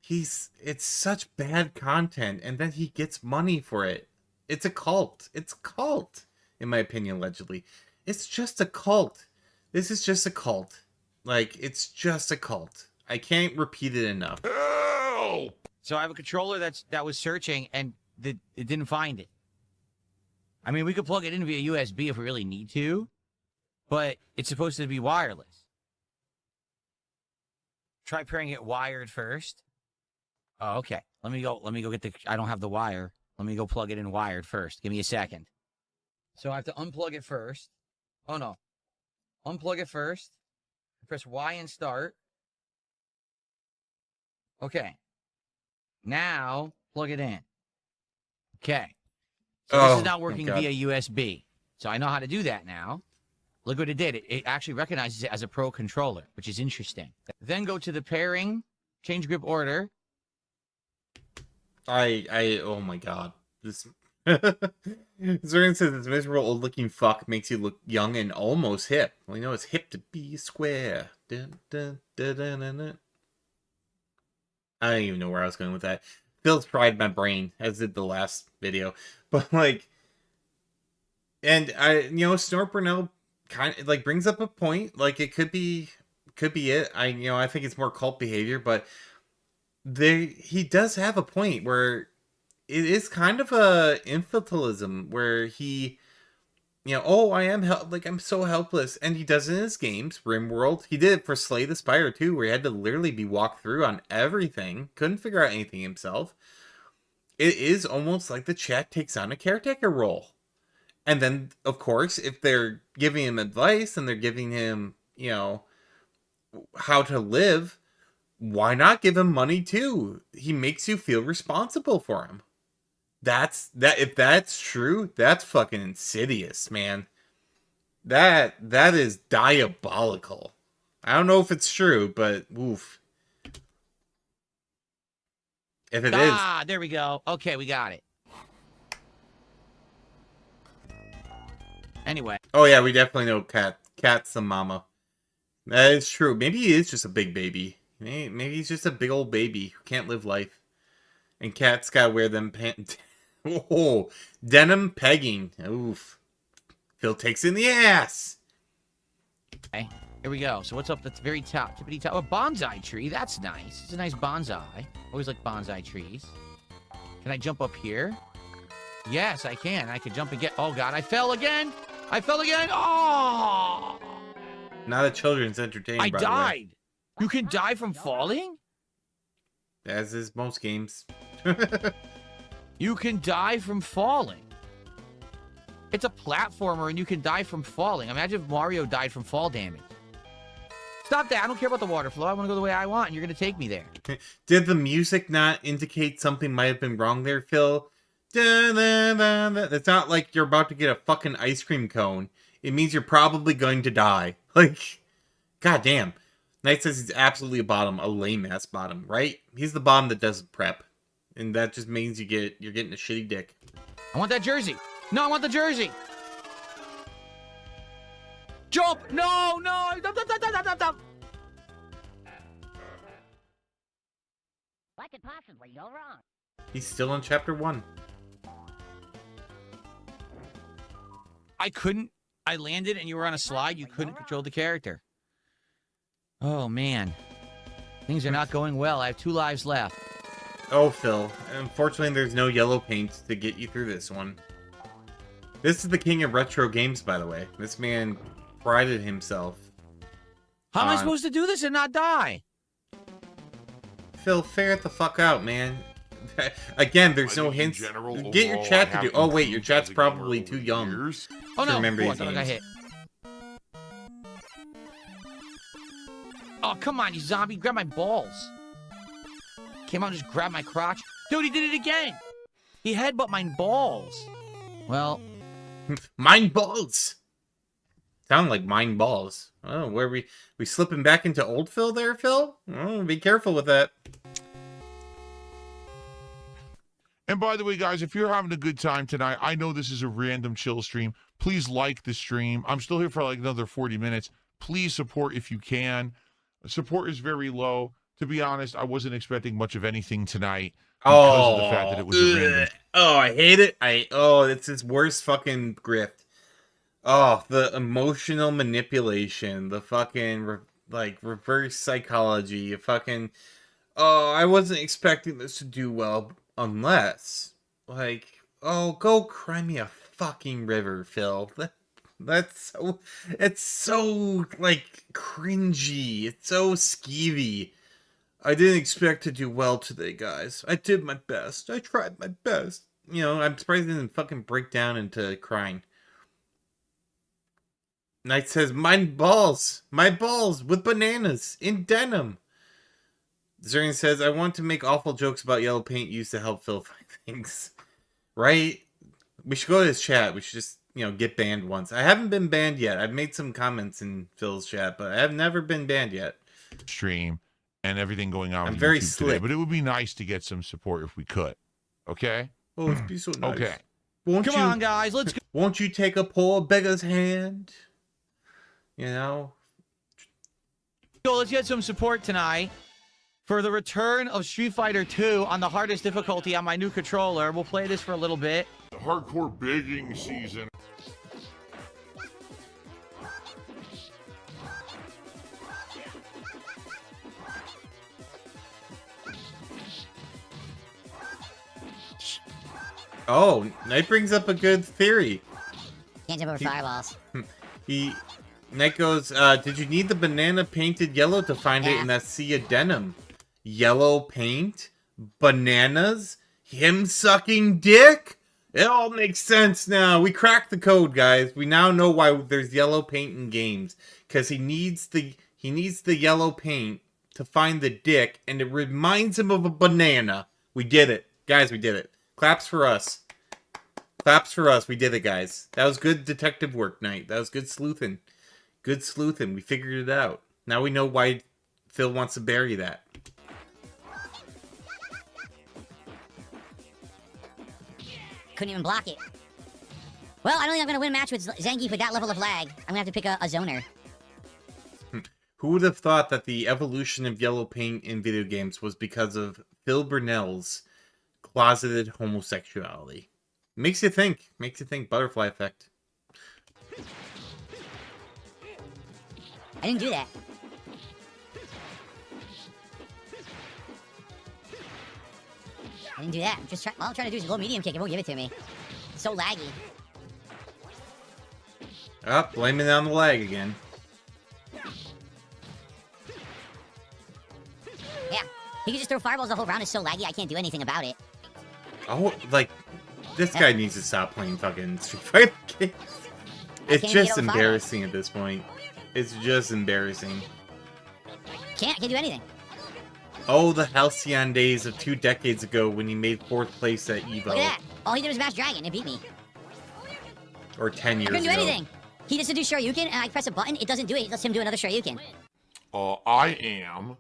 It's such bad content, and then he gets money for it. It's a cult. It's a cult, in my opinion, allegedly. It's just a cult. This is just a cult. Like, it's just a cult. I can't repeat it enough. So I have a controller that was searching, and it didn't find it. I mean, we could plug it in via USB if we really need to, but it's supposed to be wireless. Try pairing it wired first. Oh, okay. Let me go get I don't have the wire. Let me go plug it in wired first. Give me a second. So I have to unplug it first. Oh, no. Unplug it first. Press Y and start. Okay. Now, plug it in. Okay. So this is not working via USB. So I know how to do that now. Look what it did. It actually recognizes it as a Pro controller, which is interesting. Then go to the pairing, change grip order. Oh my God. This Zern says this miserable old looking fuck makes you look young and almost hip. Well, you know it's hip to be square. Dun, dun, dun, dun, dun, dun. I don't even know where I was going with that. Phil's fried my brain, as did the last video. But like, and Snort Brunel kind of like brings up a point. Like, it could be it. I think it's more cult behavior, but he does have a point where it is kind of a infantilism where he, oh, I am I'm so helpless, and he does it in his games. RimWorld, he did it for Slay the Spire too, where he had to literally be walked through on everything, couldn't figure out anything himself. It is almost like the chat takes on a caretaker role. And then, of course, if they're giving him advice and they're giving him, how to live, why not give him money too? He makes you feel responsible for him. If that's true, that's fucking insidious, man. That is diabolical. I don't know if it's true, but oof. If it is. There we go. Okay, we got it. Anyway. Oh yeah, we definitely know Cat's the mama. That is true. Maybe he is just a big baby. Maybe he's just a big old baby who can't live life. And Cat's gotta wear them pants. Oh, denim pegging. Oof. Phil takes in the ass. Okay, here we go. So what's up at the very top? Tippity top. A bonsai tree. That's nice. It's a nice bonsai. Always like bonsai trees. Can I jump up here? Yes, I can. I can jump and get... Oh, God. I fell again. I fell again. Oh! Not a children's entertainment. I died. You can die from falling? As is most games. You can die from falling. It's a platformer and you can die from falling. Imagine if Mario died from fall damage. Stop that. I don't care about the water flow. I want to go the way I want, and you're going to take me there. Did the music not indicate something might have been wrong there, Phil? It's not like you're about to get a fucking ice cream cone. It means you're probably going to die. Like, goddamn. Knight says he's absolutely a bottom, a lame-ass bottom, right? He's the bottom that does prep. And that just means you're getting a shitty dick. I want that jersey. No, I want the jersey. Jump! No, no! Dump. What could possibly go wrong? He's still in chapter 1. I landed and you were on a slide. You couldn't control the character. Oh, man. Things are not going well. I have 2 lives left. Oh, Phil. Unfortunately, there's no yellow paint to get you through this one. This is the king of retro games, by the way. This man prided himself. How am I supposed to do this and not die? Phil, ferret the fuck out, man. Again, there's no hints. Get your chat to do... Oh, wait, your chat's probably too young. Oh, no. Remember I these thought I got games. hit. Oh, come on, you zombie. Grab my balls. Came out and just grabbed my crotch. Dude, he did it again. He headbutt my balls. Well... Mine balls! Sound like mine balls. Oh, where we slipping back into old Phil there, Phil? Oh, be careful with that. And by the way, guys, if you're having a good time tonight, I know this is a random chill stream. Please like the stream. I'm still here for like another 40 minutes. Please support if you can. Support is very low. To be honest, I wasn't expecting much of anything tonight because of the fact that it was a random. Oh, I hate it. It's his worst fucking grift. Oh, the emotional manipulation, the fucking reverse psychology, fucking. Oh, I wasn't expecting this to do well unless, go cry me a fucking river, Phil. That's so. It's so cringy. It's so skeevy. I didn't expect to do well today, guys. I did my best. I tried my best. I'm surprised he didn't fucking break down into crying. Knight says, my balls with bananas in denim. Zerian says, I want to make awful jokes about yellow paint used to help Phil find things. Right? We should go to his chat. We should just, get banned once. I haven't been banned yet. I've made some comments in Phil's chat, but I have never been banned yet. Stream and everything going on. I'm with very YouTube slick. today, but it would be nice to get some support if we could. Okay? Oh, it'd be so nice. Okay. Come on, guys. Let's go. Won't you take a poor beggar's hand? Let's get some support tonight for the return of Street Fighter 2 on the hardest difficulty on my new controller. We'll play this for a little bit. The hardcore begging season. Oh, Knight brings up a good theory. Can't jump over fireballs. Knight goes, did you need the banana painted yellow to find it Yeah. in that sea of denim? Yellow paint? Bananas? Him sucking dick? It all makes sense now. We cracked the code, guys. We now know why there's yellow paint in games. Because he needs the yellow paint to find the dick, and it reminds him of a banana. We did it. Guys, we did it. Claps for us. Claps for us. We did it, guys. That was good detective work, Knight. That was good sleuthing. Good sleuthing. We figured it out. Now we know why Phil wants to bury that. Couldn't even block it. Well, I don't think I'm going to win a match with Zangief with that level of lag. I'm going to have to pick a zoner. Who would have thought that the evolution of yellow paint in video games was because of Phil Burnell's closeted homosexuality? Makes you think. Makes you think. Butterfly effect. I didn't do that. I didn't do that. I'm just trying. All I'm trying to do is low medium kick. It won't give it to me. It's so laggy. Oh, blaming it on the lag again. Yeah. He can just throw fireballs the whole round. It's so laggy. I can't do anything about it. Oh, like, this guy needs to stop playing fucking Street Fighter games. It's can't just get over embarrassing at this point. It's just embarrassing. Can't do anything. Oh, the Halcyon days of 2 decades ago when he made 4th place at EVO. Look at that. All he did was mash dragon. It beat me. Or 10 years I couldn't ago. do anything. He just to do Shoryuken, and I press a button. It doesn't do it. It lets him do another Shoryuken. I am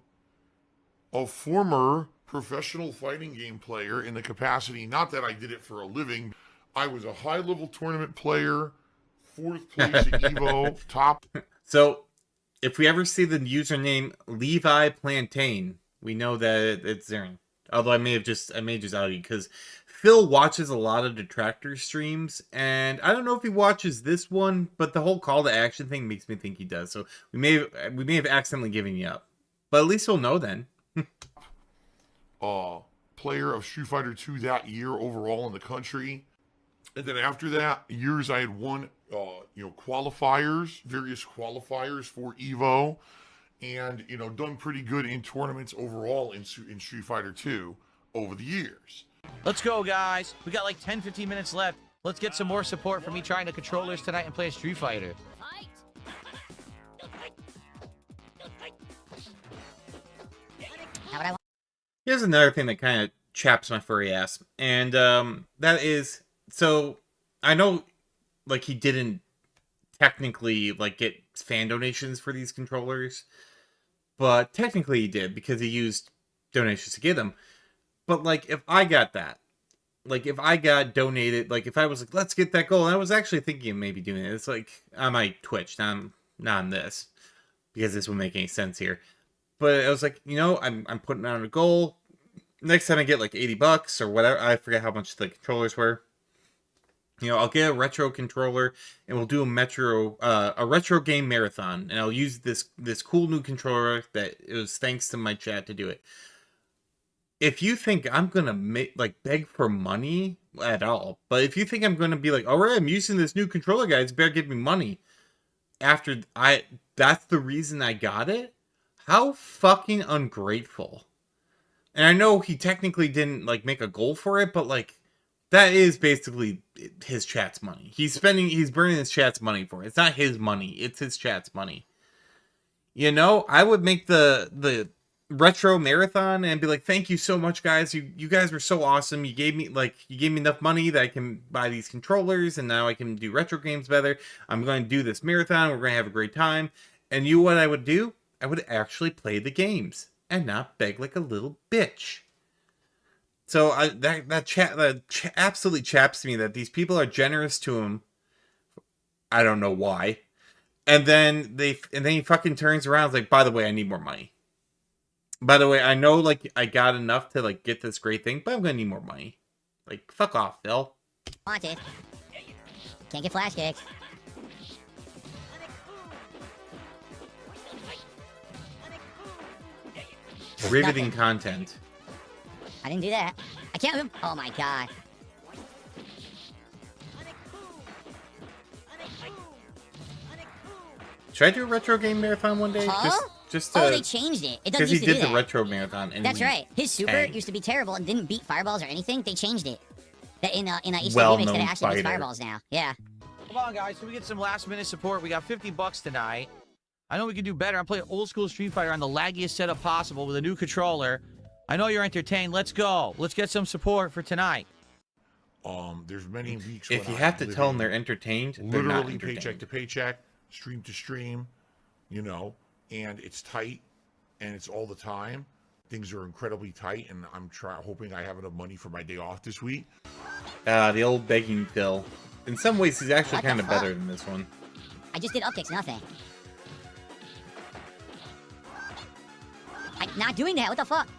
a former professional fighting game player in the capacity, not that I did it for a living. I was a high-level tournament player, 4th place at EVO, top. So, if we ever see the username Levi Plantain, we know that it's Zern. Although I may have just outed you because Phil watches a lot of detractor streams, and I don't know if he watches this one, but the whole call to action thing makes me think he does. So we may have accidentally given you up, but at least we'll know then. Player of Street Fighter 2 that year overall in the country. And then after that, years I had won, qualifiers, various qualifiers for EVO, and, done pretty good in tournaments overall in Street Fighter 2 over the years. Let's go, guys. We got like 10, 15 minutes left. Let's get some more support for me trying the controllers tonight and play a Street Fighter. Not what I want. Here's another thing that kind of chaps my furry ass, and that is, so I know, like, he didn't technically like get fan donations for these controllers, but technically he did because he used donations to get them. But like, if I got that, like, if I got donated, like, if I was like, let's get that goal, and I was actually thinking of maybe doing it. It's like on my Twitch, not on this, because this would make any sense here. But I was like, I'm putting out a goal. Next time I get like $80 or whatever, I forget how much the controllers were. I'll get a retro controller and we'll do a retro game marathon, and I'll use this cool new controller that it was thanks to my chat to do it. If you think I'm gonna beg for money at all, but if you think I'm gonna be like, all right, I'm using this new controller, guys, better give me money. That's the reason I got it. How fucking ungrateful. And I know he technically didn't make a goal for it, but that is basically his chat's money. He's burning his chat's money for it. It's not his money, it's his chat's money. I would make the retro marathon and be like, thank you so much, guys. You guys were so awesome. You gave me enough money that I can buy these controllers, and now I can do retro games better. I'm going to do this marathon. We're going to have a great time. And what I would do? I would actually play the games and not beg like a little bitch. So that absolutely chaps me that these people are generous to him. I don't know why. And then he fucking turns around and is like, by the way, I need more money. By the way, I know I got enough to get this great thing, but I'm gonna need more money. Fuck off, Phil. Want it. Can't get flash kicks. Riveting content. I didn't do that. I can't move. Oh my god. Should I do a retro game marathon one day? Huh? Just Oh, to, they changed it. It doesn't because he used to do did the that. retro marathon. And That's we right. His super tanked. used to be terrible and didn't beat fireballs or anything. They changed it. That in a HD Well-known remix that it actually beats fighter. fireballs now. Yeah. Come on, guys. Can we get some last minute support? We got $50 tonight. I know we can do better. I'm playing old school Street Fighter on the laggiest setup possible with a new controller. I know you're entertained. Let's go. Let's get some support for tonight. There's many weeks If when you have I'm to tell them living they're entertained, they're not literally paycheck entertained. to paycheck, stream to stream, you know, and it's tight and it's all the time. Things are incredibly tight, and I'm hoping I have enough money for my day off this week. The old begging Phil. In some ways, he's actually What the kind of fuck? better than this one. I just did up kicks, nothing. I'm not doing that. What the fuck?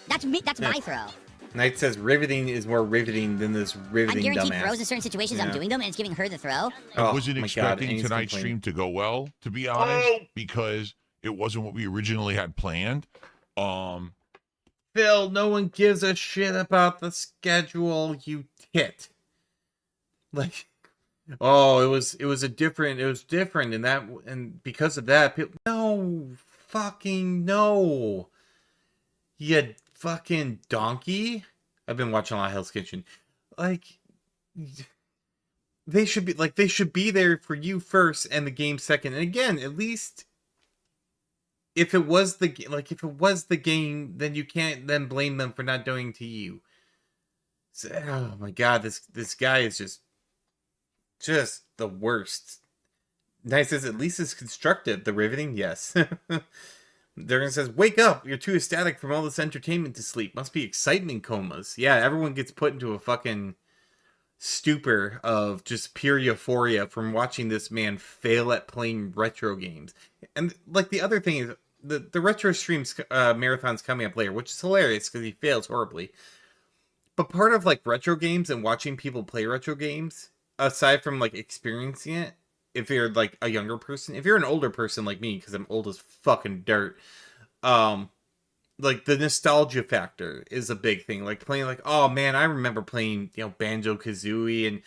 That's me. That's Yeah. my throw. Knight says riveting is more riveting than this I'm riveting guaranteed dumbass. throws in certain situations. I'm Yeah. doing them, and it's giving her the throw. I Oh, wasn't my God, expecting and he's tonight's complaining. stream to go well, to be honest, because it wasn't what we originally had planned. Phil, no one gives a shit about the schedule, you tit. Like, oh, it was different, and because of that, people, no, fucking no. You fucking donkey. I've been watching a lot of Hell's Kitchen. Like, they should be there for you first and the game second. And again, at least if it was the game, then you can't then blame them for not doing to you. So, oh my God, this guy is just the worst. Nice says at least it's constructive. The riveting, yes. Durgan says, wake up! You're too ecstatic from all this entertainment to sleep. Must be excitement comas. Yeah, everyone gets put into a fucking stupor of just pure euphoria from watching this man fail at playing retro games. And like the other thing is, the retro streams marathon's coming up later, which is hilarious because he fails horribly. But part of like retro games and watching people play retro games, aside from like experiencing it, if you're like a younger person, if you're an older person like me, because I'm old as fucking dirt, like the nostalgia factor is a big thing. Like playing like, oh man, I remember playing, Banjo-Kazooie, and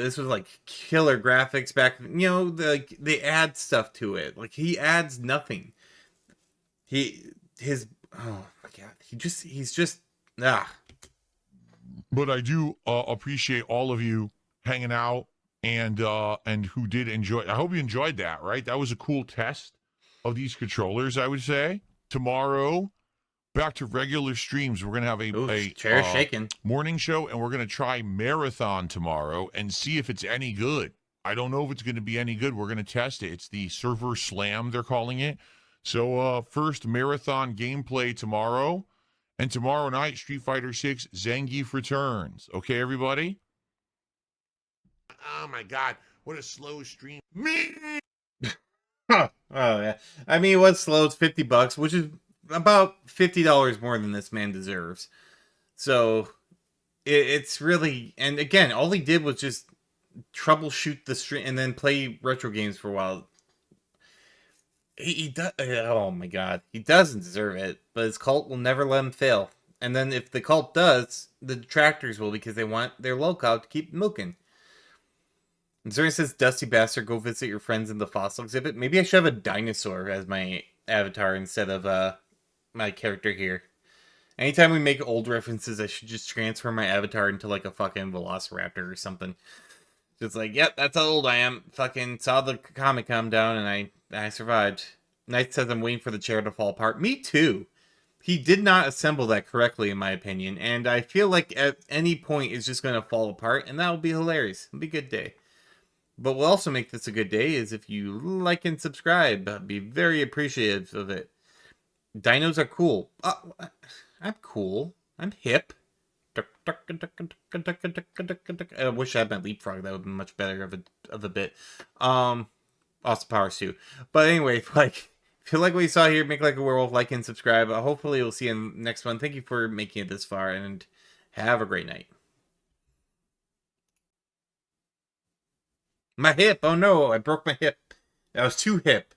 this was like killer graphics back, they add stuff to it. Like he adds nothing. Oh my God, he's just But I do appreciate all of you hanging out and who did enjoy. I hope you enjoyed that, right? That was a cool test of these controllers, I would say. Tomorrow, back to regular streams. We're gonna have a chair shaking morning show, and we're gonna try marathon tomorrow and see if it's any good. I don't know if it's gonna be any good. We're gonna test it. It's the server slam, they're calling it. So first marathon gameplay tomorrow, and tomorrow night Street Fighter 6 Zangief returns. Okay, everybody. Oh my God, what a slow stream. Me. oh yeah. I mean, what's slow? It's $50, which is about $50 more than this man deserves. So it's really, and again, all he did was just troubleshoot the stream and then play retro games for a while. He does. Oh my God, he doesn't deserve it. But his cult will never let him fail. And then if the cult does, the detractors will, because they want their locale to keep milking. And Zuri says, Dusty Bastard, go visit your friends in the fossil exhibit. Maybe I should have a dinosaur as my avatar instead of my character here. Anytime we make old references, I should just transfer my avatar into like a fucking velociraptor or something. Just like, yep, that's how old I am. Fucking saw the comic come down and I survived. Knight says I'm waiting for the chair to fall apart. Me too. He did not assemble that correctly, in my opinion. And I feel like at any point it's just going to fall apart. And that will be hilarious. It'll be a good day. But we'll also make this a good day is if you like and subscribe. I'd be very appreciative of it. Dinos are cool. I'm cool. I'm hip. I wish I had my leapfrog. That would be much better of a bit. Austin Powers too. But anyway, like, if you like what you saw here, make like a werewolf, like and subscribe. Hopefully we'll see you in the next one. Thank you for making it this far, and have a great night. My hip! Oh no, I broke my hip. That was too hip.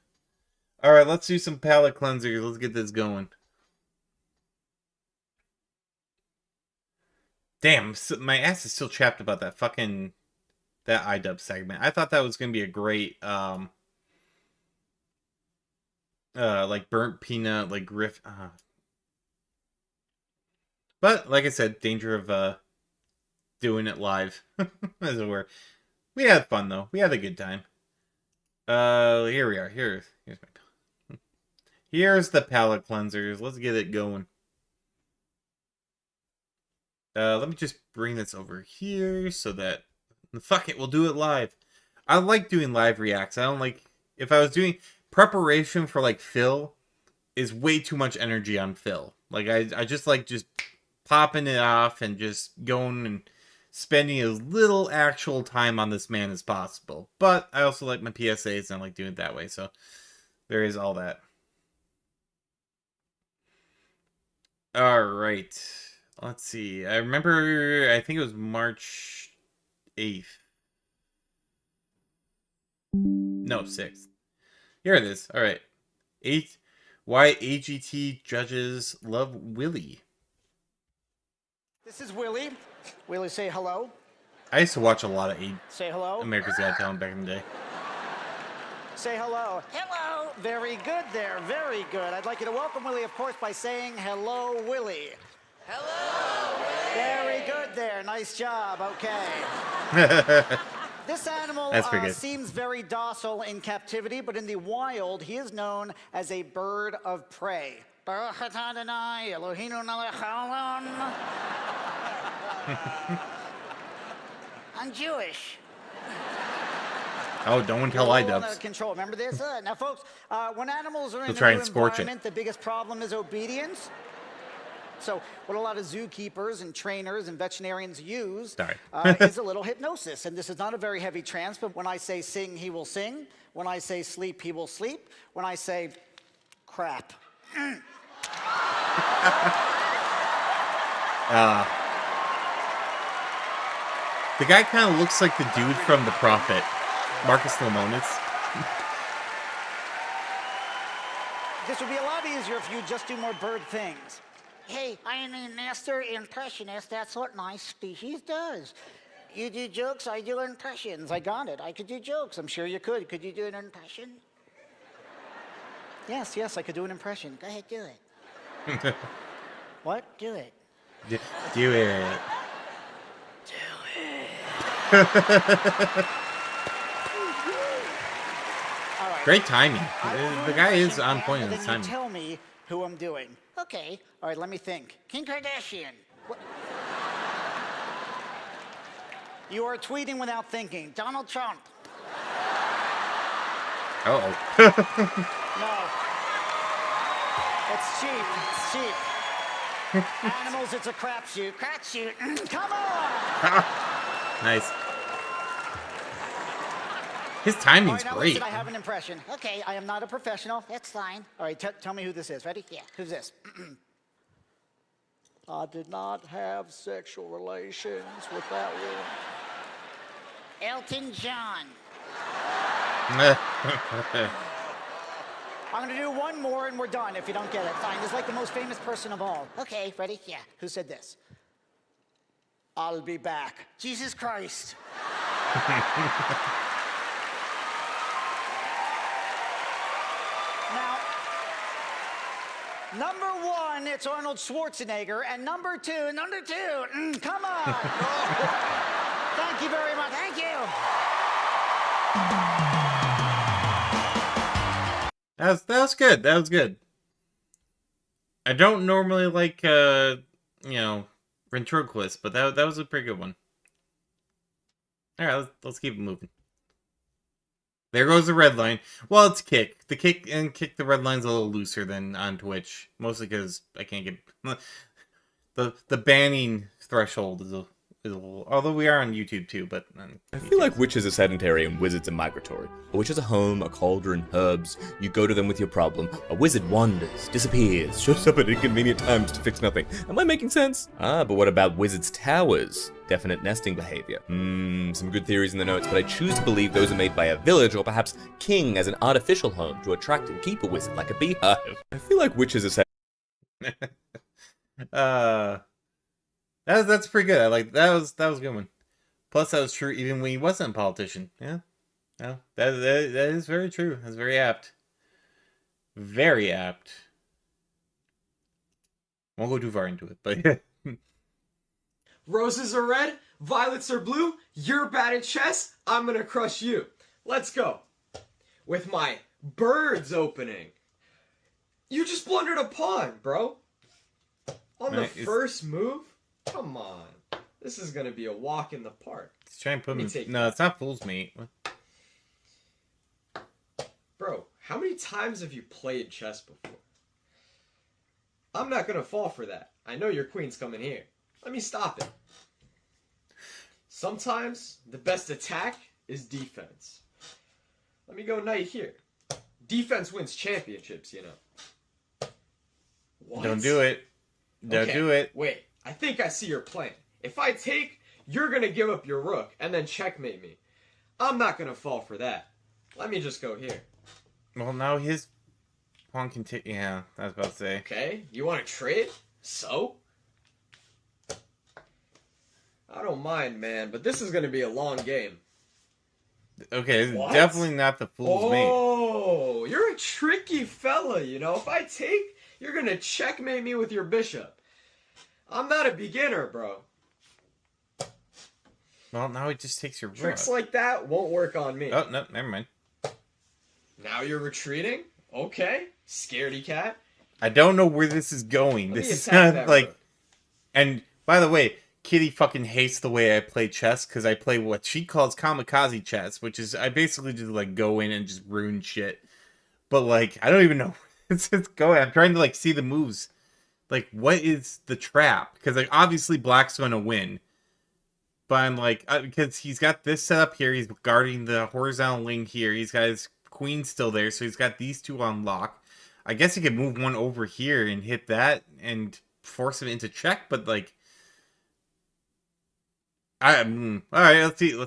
Alright, let's do some palate cleansers. Let's get this going. Damn, my ass is still chapped about that fucking... that iDub segment. I thought that was going to be a great like burnt peanut, like griff. But like I said, danger of doing it live, as it were. We had fun though. We had a good time. Here we are. Here's the palate cleansers. Let's get it going. Let me just bring this over here so that fuck it, we'll do it live. I like doing live reacts. I don't like if I was doing preparation for like Phil is way too much energy on Phil. Like I just like just popping it off and just going and spending as little actual time on this man as possible. But I also like my PSAs and I like doing it that way. So there is all that. All right. Let's see. I remember, I think it was March 8th. No, 6th. Here it is. All right. 8th. Why AGT judges love Willie. This is Willie. Willie, say hello. I used to watch a lot of Say hello. America's Got Talent back in the day. Say hello. Hello. Very good there. Very good. I'd like you to welcome Willie, of course, by saying hello, Willie. Hello, Willie. Very good there. Nice job. Okay. This animal That's pretty good. seems very docile in captivity, but in the wild, he is known as a bird of prey. I'm Jewish. Oh, don't tell Out of iDubbbz. control. Remember this? Now, folks, when animals are in They'll a try new and scorch it. environment, the biggest problem is obedience. So what a lot of zookeepers and trainers and veterinarians use is a little hypnosis. And this is not a very heavy trance, but when I say sing, he will sing. When I say sleep, he will sleep. When I say crap. The guy kind of looks like the dude from The Prophet, Marcus Lemonis. This would be a lot easier if you just do more bird things. Hey, I am a master impressionist. That's what my species does. You do jokes, I do impressions. I got it. I could do jokes. I'm sure you could. Could you do an impression? Yes, yes, I could do an impression. Go ahead, do it. What? Do it. Do it. Do it. All right. Great timing. I will do The an guy is impression, on point in and his then timing. you tell me who I'm doing. Okay. All right, let me think. Kim Kardashian. What? You are tweeting without thinking. Donald Trump. Uh-oh. No. It's cheap. It's cheap. Animals, it's a crapshoot. Crapshoot. Come on! Nice. His All timing's right, now great. listen, I have an impression. Okay, I am not a professional. That's fine. All right, tell me who this is. Ready? Yeah. Who's this? I did not have sexual relations with that woman. Elton John. I'm going to do one more and we're done if you don't get it. Fine. This is like the most famous person of all. Okay, ready? Yeah. Who said this? I'll be back. Jesus Christ. Now, number one, it's Arnold Schwarzenegger, and number two, come on. Thank you very much. Thank you. That was good. That was good. I don't normally like ventriloquist, but that was a pretty good one. All right, let's keep it moving. There goes the red line. Well, it's Kick. The red line's a little looser than on Twitch, mostly because I can't get the banning threshold is a little. Although we are on YouTube too, but I feel like witches are sedentary and wizards are migratory. A witch has a home, a cauldron, herbs. You go to them with your problem. A wizard wanders, disappears, shows up at inconvenient times to fix nothing. Am I making sense? Ah, but what about wizards' towers? Definite nesting behavior. Some good theories in the notes, but I choose to believe those are made by a village or perhaps king as an artificial home to attract and keep a wizard like a beehive. I feel like witches are That's pretty good. I like that was a good one. Plus, that was true even when he wasn't a politician. Yeah, no, that is very true. That's very apt. Very apt. Won't go too far into it, but Roses are red, violets are blue. You're bad at chess. I'm gonna crush you. Let's go. With my birds opening. You just blundered a pawn, bro. On the first move? Come on. This is gonna be a walk in the park. Let's try and put me. No, it's not fool's mate. Bro, how many times have you played chess before? I'm not gonna fall for that. I know your queen's coming here. Let me stop it. Sometimes the best attack is defense. Let me go knight here. Defense wins championships, you know. What? Don't do it. Don't do it. Wait, I think I see your plan. If I take, you're gonna give up your rook and then checkmate me. I'm not gonna fall for that. Let me just go here. Well, now his pawn can take. Yeah, I was about to say. Okay, you want to trade? So? I don't mind, man, but this is gonna be a long game. Okay, What? definitely not the fool's mate. Oh, you're a tricky fella, you know. If I take, you're gonna checkmate me with your bishop. I'm not a beginner, bro. Well, now he just takes your rook. Tricks like that won't work on me. Oh, no, never mind. Now you're retreating? Okay. Scaredy cat. I don't know where this is going. Let me This is attack not that like... rook. And, by the way, Kitty fucking hates the way I play chess, because I play what she calls kamikaze chess, which is, I basically just, like, go in and just ruin shit. But, like, I don't even know where it's going. I'm trying to, like, see the moves. Like, what is the trap? Because, like, obviously Black's going to win. But I'm like, because he's got this set up here, he's guarding the horizontal wing here, he's got his queen still there, so he's got these two on lock. I guess he could move one over here and hit that and force him into check, but like, alright, let's see,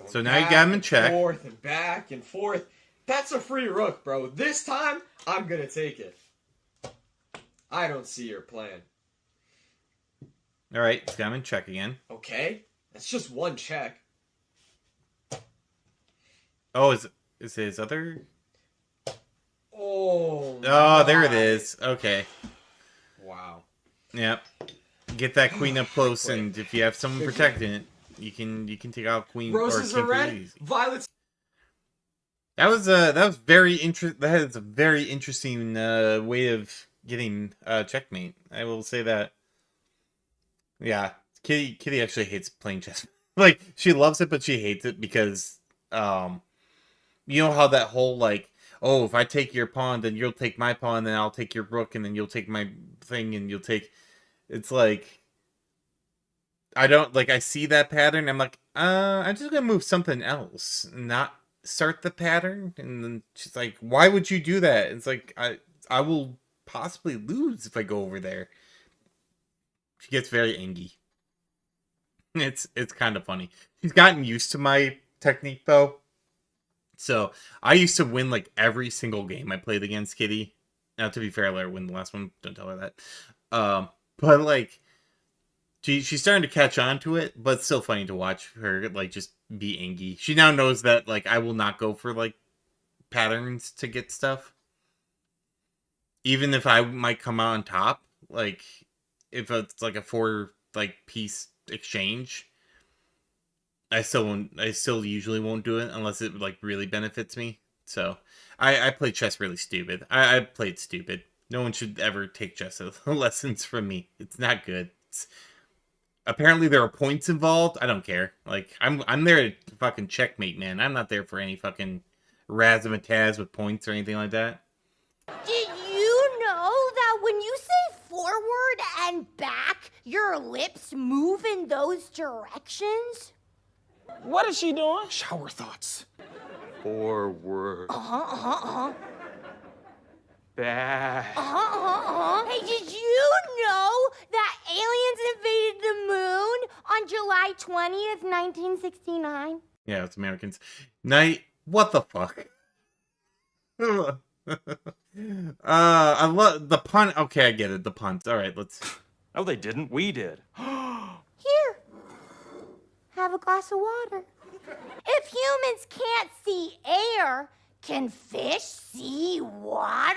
so now you got him in check. Forth and back and forth. That's a free rook, bro. This time, I'm gonna take it. I don't see your plan. Alright, he's got him in check again. Okay, that's just one check. Oh, is his other? Oh, there it is. Okay. Wow. Yep. Get that queen up close, and if you have someone protecting it, you can take out queen. Roses or are red, violets. That was very interesting. That is a very interesting way of getting checkmate. I will say that. Yeah, Kitty actually hates playing chess. Like, she loves it, but she hates it because, you know how that whole, like, oh, if I take your pawn, then you'll take my pawn, then I'll take your rook, and then you'll take my thing, and you'll take... It's like... I don't, like, I see that pattern, I'm like, I'm just gonna move something else, not start the pattern, and then she's like, why would you do that? It's like, I will possibly lose if I go over there. She gets very angry. It's kind of funny. She's gotten used to my technique, though. So, I used to win, like, every single game I played against Kitty. Now, to be fair, I let her win the last one. Don't tell her that. But, like, she's starting to catch on to it, but it's still funny to watch her, like, just be angry. She now knows that, like, I will not go for, like, patterns to get stuff. Even if I might come out on top, like... If it's like a 4 piece exchange, I still usually won't do it unless it like really benefits me. So I play chess really stupid. I played stupid. No one should ever take chess lessons from me. It's not good. Apparently there are points involved. I don't care. Like I'm there to fucking checkmate, man. I'm not there for any fucking razzmatazz with points or anything like that. Did you know that when you say forward and back, your lips move in those directions? What is she doing? Shower thoughts. Forward. Back. Hey, did you know that aliens invaded the moon on July 20th, 1969? Yeah, it's Americans. Night, what the fuck? I love the pun. Okay, I get it. The puns. All right, let's. No, they didn't. We did. Here, have a glass of water. If humans can't see air, Can fish see water?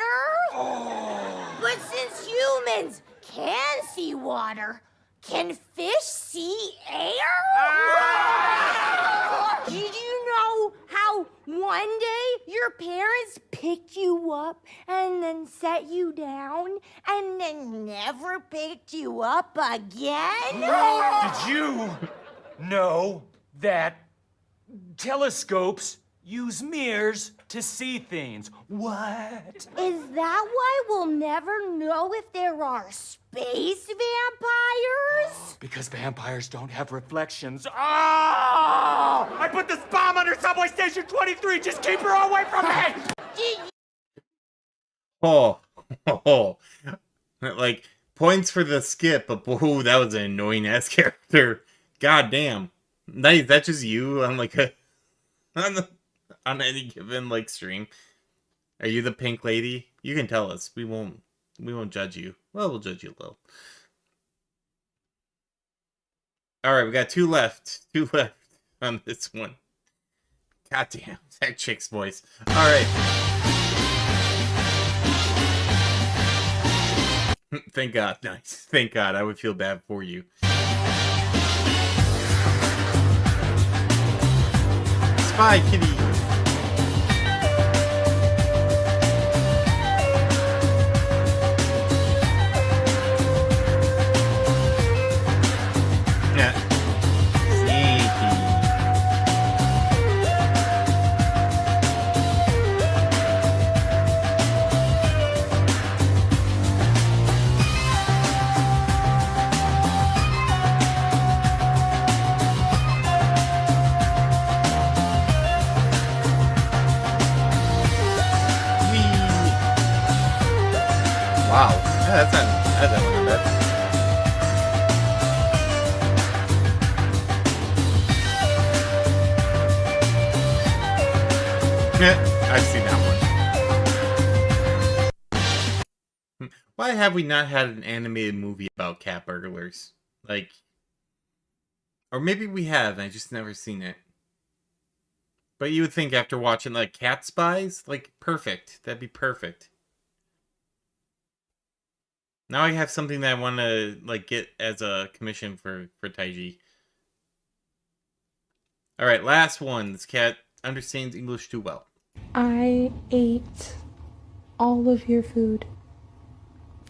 But since humans can see water, can fish see air? Did you know how one day your parents picked you up and then set you down and then never picked you up again? Did you know that telescopes use mirrors to see things? What? Is that why we'll never know if there are space vampires? Because vampires don't have reflections. Oh! I put this bomb under subway station 23. Just keep her away from me! Oh. Like, points for the skip, but whoa, that was an annoying ass character. God damn. Nice, that's just you on like a on any given like stream. Are you the pink lady? You can tell us. We won't judge you. Well, we'll judge you a little. Alright, we got 2 left. 2 left on this one. God damn, that chick's voice. Alright. Thank God. Nice. Thank God. I would feel bad for you. Spy Kitty. Yeah. Sneaky. Wow. Yeah, that's not bad. Yeah, I've seen that one. Why have we not had an animated movie about cat burglars? Like, or maybe we have, and I just never seen it. But you would think after watching, like, Cat Spies, like, perfect. That'd be perfect. Now I have something that I want to, like, get as a commission for Taiji. Alright, last one. This cat understands English too well. I ate all of your food.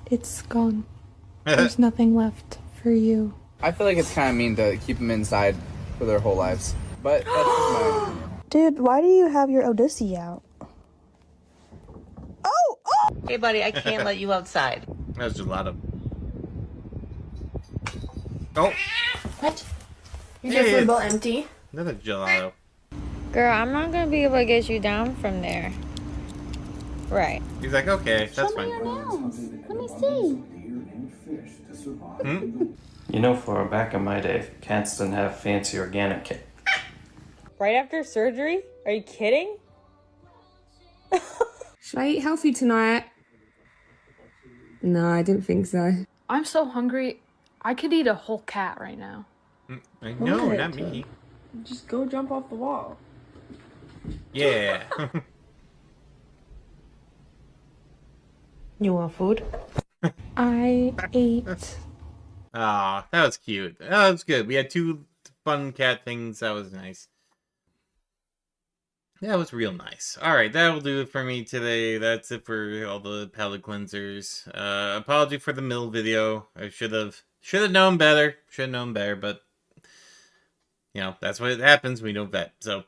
It's gone. There's nothing left for you. I feel like it's kind of mean to keep them inside for their whole lives. But that's just my... Dude, why do you have your Odyssey out? Hey, buddy, I can't let you outside. That's gelato. Oh! What? Is your food bowl empty? Another gelato. Girl, I'm not gonna be able to get you down from there. Right. He's like, okay, that's fine. Let me see. You know, for back in my day, cats didn't have fancy organic kit. Right after surgery? Are you kidding? Should I eat healthy tonight? No, I didn't think so. I'm so hungry. I could eat a whole cat right now. No, not me. Just go jump off the wall. Yeah. You want food? I ate. Aw, that was cute. That was good. We had 2 fun cat things. That was nice. That was real nice. Alright, that'll do it for me today. That's it for all the palate cleansers. Apology for the middle video. I should have known better. But you know, that's what happens. We know that. So,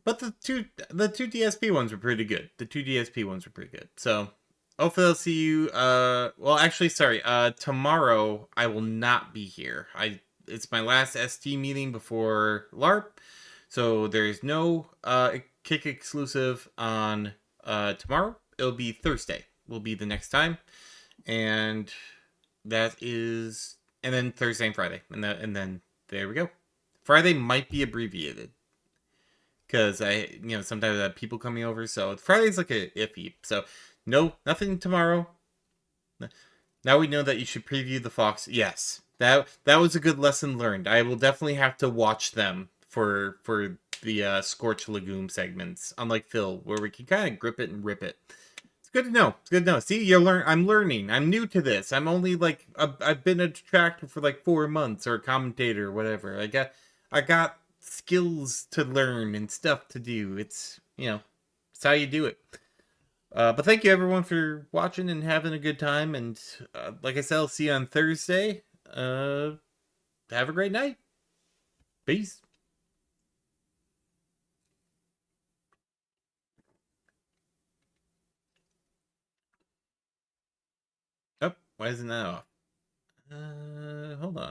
but the two DSP ones were pretty good. So, hopefully I'll see you. Well, actually, sorry. Tomorrow I will not be here. It's my last ST meeting before LARP, so there's no Kick exclusive on tomorrow. It'll be Thursday. Will be the next time, and then Thursday and Friday, and then there we go. Friday might be abbreviated because sometimes I have people coming over, so Friday's like a iffy. So nothing tomorrow. Now we know that you should preview the Fox. Yes, that was a good lesson learned. I will definitely have to watch them for the Scorch Legume segments, unlike Phil, where we can kind of grip it and rip it. It's good to know. It's good to know. See, I'm learning. I'm new to this. I'm only like I've been a detractor for like 4 months, or a commentator or whatever. I got skills to learn and stuff to do. It's, it's how you do it. But thank you everyone for watching and having a good time. And like I said, I'll see you on Thursday. Have a great night. Peace. Oh, why isn't that off? Hold on.